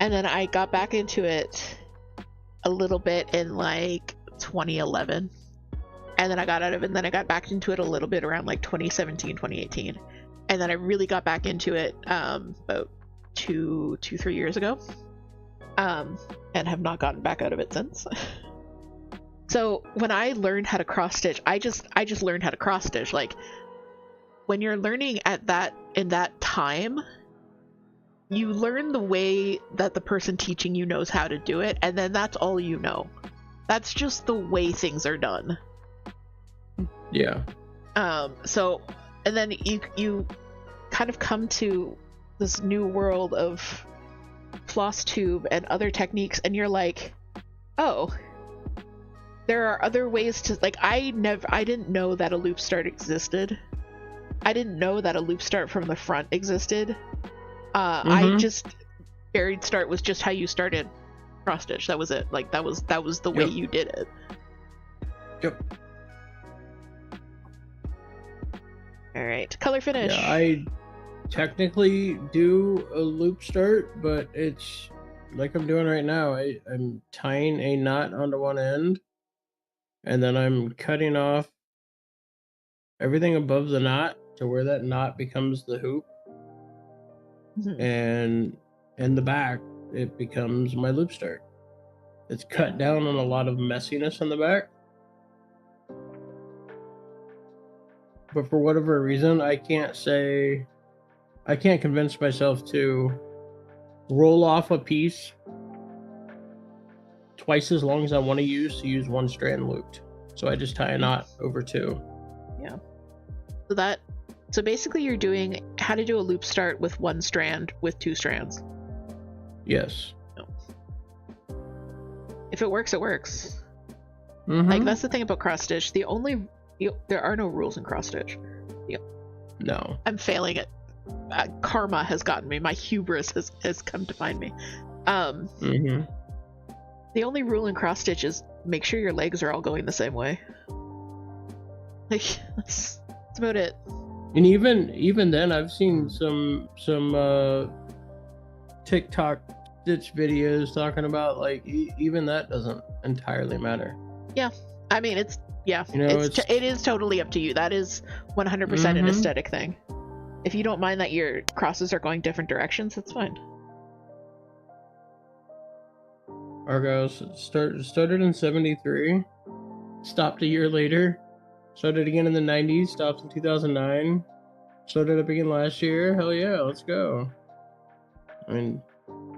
And then I got back into it a little bit in like 2011. And then I got out of it, and then I got back into it a little bit around like 2017, 2018. And then I really got back into it about 3 years ago. And have not gotten back out of it since. So when I learned how to cross stitch, I just learned how to cross stitch. Like, when you're learning in that time, you learn the way that the person teaching you knows how to do it, and then that's all you know. That's just the way things are done. Yeah. So, and then you kind of come to this new world of floss tube and other techniques, and you're like, oh, there are other ways to, like, I didn't know that a loop start existed. I didn't know that a loop start from the front existed. I just buried start was just how you started cross stitch. That was it. Like, that was the way you did it. Yep. All right, color finish. Yeah, I technically do a loop start, but it's like I'm doing right now. I'm tying a knot onto one end, and then I'm cutting off everything above the knot to where that knot becomes the hoop. And in the back, it becomes my loop start. It's cut down on a lot of messiness in the back. But for whatever reason, I can't convince myself to roll off a piece twice as long as I want to use one strand looped. So I just tie a knot over two. Yeah. So basically you're doing how to do a loop start with one strand with two strands. Yes. No. If it works, it works. Like, that's the thing about cross stitch. There are no rules in cross stitch. No. I'm failing it. Karma has gotten me. My hubris has come to find me. The only rule in cross stitch is make sure your legs are all going the same way. Like, that's about it. And even then, I've seen some TikTok stitch videos talking about, like, even that doesn't entirely matter. Yeah, I mean, it's You know, it is totally up to you. That is 100% an aesthetic thing. If you don't mind that your crosses are going different directions, that's fine. Argyle's started in 73, stopped a year later, started again in the 90s, stopped in 2009, started up again last year. Hell yeah, let's go. I mean,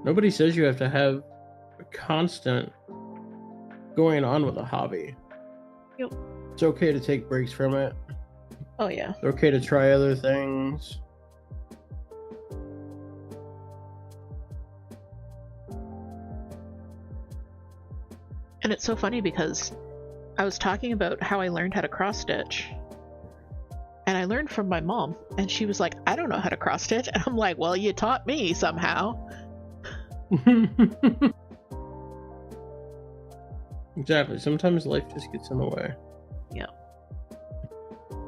nobody says you have to have a constant going on with a hobby. Yep. It's okay to take breaks from it. Oh yeah. It's okay to try other things. And it's so funny because I was talking about how I learned how to cross stitch. And I learned from my mom, and she was like, I don't know how to cross stitch. And I'm like, well, you taught me somehow. Exactly. Sometimes life just gets in the way. Yeah.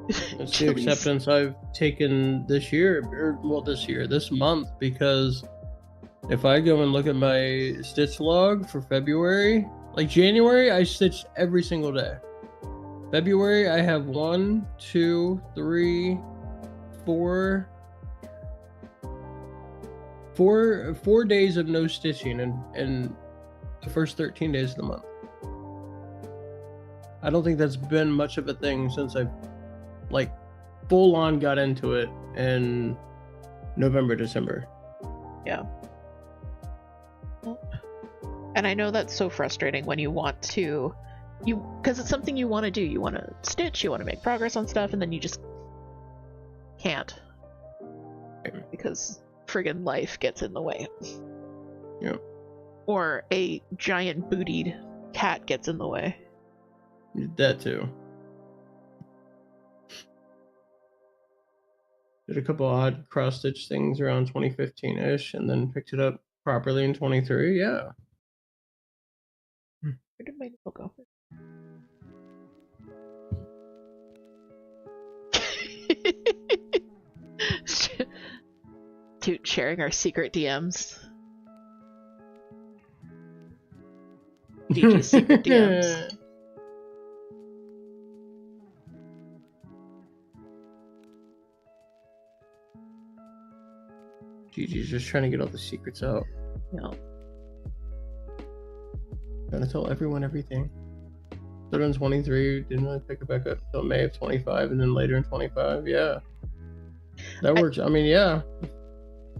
It's the acceptance I've taken this month, because if I go and look at my stitch log for February, like January, I stitched every single day. February, I have 1, 2, 3, 4 days of no stitching in the first 13 days of the month. I don't think that's been much of a thing since I've like full on got into it in November, December. Yeah. And I know that's so frustrating when you want to, because it's something you want to do. You want to stitch, you want to make progress on stuff, and then you just can't. Because friggin' life gets in the way. Yeah. Or a giant bootied cat gets in the way. That too. Did a couple odd cross-stitch things around 2015-ish, and then picked it up properly in 23. Yeah. Where did my nipple go? Toot sharing our secret DMs. Gigi's secret DMs. Gigi's just trying to get all the secrets out. No. Gotta tell everyone everything. Started in 23, didn't really pick it back up until May of 25, and then later in 25. Yeah. That works. I mean, yeah.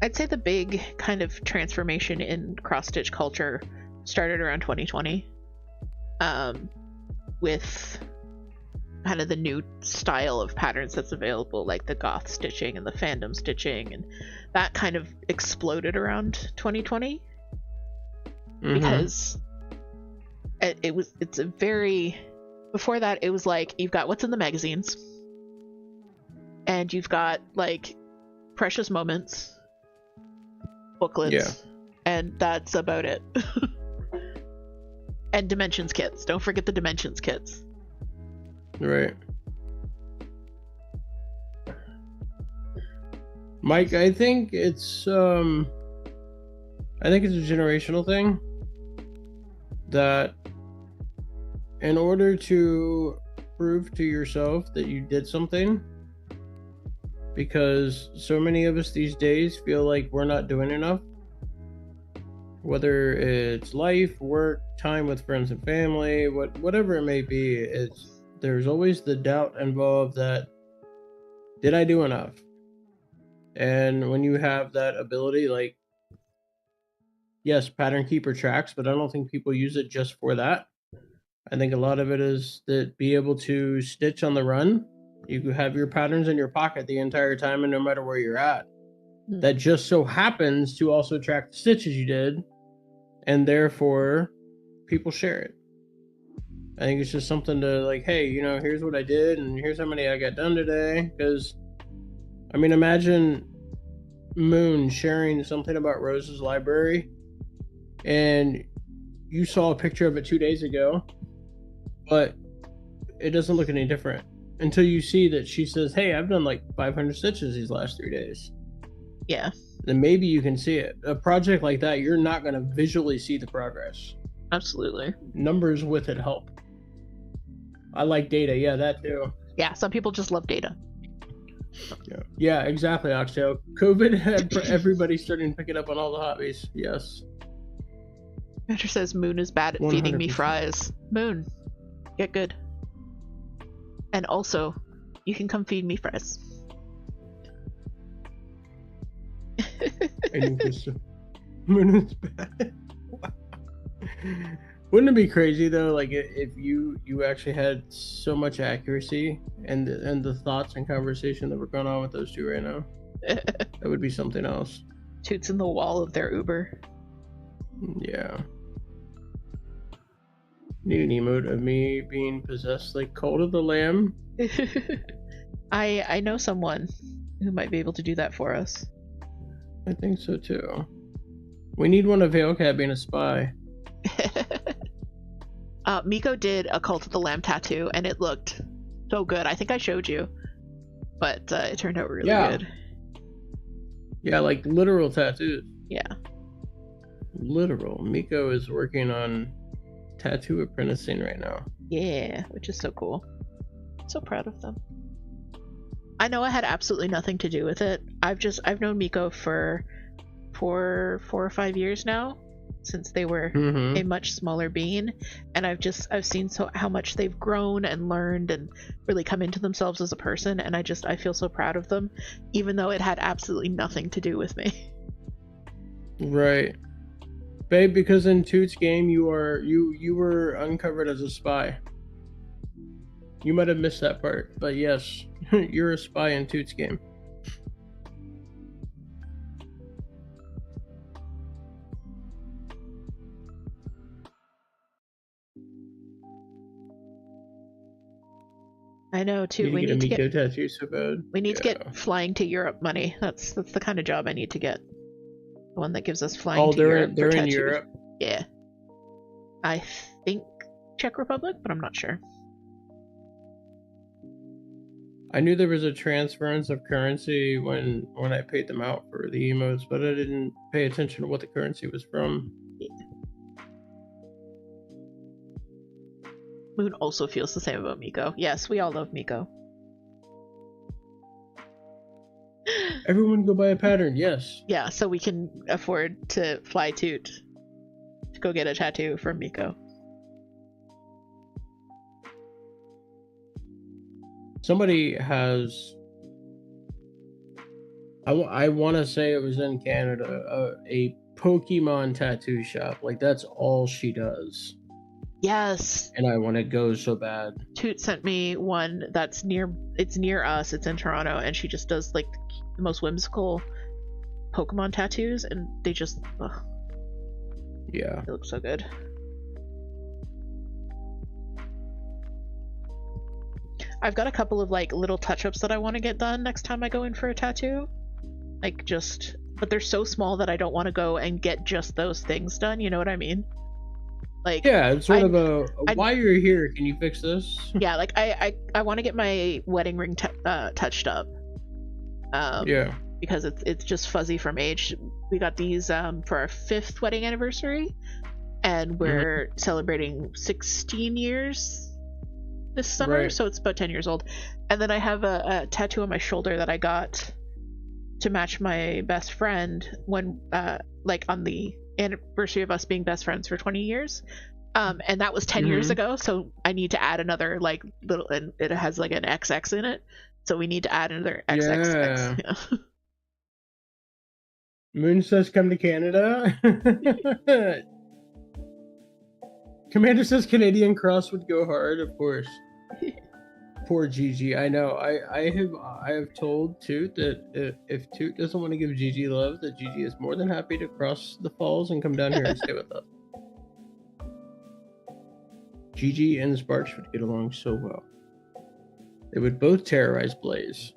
I'd say the big kind of transformation in cross-stitch culture started around 2020. With kind of the new style of patterns that's available, like the goth stitching and the fandom stitching, and that kind of exploded around 2020. Because it's a very, before that it was like you've got what's in the magazines, and you've got like precious moments booklets, and that's about it. And dimensions kits, don't forget the dimensions kits. Right. Mike, I think it's a generational thing, that in order to prove to yourself that you did something, because so many of us these days feel like we're not doing enough, whether it's life, work, time with friends and family, whatever it may be, there's always the doubt involved that, did I do enough? And when you have that ability, like, yes, Pattern Keeper tracks, but I don't think people use it just for that. I think a lot of it is that be able to stitch on the run. You can have your patterns in your pocket the entire time, and no matter where you're at. That just so happens to also track the stitches you did, and therefore people share it. I think it's just something to like, hey, you know, here's what I did, and here's how many I got done today. Because, I mean, imagine Moon sharing something about Rose's library, and you saw a picture of it 2 days ago, but it doesn't look any different until you see that she says, hey, I've done like 500 stitches these last 3 days. Yeah. Then maybe you can see it. A project like that, you're not going to visually see the progress. Absolutely. Numbers with it help. I like data. Yeah, that too. Yeah, some people just love data. Yeah, exactly, Oxtail. COVID had everybody starting picking up on all the hobbies. Yes. Andrew says Moon is bad at feeding me 100%. fries. Moon, get good. And also, you can come feed me fries. Moon is bad. Wouldn't it be crazy though, like if you actually had so much accuracy and the thoughts and conversation that were going on with those two right now? That would be something else. Toots in the wall of their Uber. Yeah. Need an emote of me being possessed like Cult of the Lamb. I know someone who might be able to do that for us. I think so too. We need one of Halecat being a spy. Miko did a Cult of the Lamb tattoo, and it looked so good. I think I showed you, but it turned out really good. Yeah, like literal tattoos. Yeah. Literal. Miko is working on tattoo apprenticing right now. Yeah, which is so cool. So proud of them. I know I had absolutely nothing to do with it. I've known Miko for 4 or 5 years now, since they were a much smaller bean, and I've seen how much they've grown and learned and really come into themselves as a person, and I feel so proud of them, even though it had absolutely nothing to do with me. Right. Babe, because in Toot's game you were uncovered as a spy. You might have missed that part, but yes, you're a spy in Toot's game. I know too. We need to get a Miko tattoo so bad. We need to get flying to Europe money. That's the kind of job I need to get. The one that gives us flying to Europe. They're in Europe. Yeah. I think Czech Republic, but I'm not sure. I knew there was a transference of currency when I paid them out for the emotes, but I didn't pay attention to what the currency was from. Yeah. Moon also feels the same about Miko. Yes, we all love Miko. Everyone go buy a pattern, yes. Yeah, so we can afford to fly Toot to go get a tattoo from Miko. Somebody has... I want to say it was in Canada, a Pokemon tattoo shop. Like, that's all she does. Yes. And I want to go so bad. Toot sent me one that's near us. It's in Toronto, and she just does like the most whimsical Pokemon tattoos, and they just yeah, they look so good. I've got a couple of like little touch-ups that I want to get done next time I go in for a tattoo. Like but they're so small that I don't want to go and get just those things done. You know what I mean? Like, yeah, it's sort of while you're here, can you fix this? Yeah, like I want to get my wedding ring touched up. Yeah. Because it's just fuzzy from age. We got these for our 5th wedding anniversary, and we're celebrating 16 years this summer, right. So it's about 10 years old. And then I have a tattoo on my shoulder that I got to match my best friend when like on the anniversary of us being best friends for 20 years, and that was 10 years ago, so I need to add another like little, and it has like an XX in it, so we need to add another XXX. Yeah. Moon says come to Canada. Commander says Canadian Cross would go hard, of course. Poor Gigi. I know. I have told Toot that if Toot doesn't want to give Gigi love, that Gigi is more than happy to cross the falls and come down here and stay with us. Gigi and Sparks would get along so well. They would both terrorize Blaze.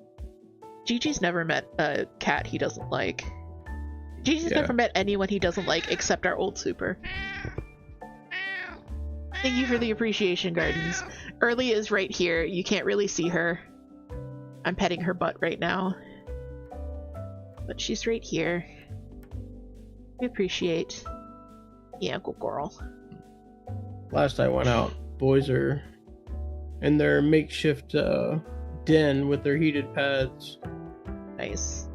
Gigi's never met a cat he doesn't like. Gigi's never met anyone he doesn't like except our old super. Thank you for the appreciation, Gardens. Early is right here. You can't really see her. I'm petting her butt right now. But she's right here. We appreciate. Yeah, good girl. Last I went out, boys are in their makeshift den with their heated pads. Nice.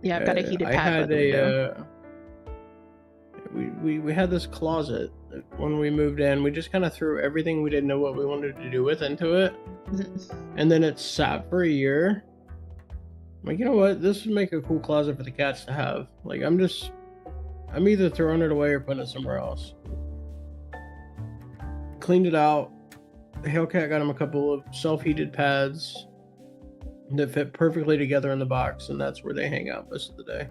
Yeah, I've got a heated pad by the window. We had this closet when we moved in. We just kind of threw everything we didn't know what we wanted to do with into it. And then it sat for a year. I'm like, you know what? This would make a cool closet for the cats to have. Like, I'm either throwing it away or putting it somewhere else. Cleaned it out. The Hellcat got him a couple of self-heated pads that fit perfectly together in the box, and that's where they hang out most of the day.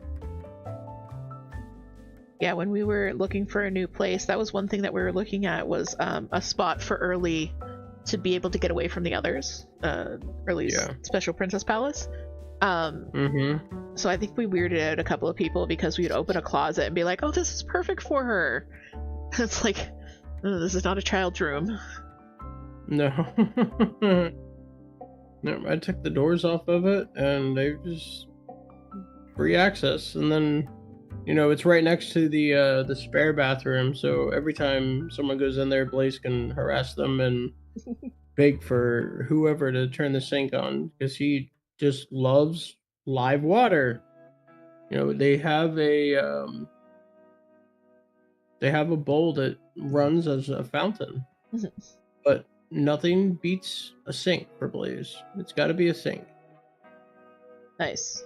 Yeah, when we were looking for a new place, that was one thing that we were looking at was a spot for Early to be able to get away from the others. Early's Special Princess Palace. So I think we weirded out a couple of people because we would open a closet and be like, oh, this is perfect for her. It's like, oh, this is not a child's room. No. No, I took the doors off of it and they just free access. And then, you know, it's right next to the spare bathroom, so every time someone goes in there, Blaze can harass them and beg for whoever to turn the sink on because he just loves live water. You know, they have a bowl that runs as a fountain, but nothing beats a sink for Blaze. It's got to be a sink. Nice.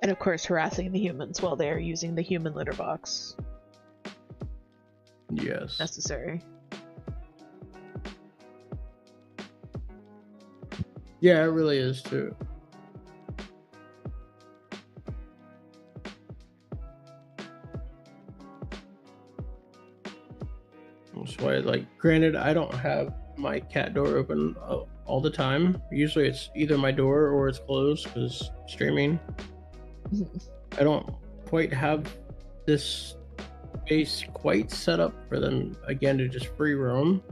And of course, harassing the humans while they're using the human litter box. Yes. Necessary. Yeah, it really is too. That's why, like, granted, I don't have my cat door open all the time. Usually it's either my door or it's closed because streaming. I don't quite have this space quite set up for them, again, to just free roam.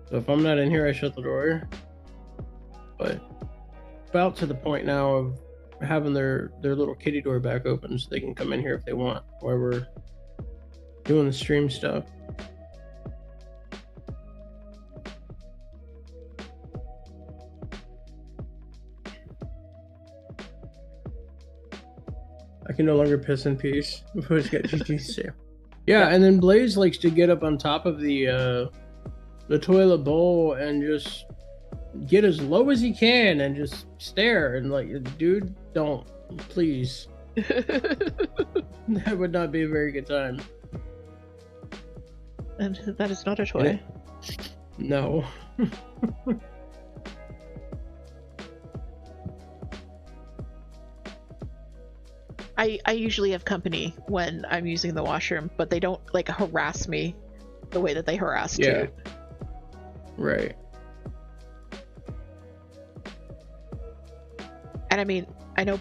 So if I'm not in here, I shut the door. But about to the point now of having their little kitty door back open so they can come in here if they want while we're doing the stream stuff. I can no longer piss in peace. Always got GG's too. Yeah, and then Blaze likes to get up on top of the toilet bowl and just get as low as he can and just stare and like, dude, don't, please. That would not be a very good time. And that is not a toy. No. I usually have company when I'm using the washroom, but they don't like harass me the way that they harass Toot. Right. And I mean, I know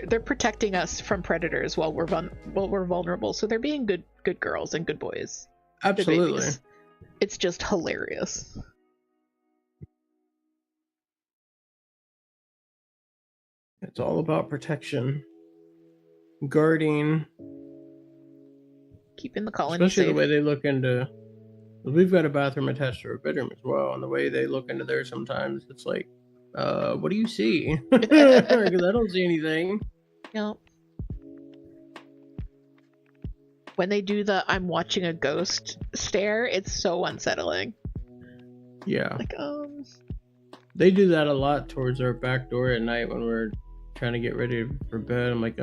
they're protecting us from predators while we're vulnerable, so they're being good girls and good boys. Absolutely. It's just hilarious. It's all about protection, guarding, keeping the colony especially safe. the way they look into. We've got a bathroom attached to our bedroom as well, and the way they look into there sometimes, it's like, what do you see? Because I don't see anything. Yep. When they do the "I'm watching a ghost" stare, it's so unsettling. Yeah. Like, They do that a lot towards our back door at night when we're trying to get ready for bed. I'm like,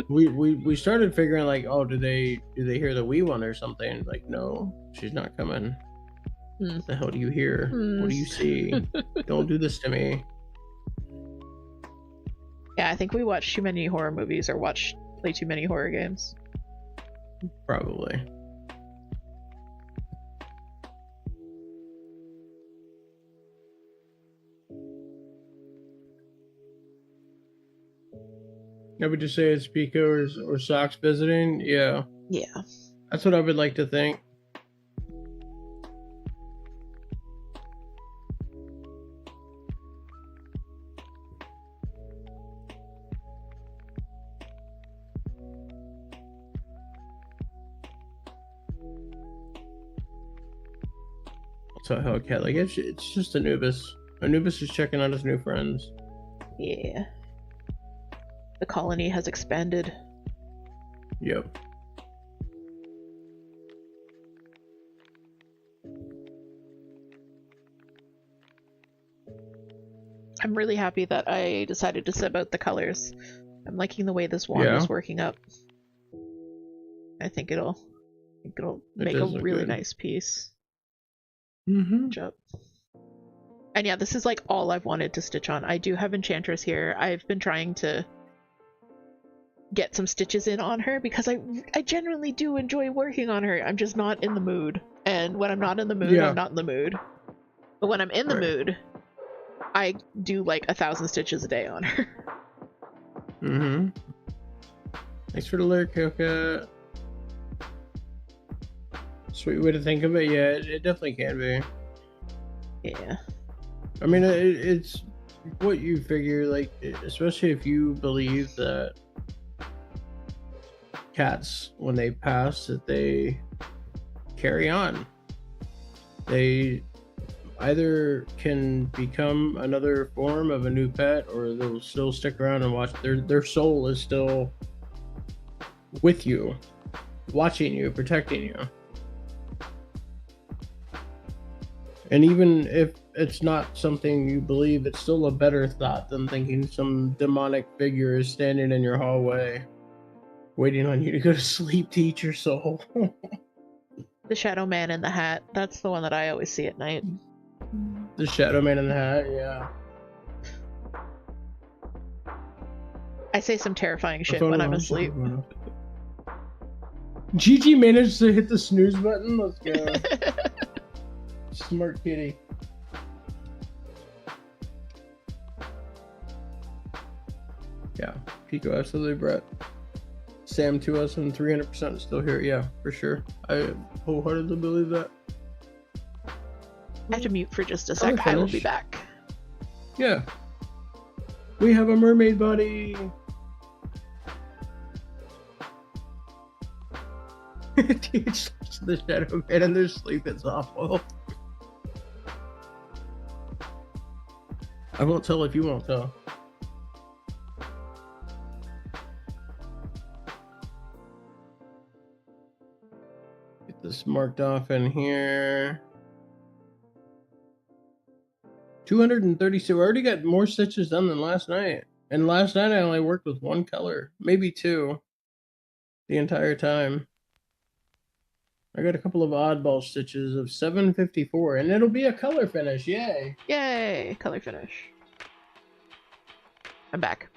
we started figuring like, oh, do they hear the wee one or something? Like, no, she's not coming. What the hell do you hear? What do you see? Don't do this to me. Yeah, I think we watch too many horror movies or play too many horror games. Probably. I would just say it's Pico or Socks visiting. Yeah. Yeah. That's what I would like to think. tell Hellcat, like, it's just Anubis. Anubis is checking out his new friends. Yeah. The colony has expanded. Yep. I'm really happy that I decided to sub out the colors. I'm liking the way this wand is working up. I think it'll make a really nice piece. Mm-hmm. Good job. And yeah, this is like all I've wanted to stitch on. I do have Enchantress here. I've been trying to get some stitches in on her because I genuinely do enjoy working on her. I'm just not in the mood. And when I'm not in the mood, I'm not in the mood. But when I'm in the mood, I do like 1,000 stitches a day on her. Mm-hmm. Thanks for the lyric, Hellcat. Sweet way to think of it. Yeah, it definitely can be. Yeah. I mean, it's what you figure, like, especially if you believe that cats, when they pass, that they carry on. They either can become another form of a new pet, or they'll still stick around and watch. Their soul is still with you, watching you, protecting you. And even if it's not something you believe, it's still a better thought than thinking some demonic figure is standing in your hallway waiting on you to go to sleep to eat your soul. The Shadow Man in the hat. That's the one that I always see at night. The Shadow Man in the hat, yeah. I say some terrifying shit when I'm asleep. Gigi managed to hit the snooze button. Let's go. Smart kitty. Yeah, Pico, absolutely, Brett. Sam 2300% is still here. Yeah, for sure. I wholeheartedly believe that. I have to mute for just a sec. I will be back. Yeah. We have a mermaid buddy. The Shadow Man in their sleep is awful. I won't tell if you won't tell. Get this marked off in here. 232. I already got more stitches done than last night. And last night I only worked with one color, maybe two, the entire time. I got a couple of oddball stitches of 754, and it'll be a color finish. Yay! Yay! Color finish. I'm back.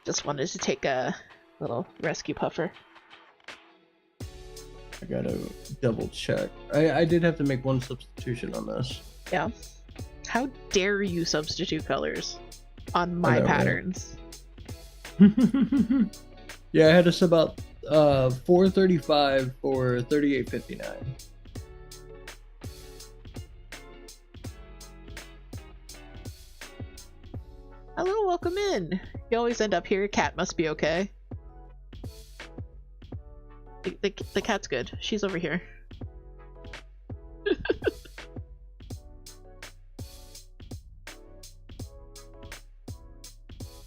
Just wanted to take a little rescue puffer. I gotta double check. I did have to make one substitution on this. Yeah. How dare you substitute colors on my patterns? Right? Yeah, I had to sub out 435 for 3859. Hello, welcome in. You always end up here. Cat must be okay. The cat's good. She's over here.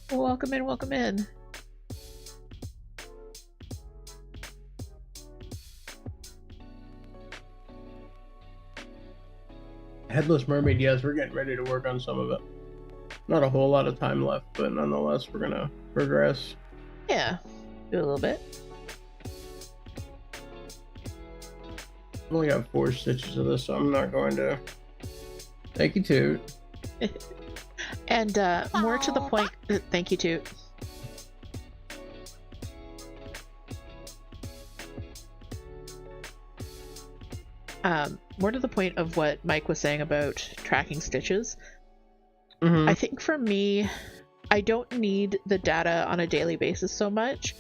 Welcome in, welcome in. Headless Mermaid, yes, we're getting ready to work on some of it. Not a whole lot of time left, but nonetheless, we're gonna progress. Yeah, do a little bit. I've only got 4 stitches of this, so I'm not going to. Thank you, Toot. And more to the point, thank you, Toot. More to the point of what Mike was saying about tracking stitches. I think for me, I don't need the data on a daily basis so much,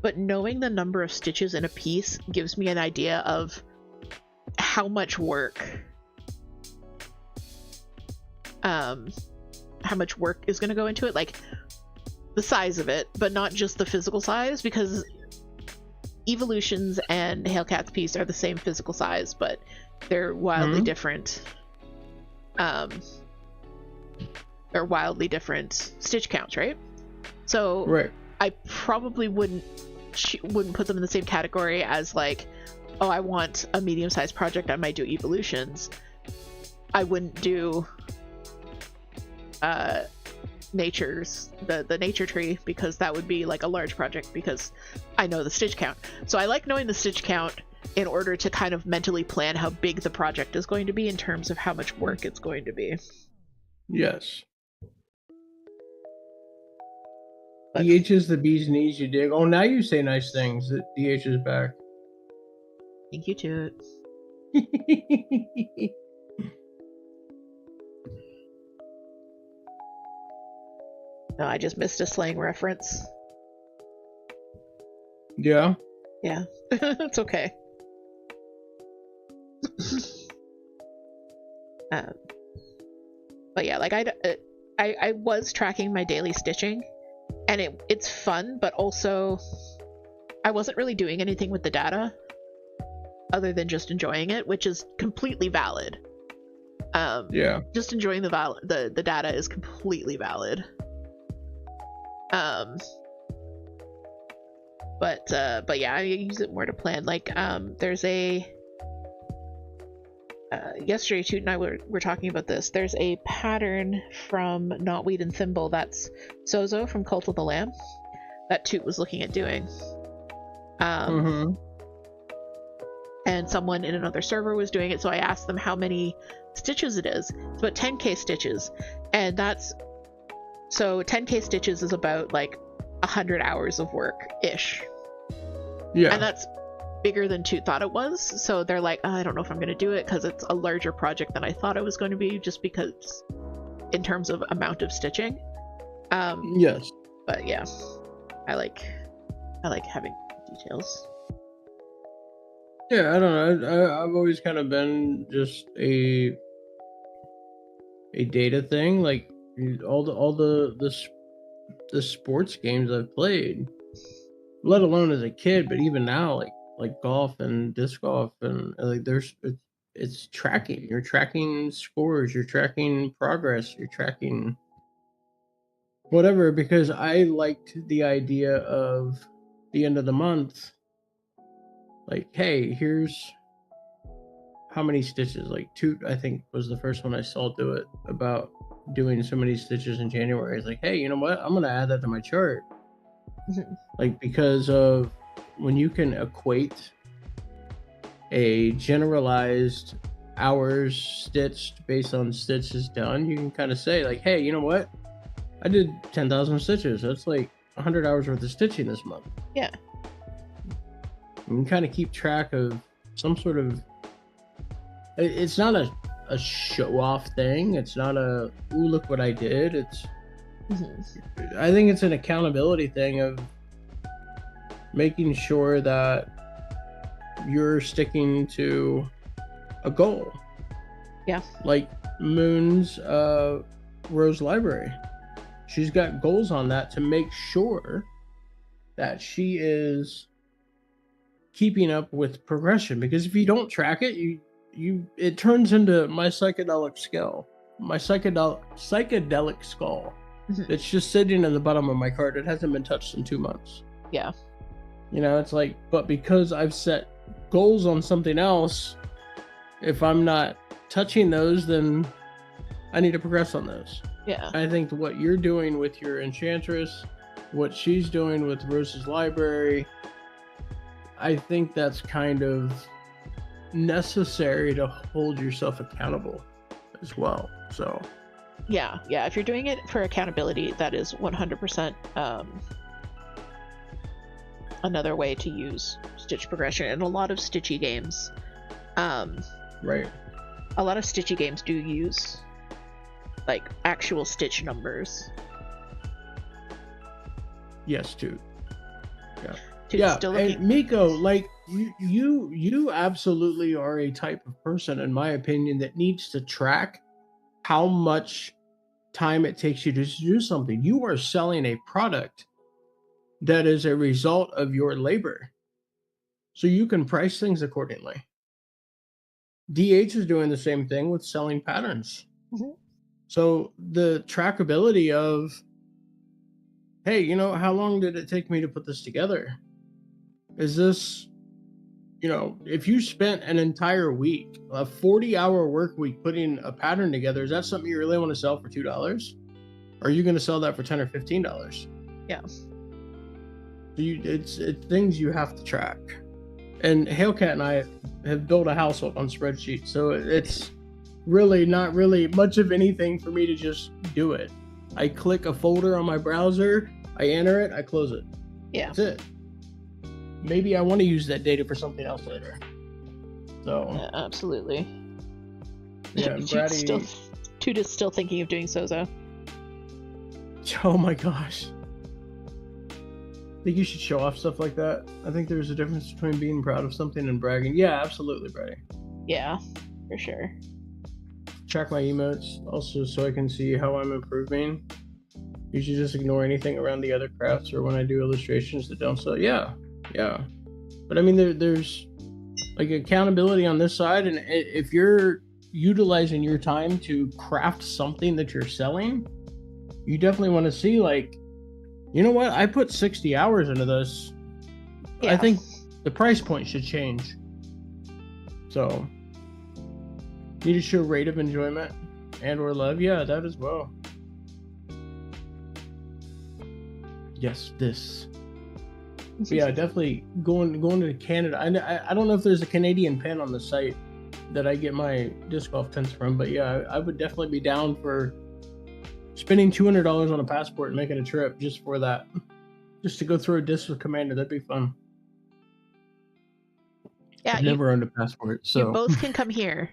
but knowing the number of stitches in a piece gives me an idea of how much work is going to go into it, like the size of it, but not just the physical size, because Evolutions and Hailcat's piece are the same physical size, but they're wildly different. Or wildly different stitch counts, right? So Right. I probably wouldn't put them in the same category as like, oh, I want a medium-sized project, I might do evolutions. I wouldn't do nature's the nature tree, because that would be like a large project, because I know the stitch count. So I like knowing the stitch count in order to kind of mentally plan how big the project is going to be in terms of how much work it's going to be. Yes. But DH is the bee's knees, you dig. Oh, now you say nice things. That DH is back. thank you, Toot. No, I just missed a slang reference. Yeah. Yeah, it's okay. But yeah, like I was tracking my daily stitching, and it's fun, but also I wasn't really doing anything with the data other than just enjoying it, which is completely valid. Yeah. Just enjoying the data is completely valid. But yeah, I use it more to plan. Like, there's a yesterday Toot and I were talking about this. There's a pattern from Knotweed and Thimble that's Sozo from Cult of the Lamb that Toot was looking at doing. And someone in another server was doing it, so I asked them how many stitches it is. It's about 10k stitches, and so 10k stitches is about like 100 hours of work ish. Yeah. And that's bigger than Toot thought it was, so they're like, oh, I don't know if I'm going to do it because it's a larger project than I thought it was going to be, just because in terms of amount of stitching. Yes. But yeah, I like having details. Yeah, I don't know. I've always kind of been just a data thing. Like all the sports games I've played, let alone as a kid, but even now, like golf and disc golf, and like it's tracking. You're tracking scores. You're tracking progress. You're tracking whatever. Because I liked the idea of the end of the month. Like, hey, here's how many stitches. Like Toot, I think, was the first one I saw do it, about doing so many stitches in January. It's like, hey, you know what? I'm gonna add that to my chart. Like, because of when you can equate a generalized hours stitched based on stitches done, you can kind of say like, hey, you know what? I did 10,000 stitches. That's like 100 hours worth of stitching this month. Yeah. You can kind of keep track of some sort of. It's not a show-off thing. It's not a, ooh, look what I did. It's. I think it's an accountability thing of making sure that you're sticking to a goal. Yeah. Like Moon's Rose Library. She's got goals on that to make sure that she is keeping up with progression, because if you don't track it, it turns into my psychedelic skull. It's just sitting in the bottom of my cart. It hasn't been touched in 2 months. Yeah. You know, it's like, but because I've set goals on something else, if I'm not touching those, then I need to progress on those. Yeah. I think what you're doing with your Enchantress, what she's doing with Rose's Library, I think that's kind of necessary to hold yourself accountable as well. So yeah, if you're doing it for accountability, that is 100% another way to use stitch progression. And a lot of stitchy games, right, a lot of stitchy games do use like actual stitch numbers. Yes, too. Yeah. Yeah, still looking... and Miko, like you absolutely are a type of person, in my opinion, that needs to track how much time it takes you to do something. You are selling a product that is a result of your labor. So you can price things accordingly. DH is doing the same thing with selling patterns. Mm-hmm. So the trackability of, hey, you know, how long did it take me to put this together? Is this, you know, if you spent an entire week, a 40-hour work week putting a pattern together, is that something you really want to sell for $2? Or are you going to sell that for $10 or $15? Yeah. It's things you have to track. And Hailcat and I have built a household on spreadsheets, so it's really not really much of anything for me to just do it. I click a folder on my browser, I enter it, I close it. Yeah. That's it. Maybe I want to use that data for something else later. So Yeah, absolutely. yeah, Toot is still thinking of doing Sozo. Oh my gosh. I think you should show off stuff like that. I think there's a difference between being proud of something and bragging. Yeah, absolutely, Brady. Yeah, for sure. Track my emotes also so I can see how I'm improving. You should just ignore anything around the other crafts or when I do illustrations that don't sell. Yeah. But I mean, there's like accountability on this side, and if you're utilizing your time to craft something that you're selling, you definitely want to see, like, you know what? I put 60 hours into this. Yeah. I think the price point should change. So, need to show rate of enjoyment and or love. Yeah, that as well. Yes, this. But yeah, definitely going to Canada. I don't know if there's a Canadian pen on the site that I get my disc golf pens from, but yeah, I would definitely be down for spending $200 on a passport and making a trip just for that. Just to go through a disc with Commander, that'd be fun. Yeah, I've never owned a passport, so you both can come here.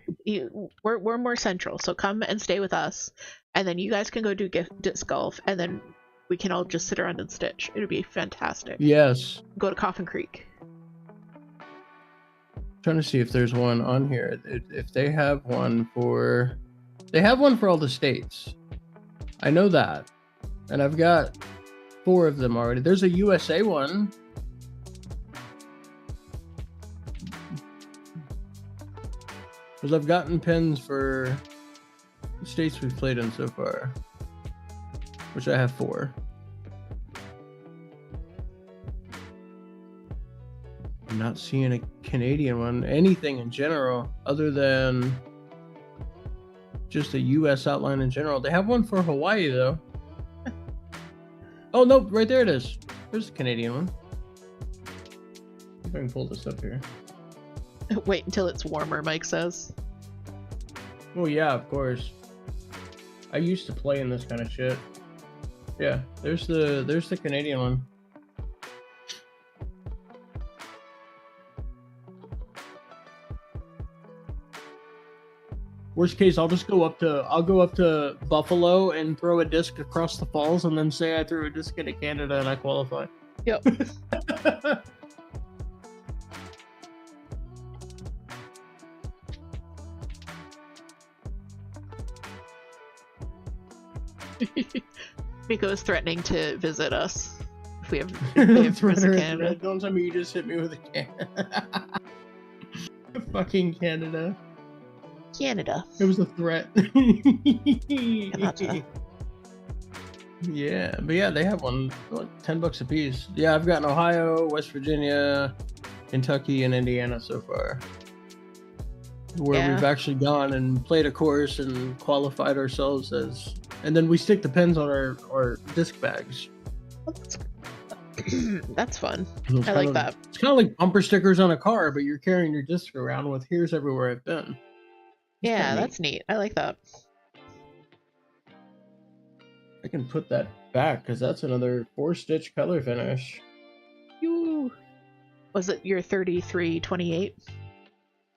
We're more central, so come and stay with us, and then you guys can go do disc golf, and then we can all just sit around and stitch. It would be fantastic. Yes. Go to Coffin Creek. Trying to see if there's one on here. If they have one for, they have one for all the states. I know that, and I've got 4 of them already. There's a USA one. Because I've gotten pins for the states we've played in so far, which I have 4. I'm not seeing a Canadian one, anything in general, other than just a US outline in general. They have one for Hawaii, though. Oh, no, right there it is. There's a Canadian one. If I can pull this up here. Wait until it's warmer, Mike says. Oh, yeah, of course. I used to play in this kind of shit. Yeah, there's the Canadian one. Worst case, I'll go up to Buffalo and throw a disc across the falls, and then say I threw a disc into Canada and I qualify. Yep. Miko is threatening to visit us if we have to visit Canada. Don't tell me you just hit me with a can. Fucking Canada. Canada. It was a threat. Yeah, but yeah, they have one like $10 a piece. Yeah, I've gotten Ohio, West Virginia, Kentucky, and Indiana so far, where we've actually gone and played a course and qualified ourselves as, and then we stick the pins on our disc bags. That's fun. I like that. It's kind of like bumper stickers on a car, but you're carrying your disc around with "Here's everywhere I've been." Yeah, that's neat. I like that. I can put that back because that's another 4-stitch color finish. Was it your 3328?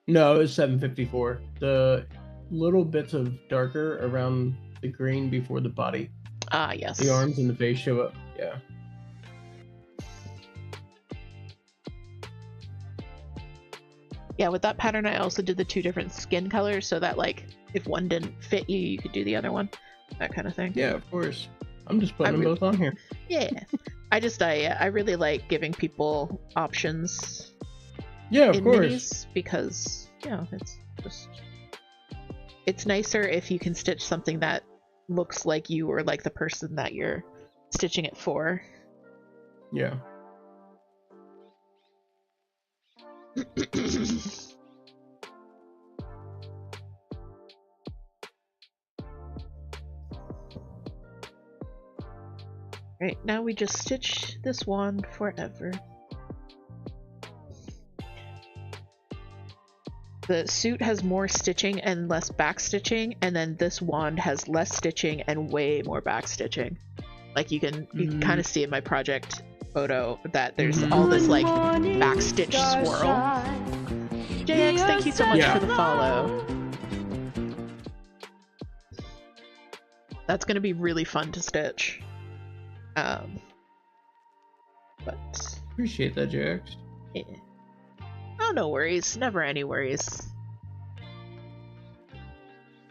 No, it was 754. The little bits of darker around the green before the body. Ah, yes. The arms and the face show up. Yeah. Yeah, with that pattern, I also did the 2 different skin colors so that, like, if one didn't fit you, you could do the other one. That kind of thing. Yeah, of course. I'm just putting them both on here. Yeah. I really like giving people options Yeah, of in course. minis because it's nicer if you can stitch something that looks like you or like the person that you're stitching it for. Yeah. Right, now we just stitch this wand forever. The suit has more stitching and less back stitching, and then this wand has less stitching and way more back stitching. Like you can kind of see in my project photo that there's all this like back stitch swirl. JX, thank you so much for the follow. That's gonna be really fun to stitch. But Appreciate that, JX. yeah. Oh, no worries. Never any worries.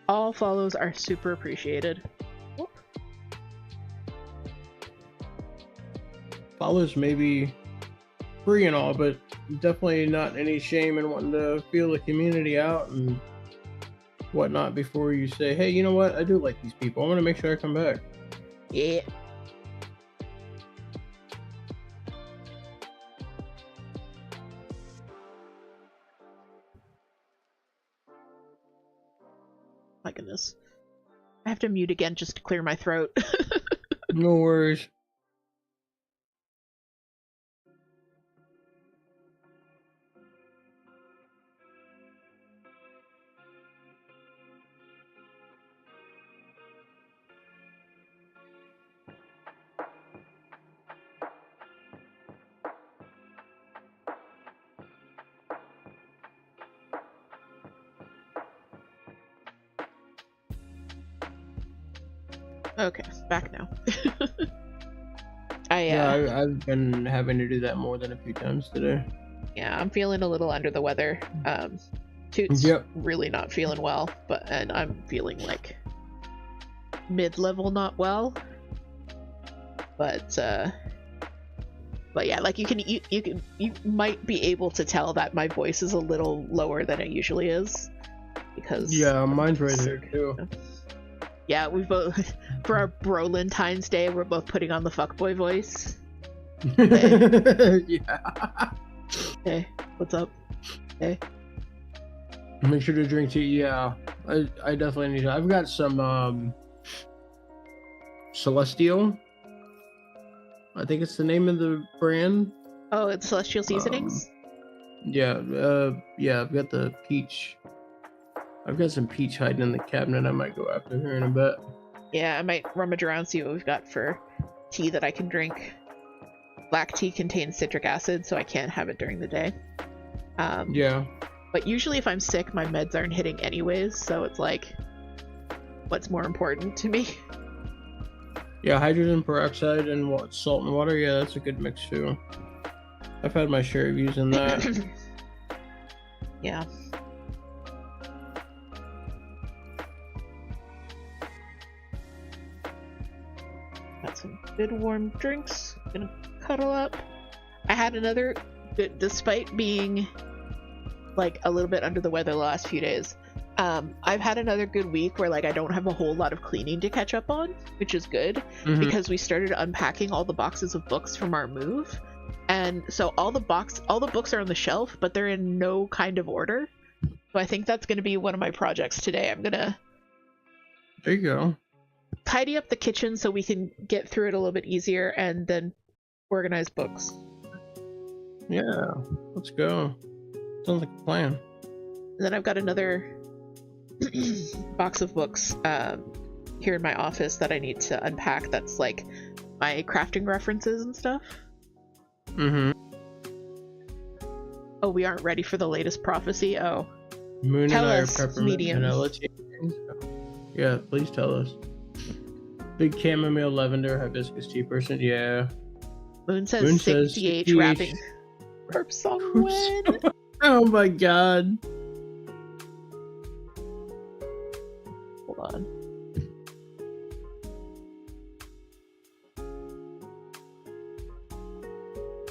All follows are super appreciated. Whoop. Follows may be free and all, but definitely not any shame in wanting to feel the community out and whatnot before you say, hey, you know what? I do like these people. I want to make sure I come back. Yeah. My goodness. I have to mute again just to clear my throat. No worries. Okay, back now. I've been having to do that more than a few times today. Yeah, I'm feeling a little under the weather. Toot's really not feeling well, and I'm feeling like mid-level not well. But yeah, like you might be able to tell that my voice is a little lower than it usually is because mine's right there too. Yeah, we both for our Valentine's Day we're both putting on the fuckboy voice. Hey. Yeah. Hey, what's up? Hey. Make sure to drink tea. Yeah, I definitely need to. I've got some Celestial. I think it's the name of the brand. Oh, it's Celestial Seasonings? Yeah, I've got the peach. I've got some peach hiding in the cabinet. I might go after her in a bit. Yeah, I might rummage around, see what we've got for tea that I can drink. Black tea contains citric acid, so I can't have it during the day. Yeah. But usually if I'm sick, my meds aren't hitting anyways, so it's like, what's more important to me? Yeah, hydrogen peroxide and salt and water. Yeah, that's a good mix too. I've had my share of using that. Yeah. Got some good warm drinks. Gonna cuddle up. I had another, despite being like a little bit under the weather the last few days, I've had another good week where like I don't have a whole lot of cleaning to catch up on, which is good because we started unpacking all the boxes of books from our move, and so all the books are on the shelf, but they're in no kind of order. So I think that's going to be one of my projects today. I'm gonna There you go. tidy up the kitchen so we can get through it a little bit easier, and then organize books. Yeah, let's go. Sounds like a plan. And then I've got another box of books here in my office that I need to unpack. That's like my crafting references and stuff. Oh, we aren't ready for the latest prophecy. Oh, Moon tell and I us, are peppermint mediums. vanilla tea. Yeah, please tell us. Big chamomile lavender hibiscus tea person. Yeah. Moon says 60H rapping. Herb song when? Oh my god. Hold on.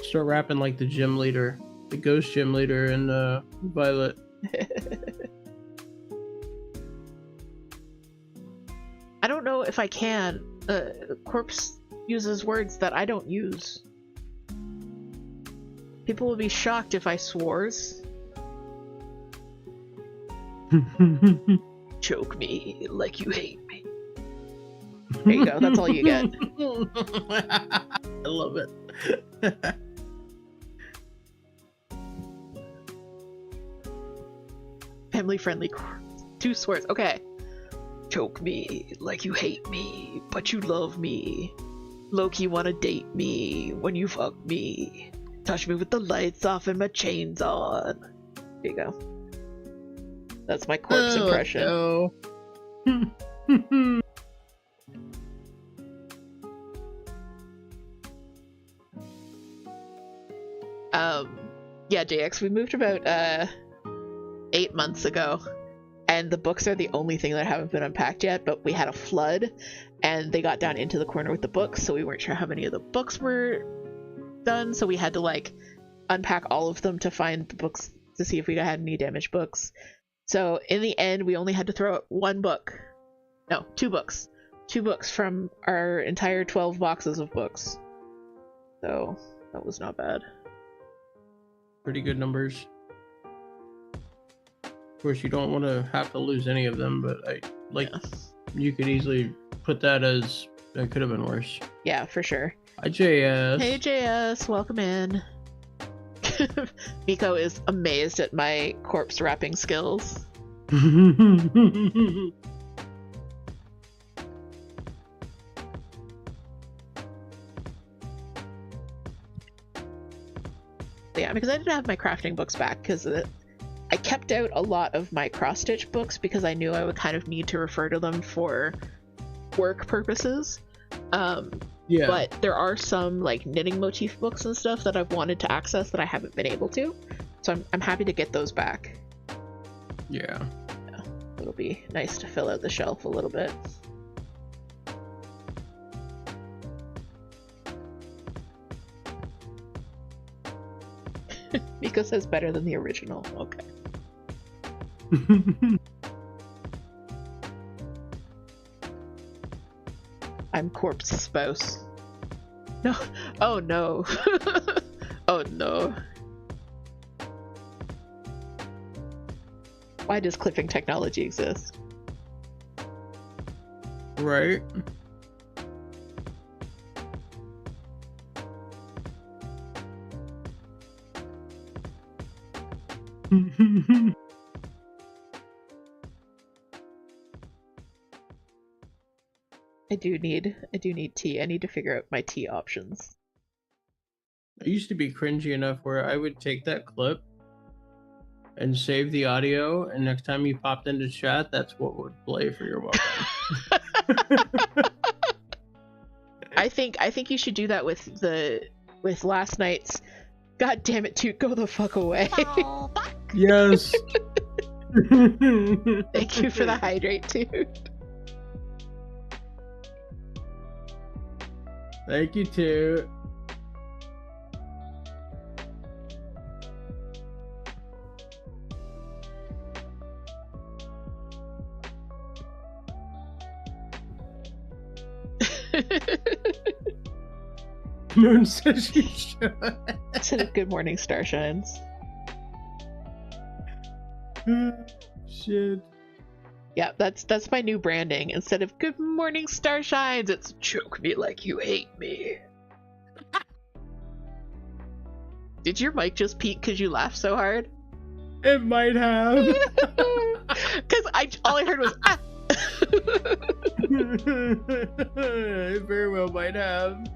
Start rapping like the gym leader. the ghost gym leader in Violet. I don't know if I can. Corpse uses words that I don't use. People will be shocked if I swores. Choke me like you hate me. There you go, that's all you get. I love it. Family friendly 2 swears. Okay. Choke me like you hate me, but you love me. Loki wanna date me when you fuck me. Touch me with the lights off and my chains on. There you go. That's my corpse impression. No. Yeah, JX, we moved about 8 months ago, and the books are the only thing that haven't been unpacked yet, but we had a flood and they got down into the corner with the books, so we weren't sure how many of the books were done, so we had to like unpack all of them to find the books to see if we had any damaged books. So in the end, we only had to throw out 1 book. No, 2 books. 2 books from our entire 12 boxes of books. So that was not bad. Pretty good numbers. Of course, you don't want to have to lose any of them, but you could easily put that as that could have been worse. Yeah, for sure. Hi, JS. Hey, JS, welcome in. Miko is amazed at my corpse wrapping skills. Yeah, because I didn't have my crafting books back because I kept out a lot of my cross-stitch books because I knew I would kind of need to refer to them for work purposes. Yeah. But there are some like knitting motif books and stuff that I've wanted to access that I haven't been able to. So I'm happy to get those back. Yeah. It'll be nice to fill out the shelf a little bit. Miko says better than the original. Okay. I'm corpse spouse. No. Oh no. Oh no. Why does clipping technology exist? Right. I do need tea. I need to figure out my tea options. I used to be cringy enough where I would take that clip and save the audio, and next time you popped into chat, that's what would play for your welcome. I think you should do that with last night's. God damn it, Toot, go the fuck away. Yes. Thank you for the hydrate, Toot. Thank you, too. Moon says she should. Instead of good morning, starshines. Shit. Yeah, that's my new branding. Instead of good morning, starshines, it's choke me like you hate me. Did your mic just peak because you laughed so hard? It might have. Because all I heard was ah. It very well might have.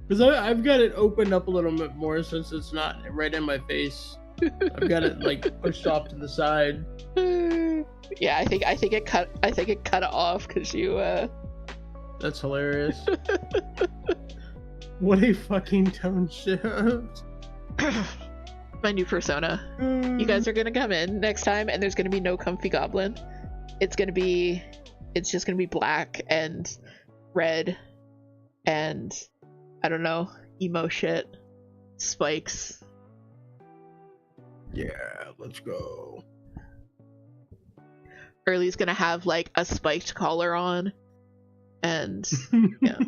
Because I've got it opened up a little bit more since it's not right in my face. I've got it like pushed off to the side. Yeah, I think it cut it off because you That's hilarious. What a fucking tone shift. My new persona. You guys are gonna come in next time and there's gonna be no comfy goblin. It's just gonna be black and red and I don't know, emo shit. spikes. Yeah, let's go. Early's gonna have like a spiked collar on, and yeah.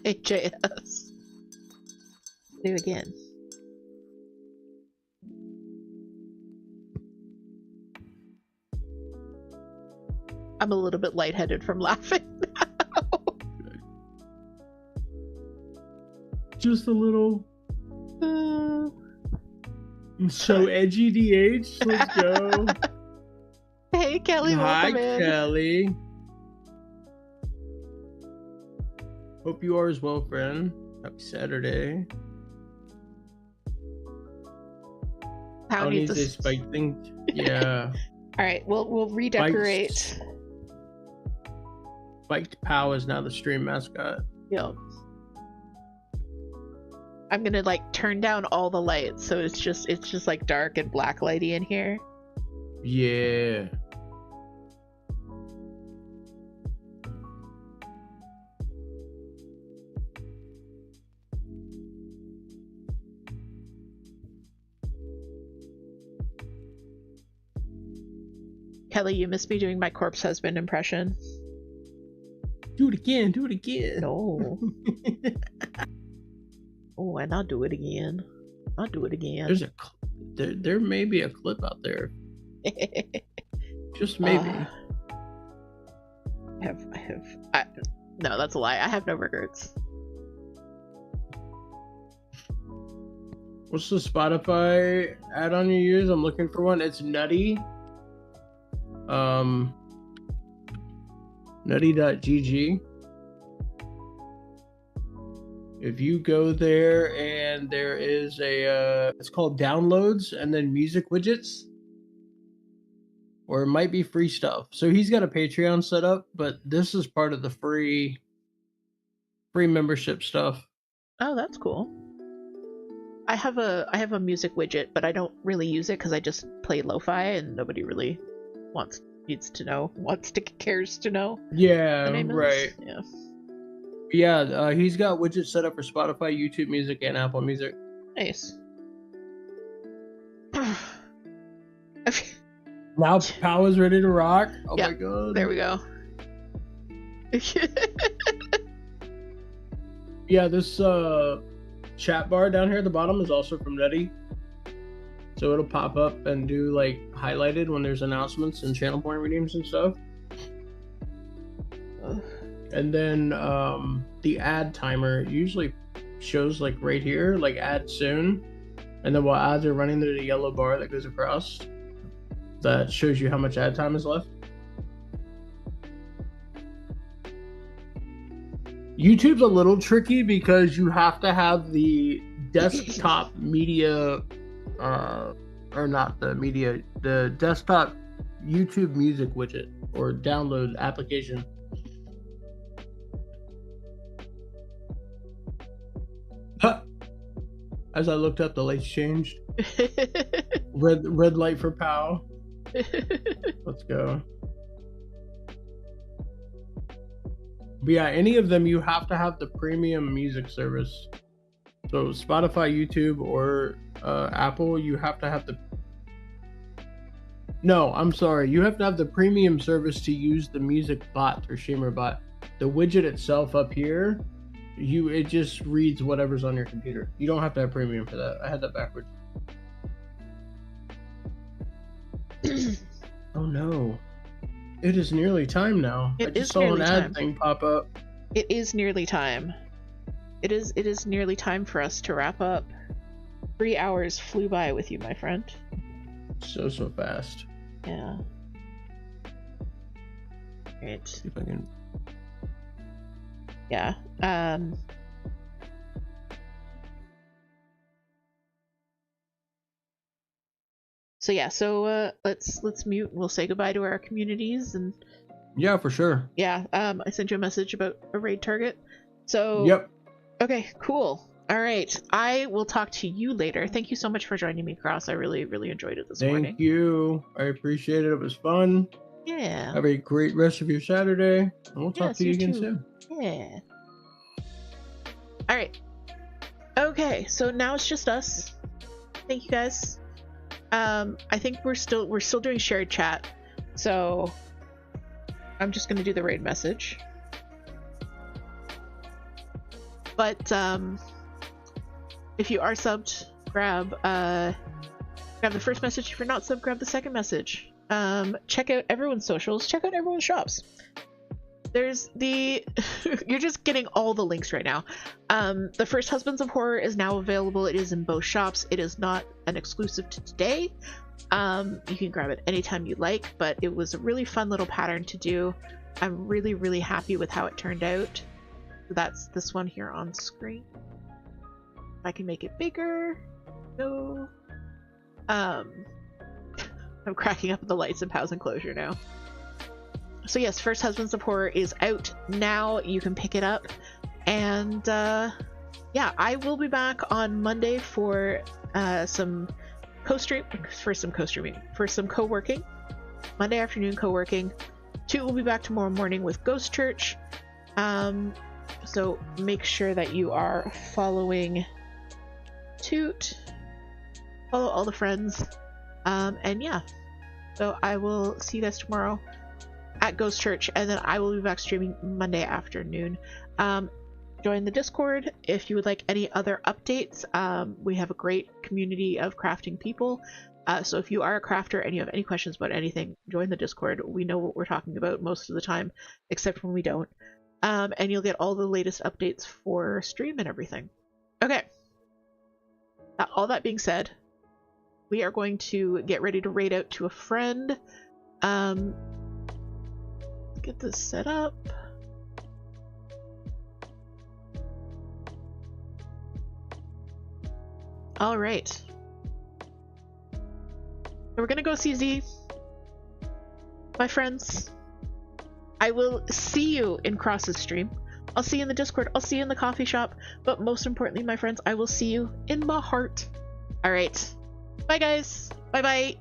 JS. Do again. I'm a little bit lightheaded from laughing now. Just a little. So edgy, DH. Let's go. Hey, Kelly. Hi, Welcome in. Kelly. Hope you are as well, friend. Happy Saturday. How I'll need needs this spike thing. Yeah. All right, we'll redecorate. Spiked Pow is now the stream mascot. Yep. I'm gonna like turn down all the lights, so it's just like dark and black lighty in here. Yeah. Kelly, you missed me doing my corpse husband impression. Do it again. Do it again. No. Oh, and I'll do it again. I'll do it again. There's a there may be a clip out there. Just maybe. No, that's a lie. I have no regrets. What's the Spotify add-on you use? I'm looking for one. It's Nutty. Nutty.gg. If you go there and there is a it's called downloads and then music widgets, or it might be free stuff. So he's got a Patreon set up, but this is part of the free membership stuff. Oh, that's cool. I have a music widget, but I don't really use it because I just play lo-fi and nobody really cares to know. Yeah, the name right. Yeah. Yeah, he's got widgets set up for Spotify, YouTube Music, and Apple Music. Nice. Now Pow is ready to rock. Oh Yep, my god. there we go. Yeah, this chat bar down here at the bottom is also from Nutty. So it'll pop up and do like highlighted when there's announcements and channel point redeems and stuff. And then the ad timer usually shows like right here, like add soon. And then while ads are running, there's a yellow bar that goes across that shows you how much ad time is left. YouTube's a little tricky because you have to have the desktop media, or not the media, the desktop YouTube music widget or download application. As I looked up, the lights changed. Red light for Pow. Let's go. But yeah, any of them, you have to have the premium music service. So Spotify, YouTube, or Apple, you have to have the... No, I'm sorry. You have to have the premium service to use the music bot or streamer bot. The widget itself up here, it just reads whatever's on your computer. You don't have to have premium for that. I had that backwards. Oh no. It is nearly time now. I just saw an ad thing pop up. It is nearly time. It is nearly time for us to wrap up. 3 hours flew by with you, my friend. So fast. Yeah. Right. See if I can... Yeah. So yeah, let's mute. We'll say goodbye to our communities and yeah, for sure. Yeah, I sent you a message about a raid target. So yep. Okay, cool. All right, I will talk to you later. Thank you so much for joining me, Cross. I really enjoyed it this morning. Thank you. I appreciate it. It was fun. Yeah. Have a great rest of your Saturday, and we'll talk Yes, to you you again too. soon. Yeah. All right. Okay, so now it's just us. Thank you guys. I think we're still doing shared chat, so I'm just gonna do the raid message. But if you are subbed, grab the first message. If you're not subbed, grab the second message. Check out everyone's socials. Check out everyone's shops. There's the you're just getting all the links right now. The First Husbands of Horror is now available. It is in both shops. It is not an exclusive to today. You can grab it anytime you like, but it was a really fun little pattern to do. I'm really, really happy with how it turned out. So that's this one here on screen. If I can make it bigger. No. I'm cracking up at the lights in Pow's enclosure now. So yes, First Husbands of Horror is out now. You can pick it up. And yeah, I will be back on Monday for some co-working. Monday afternoon co-working. Toot will be back tomorrow morning with Ghost Church. So make sure that you are following Toot. Follow all the friends. And yeah. So I will see you guys tomorrow at Ghost Church, and then I will be back streaming Monday afternoon. Join the Discord if you would like any other updates. We have a great community of crafting people, so if you are a crafter and you have any questions about anything, join the Discord. We know what we're talking about most of the time, except when we don't. And you'll get all the latest updates for stream and everything. Okay, all that being said, we are going to get ready to raid out to a friend. Get this set up. All right. So we're gonna go see Z. My friends, I will see you in CrossStitch stream. I'll see you in the Discord. I'll see you in the coffee shop. But most importantly, my friends, I will see you in my heart. All right. Bye, guys. Bye-bye.